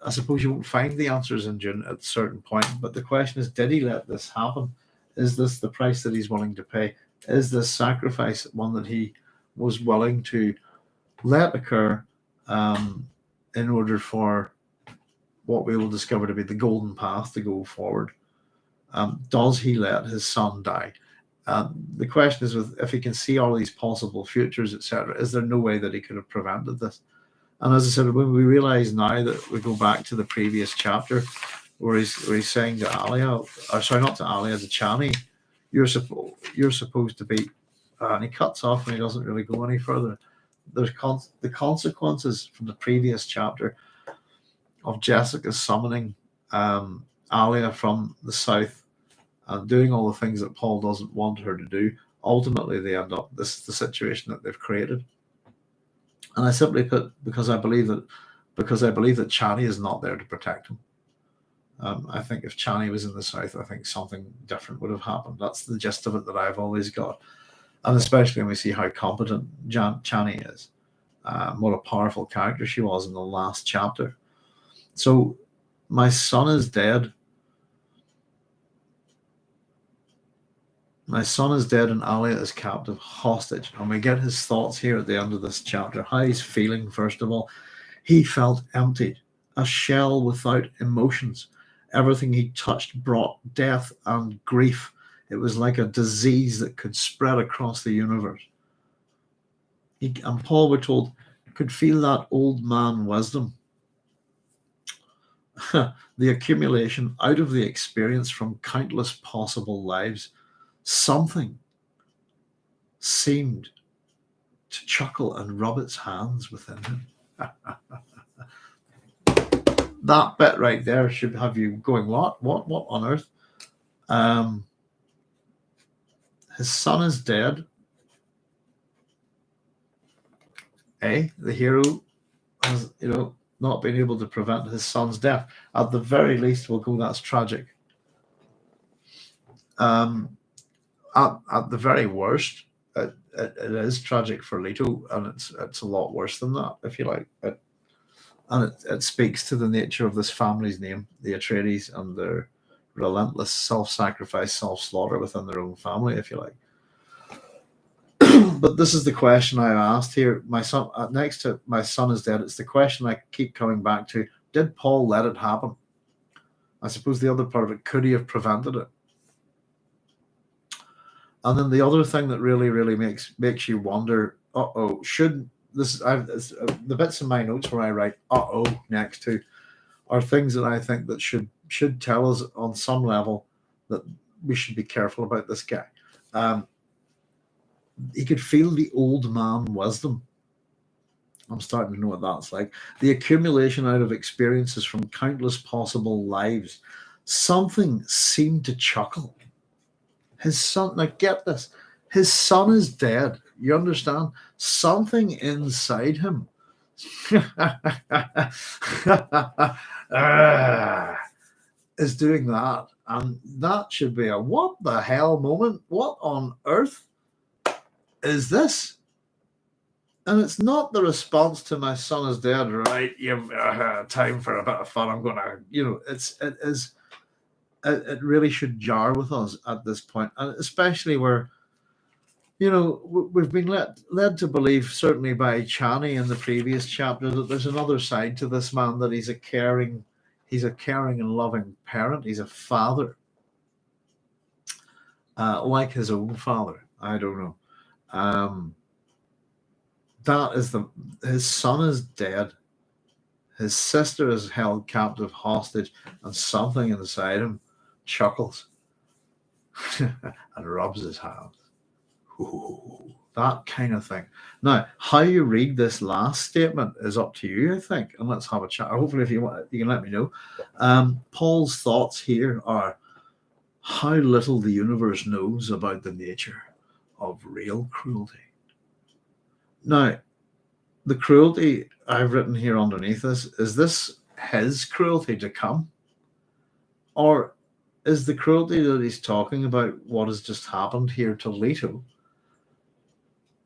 I suppose you won't find the answers in Dune at a certain point. But the question is, did he let this happen? Is this the price that he's willing to pay? Is this sacrifice one that he was willing to let occur in order for what we will discover to be the golden path to go forward? Does he let his son die? The question is, if he can see all these possible futures, etc., is there no way that he could have prevented this? And as I said, when we realize now that we go back to the previous chapter where he's saying to Alia, or sorry, not to Alia, to Chani, you're supposed to be, and he cuts off and he doesn't really go any further. There's the consequences from the previous chapter of Jessica summoning Alia from the south and doing all the things that Paul doesn't want her to do. Ultimately, they end up, this is the situation that they've created. And I simply put, because I believe that Chani is not there to protect him. I think if Chani was in the south, I think something different would have happened. That's the gist of it that I've always got. And especially when we see how competent Chani is. What a powerful character she was in the last chapter. So, my son is dead. My son is dead and Alia is captive, hostage. And we get his thoughts here at the end of this chapter. How he's feeling, first of all. He felt emptied, a shell without emotions. Everything he touched brought death and grief. It was like a disease that could spread across the universe. And Paul, we're told, could feel that old man wisdom. The accumulation out of the experience from countless possible lives. Something seemed to chuckle and rub its hands within him. That bit right there should have you going, what on earth? His son is dead. The hero has, not been able to prevent his son's death. At the very least, we'll go, that's tragic. At the very worst, it is tragic for Leto, and it's a lot worse than that, if you like. And it speaks to the nature of this family's name, the Atreides, and their relentless self-sacrifice, self-slaughter within their own family, if you like. But this is the question I asked here. My son, next to my son is dead, it's the question I keep coming back to. Did Paul let it happen? I suppose the other part of it, could he have prevented it? And then the other thing that really, really makes you wonder, should this? The bits in my notes where I write next to are things that I think that should tell us on some level that we should be careful about this guy. He could feel the old man wisdom. I'm starting to know what that's like. The accumulation out of experiences from countless possible lives. Something seemed to chuckle. His son, now get this, his son is dead. You understand? Something inside him is doing that. And that should be a what the hell moment. What on earth is this? And it's not the response to my son is dead, right? You've time for a bit of fun. I'm going to, it really should jar with us at this point, and especially where, we've been led to believe, certainly by Chani in the previous chapter, that there's another side to this man, that he's a caring, He's a caring and loving parent. He's a father, like his own father. I don't know. Um, that is his son is dead. His sister is held captive hostage, and something inside him chuckles and rubs his hands. Ooh, that kind of thing. Now, how you read this last statement is up to you, I think, and let's have a chat. Hopefully, if you want, you can let me know. Paul's thoughts here are how little the universe knows about the nature of real cruelty. Now, the cruelty I've written here underneath this, is this his cruelty to come? Or is the cruelty that he's talking about what has just happened here to Leto?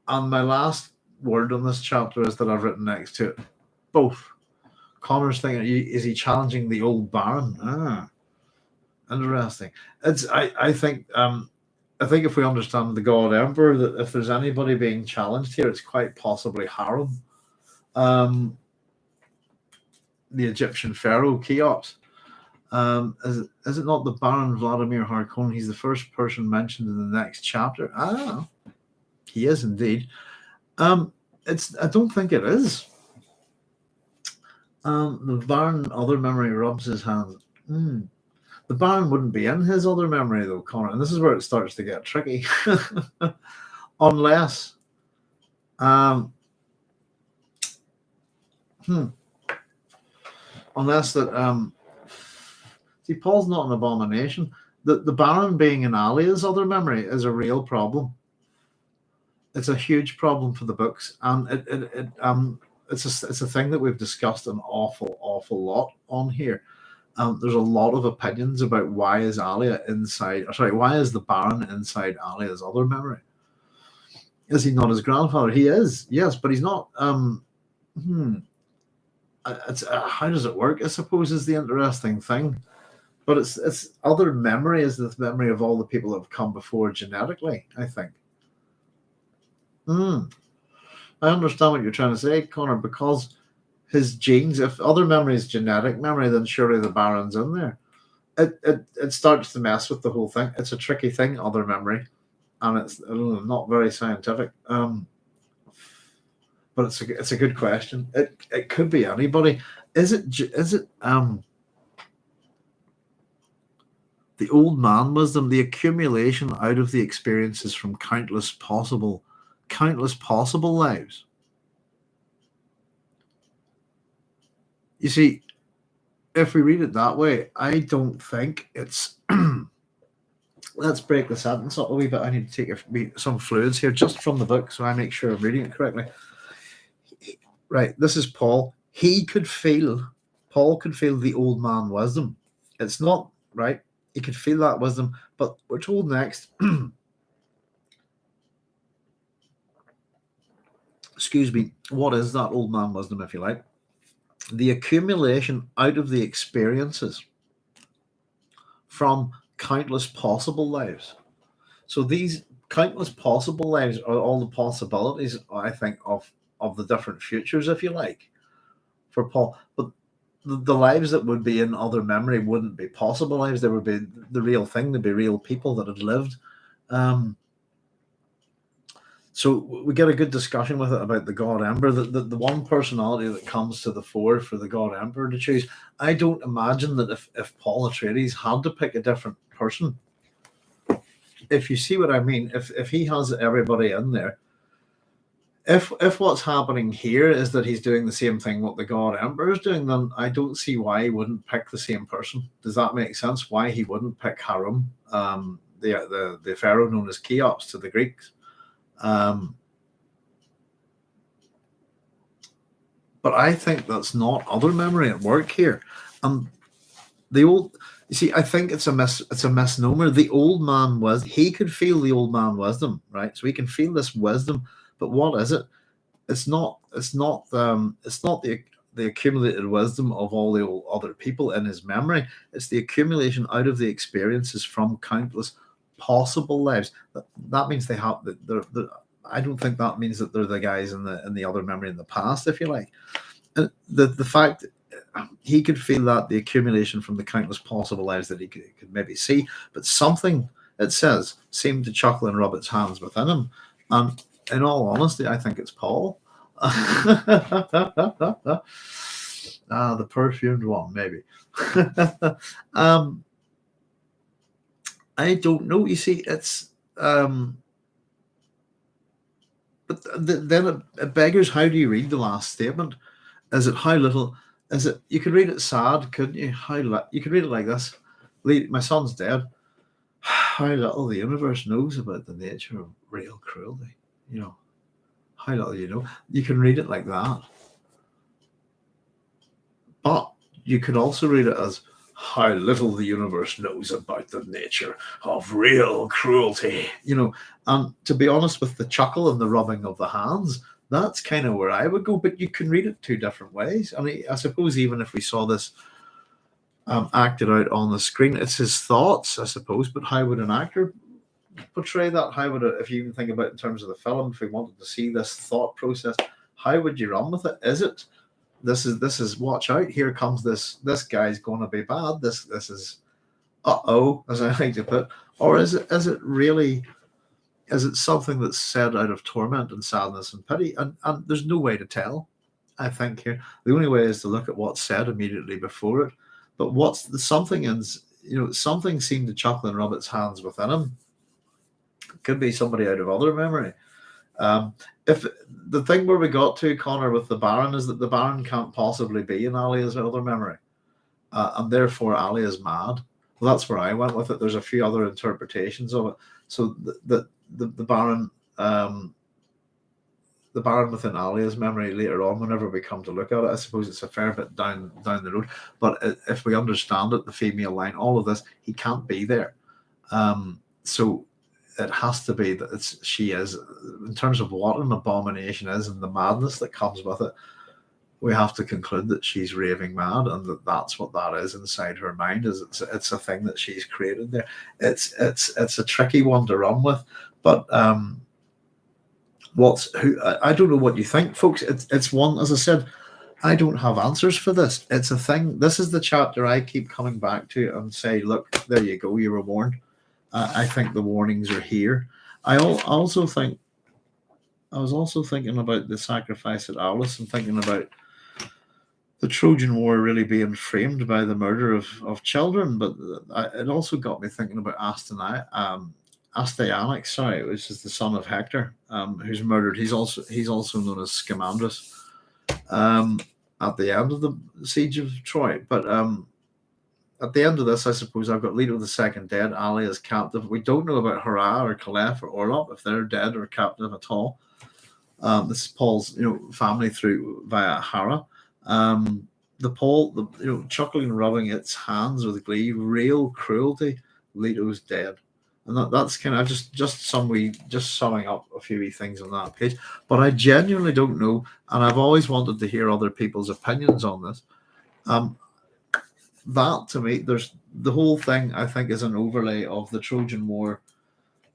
And my last word on this chapter is that I've written next to it both. Connor's thinking, is he challenging the old Baron? Interesting. I think if we understand the God Emperor, that if there's anybody being challenged here, it's quite possibly Harem. The Egyptian pharaoh Cheops. Is it not the Baron Vladimir Harkonnen? He's the first person mentioned in the next chapter. He is indeed. I don't think it is. The Baron other memory rubs his hands. The Baron wouldn't be in his other memory though, Connor, and this is where it starts to get tricky. Unless unless that see, Paul's not an abomination. The Baron being in Alia's other memory is a real problem. It's a huge problem for the books, and it's a thing that we've discussed an awful lot on here. There's a lot of opinions about why is the Baron inside Alia's other memory? Is he not his grandfather? He is, yes, but he's not. How does it work? I suppose is the interesting thing. But it's other memory is the memory of all the people that have come before genetically, I think. I understand what you're trying to say, Connor, because his genes, if other memory is genetic memory, then surely the Baron's in there. It starts to mess with the whole thing. It's a tricky thing, other memory, and it's not very scientific. But it's a good question. It could be anybody. Is it the old man wisdom, the accumulation out of the experiences from countless possible lives? You see, if we read it that way, I don't think it's. Let's break the sentence up a wee bit. I need to take some fluids here just from the book so I make sure I'm reading it correctly. Right, this is Paul. Paul could feel the old man wisdom. It's not right. He could feel that wisdom, but we're told next. Excuse me. What is that old man wisdom, if you like? The accumulation out of the experiences from countless possible lives. So these countless possible lives are all the possibilities, I think, of the different futures, if you like, for Paul. But the lives that would be in other memory wouldn't be possible lives. They would be the real thing. They'd be real people that had lived. So we get a good discussion with it about the God Emperor. The one personality that comes to the fore for the God Emperor to choose. I don't imagine that if Paul Atreides had to pick a different person, if you see what I mean, if he has everybody in there, if what's happening here is that he's doing the same thing what the God Emperor is doing, then I don't see why he wouldn't pick the same person. Does that make sense? Why he wouldn't pick Harem, the pharaoh known as Cheops to the Greeks? But I think that's not other memory at work here. You see, I think it's a misnomer. The old man he could feel the old man wisdom, right? So he can feel this wisdom. But what is it? It's not the accumulated wisdom of all the old other people in his memory. It's the accumulation out of the experiences from countless possible lives. That means they have I don't think that means that they're the guys in the other memory in the past, if you like. And the fact he could feel that the accumulation from the countless possible lives that he could maybe see, but something, it says, seemed to chuckle and rub its hands within him. And in all honesty, I think it's Paul. The perfumed one, maybe. I don't know. You see, it's but then it beggars, how do you read the last statement? Is it how little? Is it, you could read it sad, couldn't you? You could read it like this: My son's dead. How little the universe knows about the nature of real cruelty. You know, how little you know. You can read it like that, but you could also read it as how little the universe knows about the nature of real cruelty. And to be honest, with the chuckle and the rubbing of the hands, that's kind of where I would go. But you can read it two different ways. I mean, I suppose even if we saw this acted out on the screen, it's his thoughts, I suppose. But how would an actor portray that? How would it, if you even think about it in terms of the film, if we wanted to see this thought process, how would you run with it? Is it, this is watch out, here comes this guy's going to be bad, this is as I like to put, or is it really, is it something that's said out of torment and sadness and pity? And there's no way to tell. I think here the only way is to look at what's said immediately before it. But what's the something is, something seemed to chuckle and rub its hands within him. It could be somebody out of other memory. If the thing where we got to, Connor, with the Baron, is that the Baron can't possibly be in Alia's other memory, and therefore Alia is mad. Well, that's where I went with it. There's a few other interpretations of it. So the Baron, the Baron within Alia's memory later on, whenever we come to look at it, I suppose it's a fair bit down the road. But if we understand it, the female line, all of this, he can't be there. So it has to be that she is, in terms of what an abomination is and the madness that comes with it. We have to conclude that she's raving mad, and that's what that is inside her mind. Is it's a thing that she's created there. It's a tricky one to run with, but I don't know what you think, folks. It's one, as I said, I don't have answers for this. It's a thing. This is the chapter I keep coming back to and say, look, there you go, you were warned. I think the warnings are here. I was also thinking about the sacrifice at Aulis, and thinking about the Trojan War really being framed by the murder of children. But it also got me thinking about Astyanax, which is the son of Hector, who's murdered. He's also known as Scamandrus at the end of the siege of Troy. But at the end of this, I suppose I've got Leto II dead, Ali is captive. We don't know about Hera or Caliph or Orlop, if they're dead or captive at all. This is Paul's family through via Hera. Chuckling and rubbing its hands with glee, real cruelty. Leto's dead, and that's kind of just summing up a few things on that page. But I genuinely don't know, and I've always wanted to hear other people's opinions on this. That to me, there's the whole thing. I think is an overlay of the Trojan War,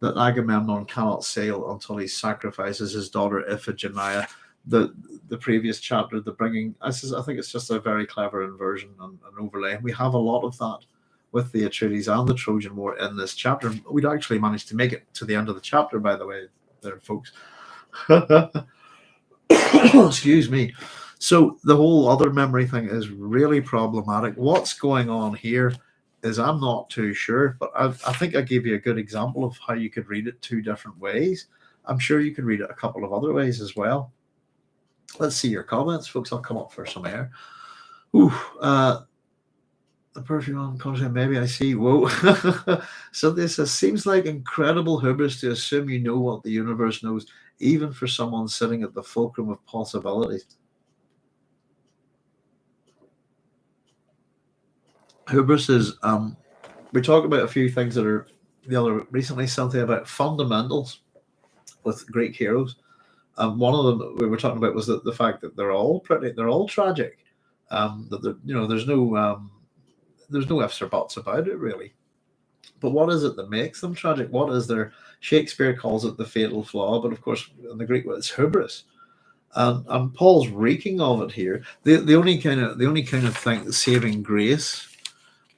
that Agamemnon cannot sail until he sacrifices his daughter Iphigenia. The previous chapter, the bringing. I think it's just a very clever inversion and an overlay. We have a lot of that with the Atreides and the Trojan War in this chapter. We'd actually managed to make it to the end of the chapter, by the way, there, folks. Excuse me. So the whole other memory thing is really problematic. What's going on here is I'm not too sure, but I think I gave you a good example of how you could read it two different ways. I'm sure you could read it a couple of other ways as well. Let's see your comments, folks. I'll come up for some air. Ooh, the perfume on content, maybe I see. Whoa. So this seems like incredible hubris to assume you know what the universe knows, even for someone sitting at the fulcrum of possibilities. Hubris is, we talk about a few things that are recently, something about fundamentals with Greek heroes. One of them that we were talking about was the fact that they're all tragic. There's no ifs or buts about it, really. But what is it that makes them tragic? What is their, Shakespeare calls it the fatal flaw, but of course in the Greek it's hubris. And Paul's reeking of it here. The only kind of thing, saving grace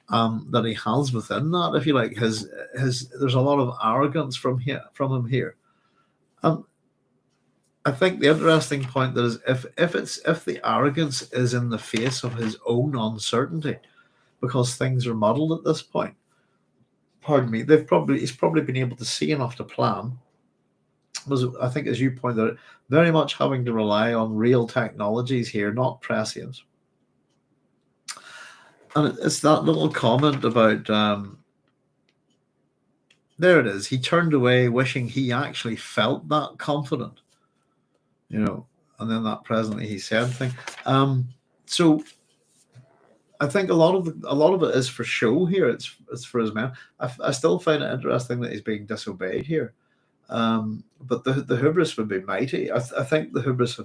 that he has within that, if you like, his there's a lot of arrogance from him here. And I think the interesting point that is, if the arrogance is in the face of his own uncertainty, because things are muddled at this point. Pardon me. He's probably been able to see enough to plan. Was, I think, as you pointed out, very much having to rely on real technologies here, not prescience. And it's that little comment about there it is. He turned away, wishing he actually felt that confident, and then that presently he said thing. So I think a lot of it is for show here. It's for his men. I still find it interesting that he's being disobeyed here. But the hubris would be mighty. I think the hubris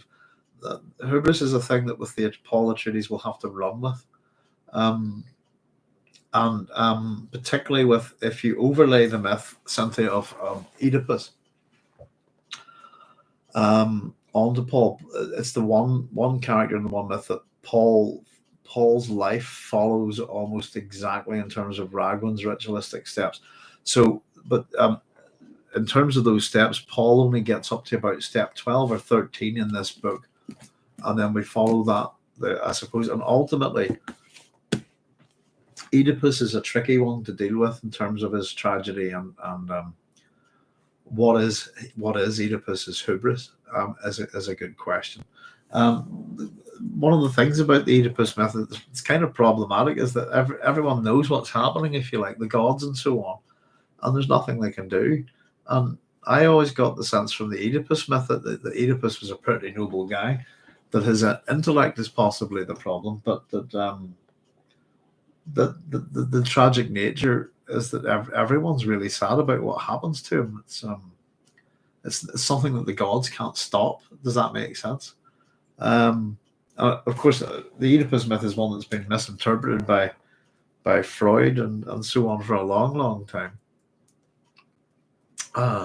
is a thing that with the Paul Atreides will have to run with. And particularly with, if you overlay the myth, Cynthia, of Oedipus onto Paul, it's the one character in the one myth that Paul's life follows almost exactly in terms of Raglan's ritualistic steps. So, but in terms of those steps, Paul only gets up to about step 12 or 13 in this book, and then we follow that, I suppose, and ultimately Oedipus is a tricky one to deal with in terms of his tragedy and what is Oedipus's hubris is a good question. One of the things about the Oedipus myth that's kind of problematic is that everyone knows what's happening, if you like, the gods and so on, and there's nothing they can do. And I always got the sense from the Oedipus myth that Oedipus was a pretty noble guy, that his intellect is possibly the problem, but that the tragic nature is that everyone's really sad about what happens to him. It's something that the gods can't stop. Does that make sense? Of course, the Oedipus myth is one that's been misinterpreted by Freud and so on for a long time.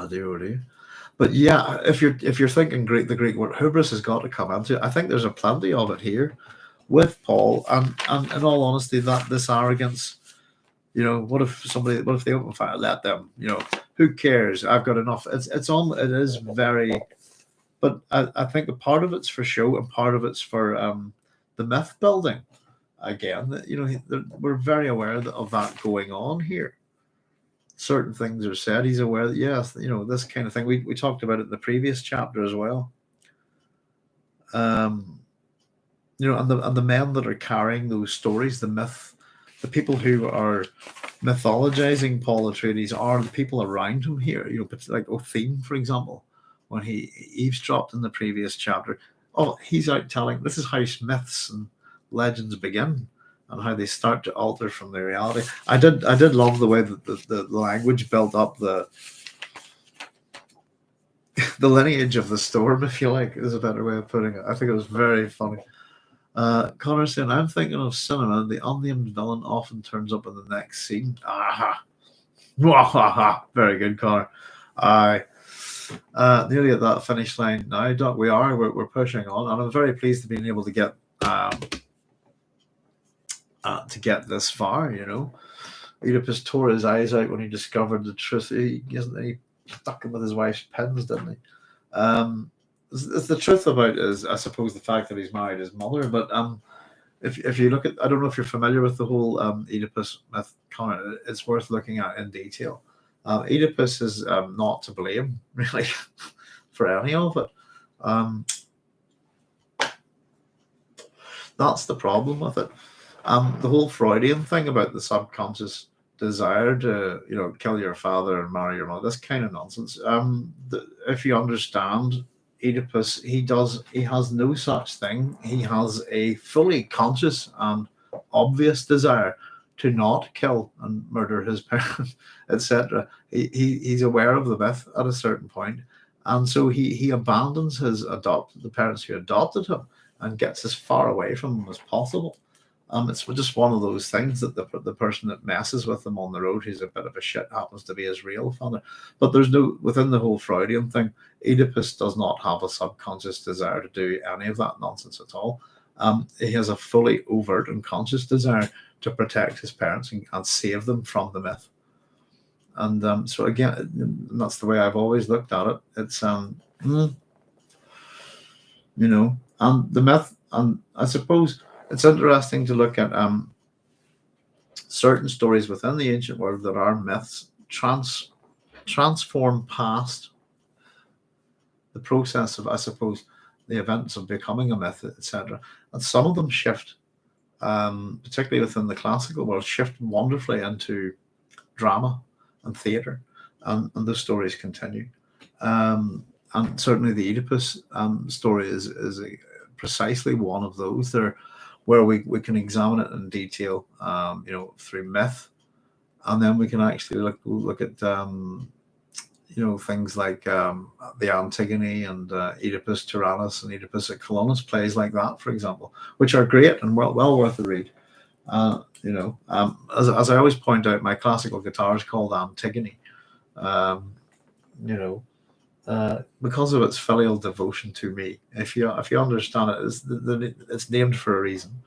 Dear. But yeah, if you're thinking the Greek word hubris has got to come into it, I think there's a plenty of it here with Paul, and in all honesty, that this arrogance, what if they open fire? Let them, who cares? I've got enough. It is very, but I think a part of it's for show and part of it's for the myth building. Again, we're very aware of that going on here. Certain things are said. He's aware that, yes, this kind of thing. We talked about it in the previous chapter as well. And the men that are carrying those stories, the myth, the people who are mythologizing Paul Atreides are the people around him here. Like Othine, for example, when he eavesdropped in the previous chapter. Oh, he's out telling. This is how myths and legends begin, and how they start to alter from their reality. I did love the way that the language built up the lineage of the storm, if you like, is a better way of putting it. I think it was very funny. Connor saying, I'm thinking of cinema. The unnamed villain often turns up in the next scene. Aha. Very good, Connor. Nearly at that finish line now, Doc. We're pushing on, and I'm very pleased to be able to get this far. Oedipus tore his eyes out when he discovered the truth. He stuck him with his wife's pins, didn't he? The truth about is, I suppose, the fact that he's married his mother. But if you look at, I don't know if you're familiar with the whole Oedipus myth, Connor. It's worth looking at in detail. Oedipus is not to blame, really, for any of it. That's the problem with it. The whole Freudian thing about the subconscious desire to, kill your father and marry your mother, this kind of nonsense. If you understand Oedipus, he has no such thing. He has a fully conscious and obvious desire to not kill and murder his parents, etc. He's aware of the myth at a certain point, and so he abandons the parents who adopted him and gets as far away from them as possible. It's just one of those things that the person that messes with them on the road, who's a bit of a shit, happens to be his real father. But there's no, within the whole Freudian thing, Oedipus does not have a subconscious desire to do any of that nonsense at all. He has a fully overt and conscious desire to protect his parents and save them from the myth. And so again, that's the way I've always looked at it. It's and the myth, and I suppose it's interesting to look at certain stories within the ancient world that are myths transform past the process of, I suppose, the events of becoming a myth, etc. And some of them shift, particularly within the classical world, shift wonderfully into drama and theatre, and those stories continue. And certainly the Oedipus story is precisely one of those there, where we can examine it in detail, through myth, and then we can actually look at things like the Antigone and Oedipus Tyrannus and Oedipus at Colonus, plays like that, for example, which are great and well worth a read. As I always point out, my classical guitar is called Antigone, because of its filial devotion to me. If you understand it, it's named for a reason.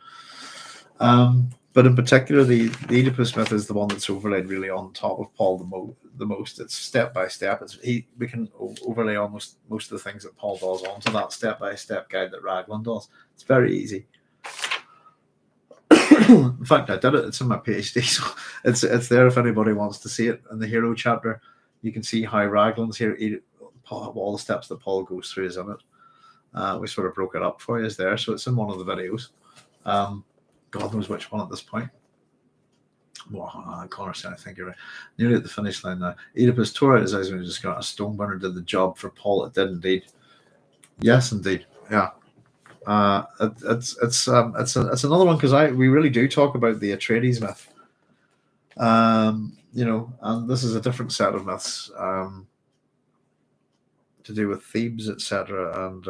But in particular, the Oedipus myth is the one that's overlaid really on top of Paul the most. It's step by step. We can overlay almost most of the things that Paul does onto that step by step guide that Raglan does. It's very easy. In fact, I did it. It's in my PhD, so it's there if anybody wants to see it. In the hero chapter, you can see how Raglan's here. All the steps that Paul goes through is in it. We sort of broke it up for you. Is there, so it's in one of the videos. God knows which one at this point. Well, Connor said, I think you're right. Nearly at the finish line now. Oedipus tore out his eyes when he just got a stone burner. Did the job for Paul. It did indeed. Yes, indeed. Yeah. It's another one, because we really do talk about the Atreides myth. And this is a different set of myths to do with Thebes, etc. And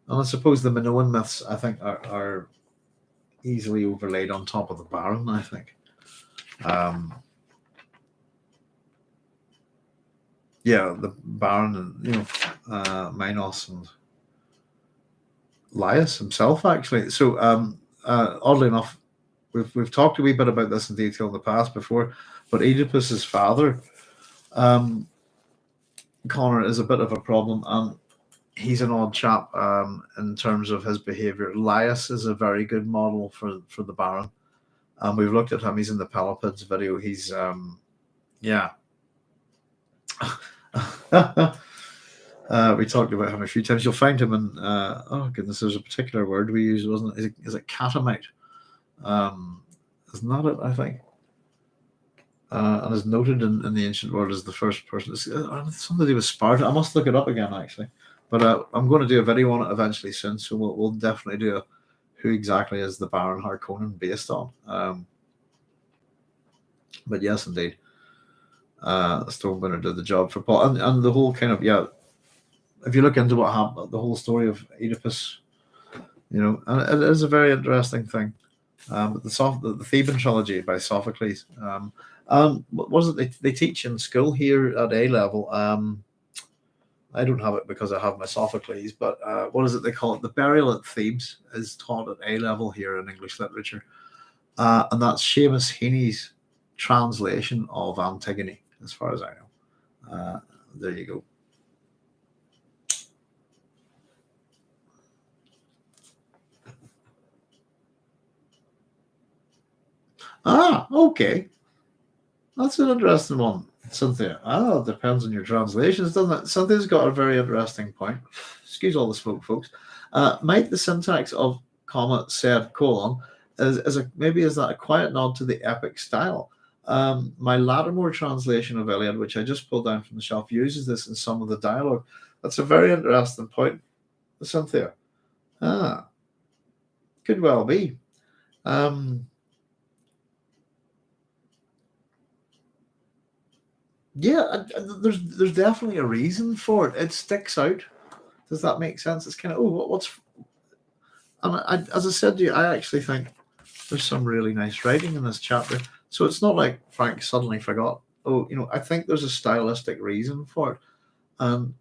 and I suppose the Minoan myths, I think, are easily overlaid on top of the Baron, I think. The Baron and Minos and Laius himself, actually. So oddly enough, we've talked a wee bit about this in detail in the past before, but Oedipus's father, Connor, is a bit of a problem, and he's an odd chap in terms of his behavior. Laius is a very good model for the Baron, and we've looked at him. He's in the Pelopids video. He's we talked about him a few times. You'll find him in oh goodness, there's a particular word we use, wasn't it? Is it catamite? Isn't that it? I think. And is noted in the ancient world as the first person. It's something to do with Sparta. I must look it up again, actually. But I'm going to do a video on it eventually soon, so we'll definitely do who exactly is the Baron Harkonnen based on. But yes, indeed, Stormbringer did the job for Paul, and the whole kind of if you look into what happened, the whole story of Oedipus, and it is a very interesting thing. The Theban trilogy by Sophocles. What was it they teach in school here at A level? I don't have it because I have my Sophocles, but what is it they call it? The Burial at Thebes is taught at A level here in English literature, and that's Seamus Heaney's translation of Antigone, as far as I know. There you go. Okay. That's an interesting one, Cynthia. It depends on your translations, doesn't it? Cynthia's got a very interesting point. Excuse all the smoke, folks. Might the syntax of comma said colon is that a quiet nod to the epic style? My Lattimore translation of Iliad, which I just pulled down from the shelf, uses this in some of the dialogue. That's a very interesting point, Cynthia. Could well be. There's definitely a reason for it. It sticks out. Does that make sense? It's kind of what's. And as I said to you, I actually think there's some really nice writing in this chapter. So it's not like Frank suddenly forgot. Oh, I think there's a stylistic reason for it, and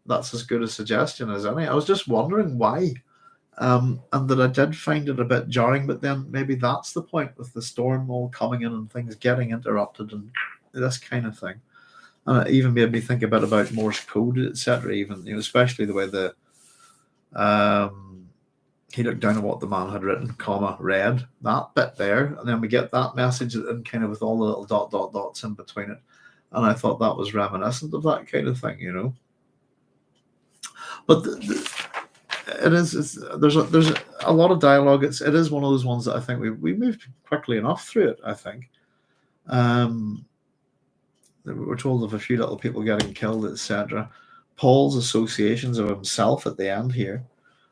that's as good a suggestion as any. I was just wondering why, and that I did find it a bit jarring. But then maybe that's the point with the storm all coming in and things getting interrupted and this kind of thing. And it even made me think a bit about Morse code, etc. Even especially the way he looked down at what the man had written, comma, read that bit there, and then we get that message and kind of with all the little dots in between it. And I thought that was reminiscent of that kind of thing. But there's a lot of dialogue. It is one of those ones that I think we moved quickly enough through it. I think. We're told of a few little people getting killed, etc. Paul's associations of himself at the end here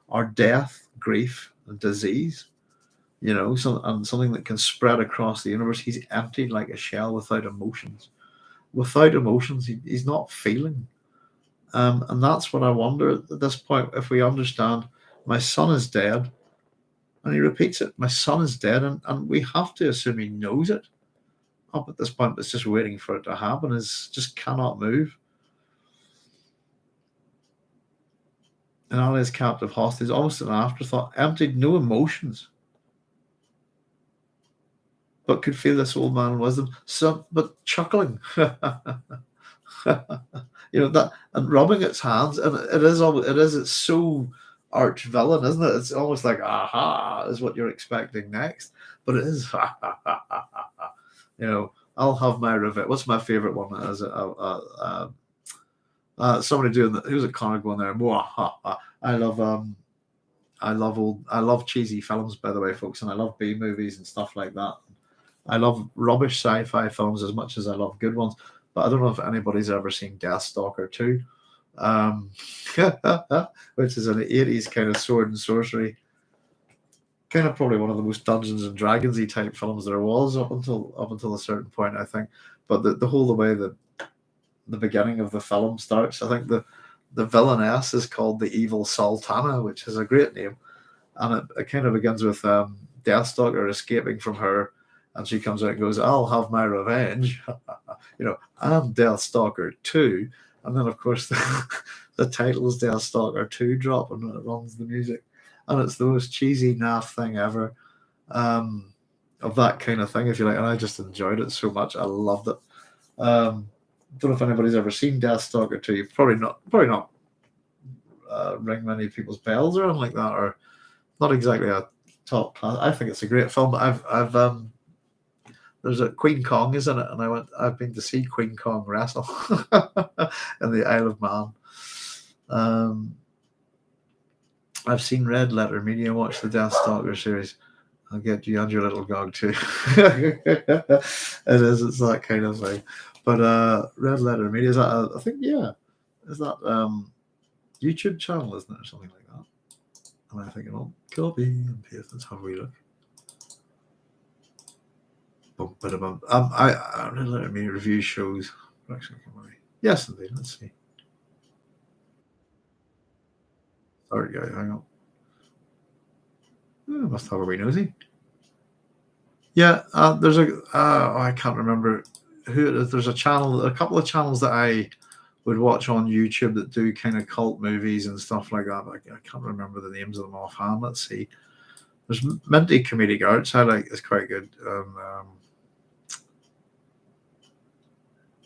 are death, grief, and disease. And something that can spread across the universe. He's emptied like a shell without emotions. Without emotions, he's not feeling. And that's what I wonder at this point, if we understand my son is dead, and he repeats it, my son is dead, and we have to assume he knows it. Up at this point, it's just waiting for it to happen, is just cannot move. And Ali is captive hostage, almost an afterthought, emptied, no emotions, but could feel this old man wisdom, but chuckling. That, and rubbing its hands, and it's so arch villain, isn't it? It's almost like aha is what you're expecting next, but it is I'll have my revenge. What's my favorite one? Is it somebody doing who's a comic one there? I love cheesy films, by the way, folks, and I love B movies and stuff like that. I love rubbish sci-fi films as much as I love good ones. But I don't know if anybody's ever seen Deathstalker 2, which is an 80s kind of sword and sorcery, kind of probably one of the most Dungeons and Dragons-y type films there was up until a certain point, I think. But the whole way the beginning of the film starts, I think the villainess is called the Evil Sultana, which is a great name, and it kind of begins with Deathstalker escaping from her. And she comes out and goes, I'll have my revenge. I'm Deathstalker 2. And then, of course, the title is Deathstalker 2 drop, and it runs the music. And it's the most cheesy, naff thing ever of that kind of thing, if you like. And I just enjoyed it so much. I loved it. Don't know if anybody's ever seen Deathstalker 2. Probably not ring many people's bells or anything like that, or not exactly a top class. I think it's a great film, but I've there's a Queen Kong is in it, and I've been to see Queen Kong wrestle in the Isle of Man. I've seen Red Letter Media watch the Deathstalker series. I'll get you and your little dog too. It's that kind of thing. But Red Letter Media, is that I think, yeah. Is that YouTube channel, isn't it, or something like that? Am I thinking, copy and paste, let's have a wee look. I Red Letter Media review shows. Yes, indeed. Let's see. Sorry, guys, hang on. I must have a wee nosy. Yeah, there's I can't remember who it is. There's a couple of channels that I would watch on YouTube that do kind of cult movies and stuff like that. I can't remember the names of them offhand. Let's see. There's Minty Comedic Arts. I like, it's quite good.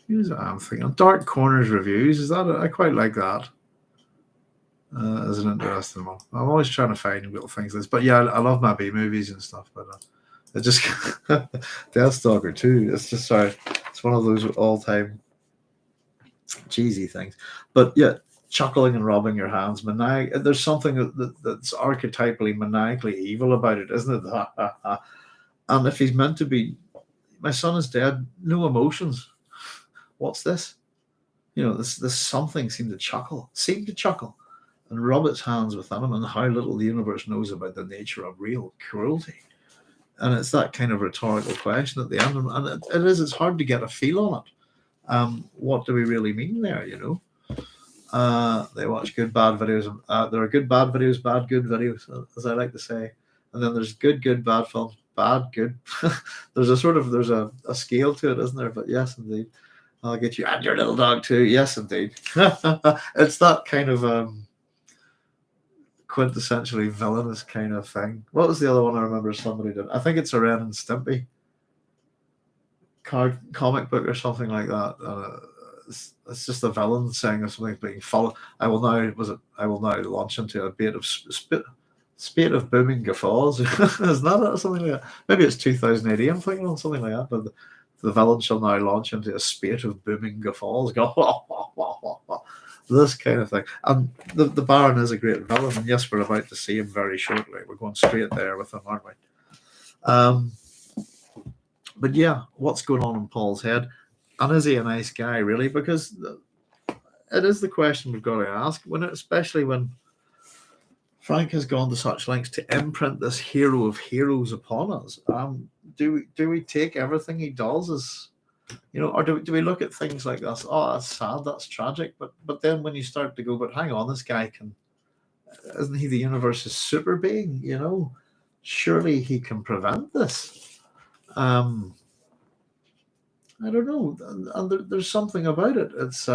Who's that I'm thinking? Dark Corners Reviews. Is that I quite like that. As an interesting one. I'm always trying to find little things like this. But yeah, I love my B movies and stuff. But it just Deathstalker 2. It's just it's one of those all-time cheesy things. But yeah, chuckling and rubbing your hands, there's something that's archetypally maniacally evil about it, isn't it? And if he's meant to be, my son is dead, no emotions. What's this? This something seemed to chuckle, and rub its hands within him, and how little the universe knows about the nature of real cruelty. And it's that kind of rhetorical question at the end, and it's hard to get a feel on it. What do we really mean there, They watch good, bad videos. There are good, bad videos, bad, good videos, as I like to say. And then there's good, good, bad films, bad, good. There's a scale to it, isn't there? But yes, indeed. I'll get you and your little dog too. Yes, indeed. It's that kind of quintessentially villainous kind of thing. What was the other one I remember somebody did? I think it's a Ren and Stimpy comic book or something like that. It's just a villain saying if something's being followed. I will now launch into a spate of booming guffaws. Isn't that something like that? Maybe it's 2080. I'm thinking on something like that. But the villain shall now launch into a spate of booming guffaws. Go this kind of thing. And the Baron is a great villain, and yes, we're about to see him very shortly. We're going straight there with him, aren't we? But yeah, what's going on in Paul's head? And is he a nice guy, really? Because it is the question we've got to ask, especially when Frank has gone to such lengths to imprint this hero of heroes upon us. Do we take everything he does as, or do we look at things like this? Oh, that's sad, that's tragic. But then when you start to go, but hang on, this guy isn't he the universe's super being? Surely he can prevent this. I don't know, and there's something about it. It's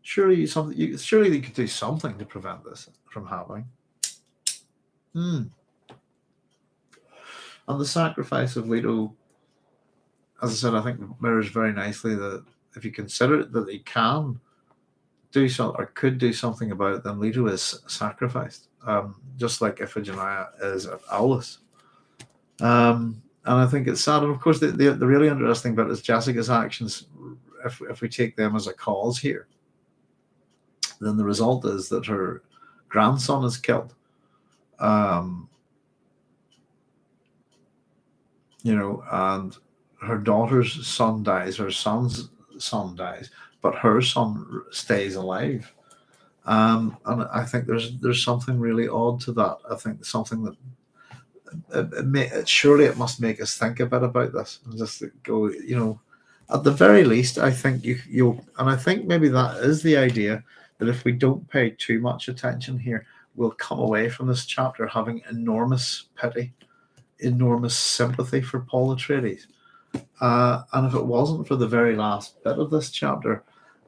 surely they could do something to prevent this from happening. And the sacrifice of Leto, as I said, I think mirrors very nicely that if you consider it, that he can do something or could do something about it, then Leto is sacrificed, just like Iphigenia is at Aulus. And I think it's sad. And of course, the really interesting bit is Jessica's actions. If we take them as a cause here, then the result is that her grandson is killed. And her daughter's son dies, her son's son dies, but her son stays alive. And I think there's something really odd to that. I think something that surely it must make us think a bit about this and just go, at the very least, I think and I think maybe that is the idea, that if we don't pay too much attention here, we'll come away from this chapter having enormous pity, enormous sympathy for Paul Atreides. And if it wasn't for the very last bit of this chapter,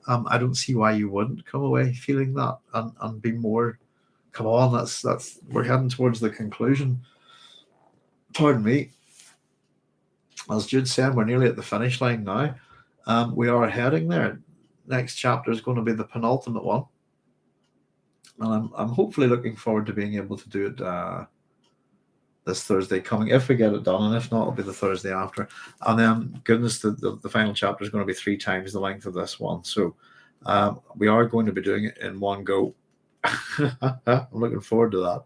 I don't see why you wouldn't come away feeling that and be more, come on, that's we're heading towards the conclusion. Pardon me. As Jude said, we're nearly at the finish line now. We are heading there. Next chapter is going to be the penultimate one. And I'm hopefully looking forward to being able to do it this Thursday coming, if we get it done. And if not, it'll be the Thursday after. And then, goodness, the final chapter is going to be 3 times the length of this one. So we are going to be doing it in one go. I'm looking forward to that.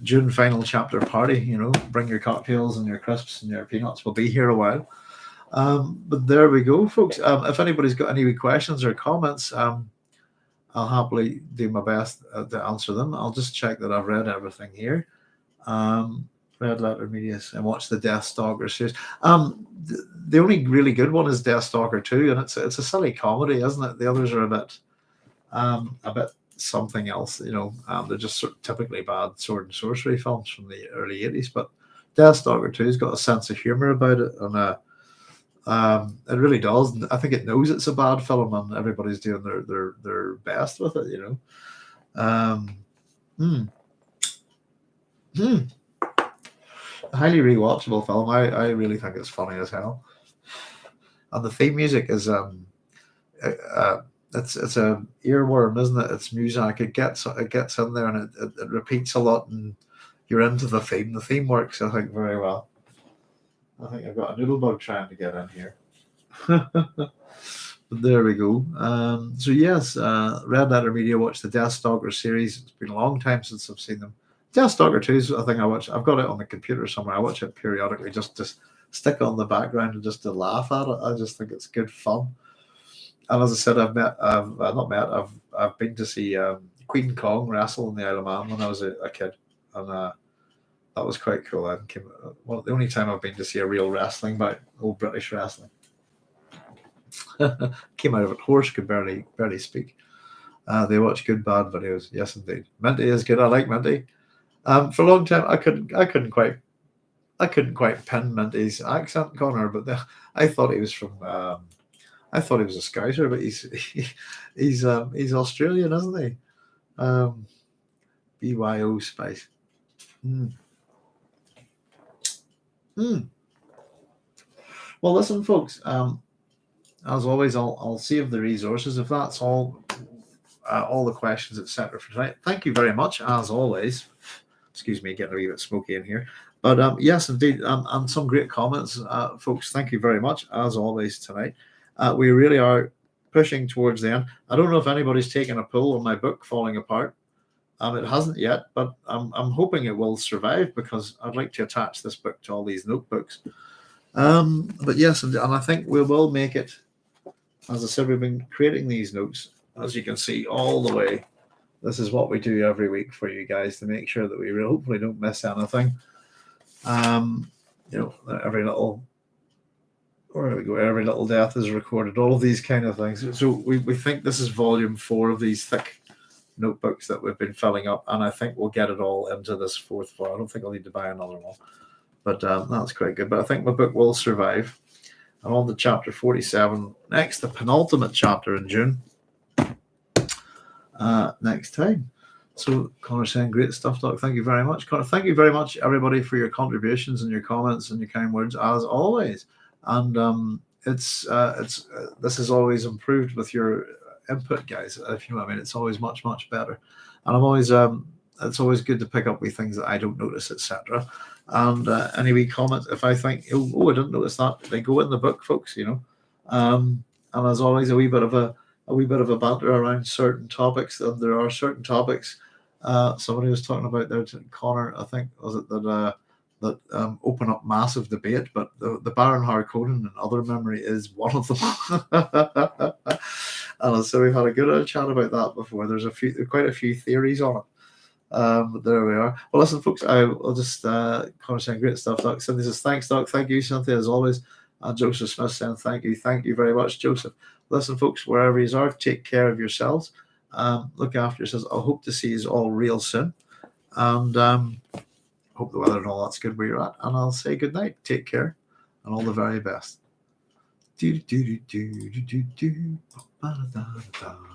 June final chapter party, bring your cocktails and your crisps and your peanuts. We'll be here a while. But there we go, folks. If anybody's got any questions or comments, I'll happily do my best to answer them. I'll just check that I've read everything here. Red Letter Media and watch the Deathstalker series. The only really good one is Deathstalker 2, and it's a silly comedy, isn't it? The others are a bit something else, they're just sort of typically bad sword and sorcery films from the early 80s, but Deathstalker 2's got a sense of humor about it, and it really does. I think it knows it's a bad film, and everybody's doing their best with it, A highly rewatchable film. I really think it's funny as hell, and the theme music is it's a earworm, isn't it? It's music. It gets in there, and it repeats a lot, and you're into the theme. The theme works, I think, very well. I think I've got a noodle bug trying to get in here. But there we go. So yes, Red Letter Media watched the Deathstalker series. It's been a long time since I've seen them. Deathstalker 2 is a thing I watch. I've got it on the computer somewhere. I watch it periodically just to stick on the background and just to laugh at it. I just think it's good fun. And as I said, I've been to see Queen Kong wrestle in the Isle of Man when I was a kid, and that was quite cool. The only time I've been to see a real wrestling bout, old British wrestling. Came out of it hoarse, could barely speak. They watch good bad videos. Yes, indeed. Minty is good. I like Minty. For a long time, I couldn't quite pin Minty's accent, Connor, but I thought he was from. I thought he was a Scouser, but he's Australian, isn't he? BYO Spice. Well, listen, folks. As always, I'll save the resources if that's all the questions, etc. for tonight. Thank you very much, as always. Excuse me, getting a wee bit smoky in here. But yes, indeed, and some great comments, folks. Thank you very much, as always, tonight. We really are pushing towards the end. I don't know if anybody's taken a pull on my book Falling Apart. It hasn't yet, but I'm hoping it will survive because I'd like to attach this book to all these notebooks. But yes, and I think we will make it. As I said, we've been creating these notes, as you can see, all the way. This is what we do every week for you guys to make sure that we hopefully don't miss anything. Every little, where we go, every little death is recorded, all of these kind of things. So we think this is volume 4 of these thick notebooks that we've been filling up, and I think we'll get it all into this 4th one. I don't think I'll need to buy another one, but that's quite good. But I think my book will survive. I'm on to chapter 47 next, the penultimate chapter in June. Next time. So Connor saying great stuff, Doc. Thank you very much, Connor. Thank you very much, everybody, for your contributions and your comments and your kind words, as always. And this is always improved with your input, guys. If you know what I mean, it's always much better. And I'm always it's always good to pick up with things that I don't notice, etc. And any wee comments, if I think, oh, I didn't notice that, they go in the book, folks. And as always, a wee bit of a banter around certain topics. And there are certain topics. Somebody was talking about there to Connor, I think, was it that open up massive debate, but the Baron Harkonnen and other memory is one of them. And so we've had a good old chat about that before. There's quite a few theories on it. But there we are. Well, listen, folks, I'll just Connor saying great stuff. Doc Cynthia says thanks, Doc. Thank you, Cynthia, as always. And Joseph Smith saying thank you very much, Joseph. Listen, folks, wherever you are, take care of yourselves. Look after yourselves. I hope to see you all real soon, and hope the weather and all that's good where you're at. And I'll say good night. Take care, and all the very best.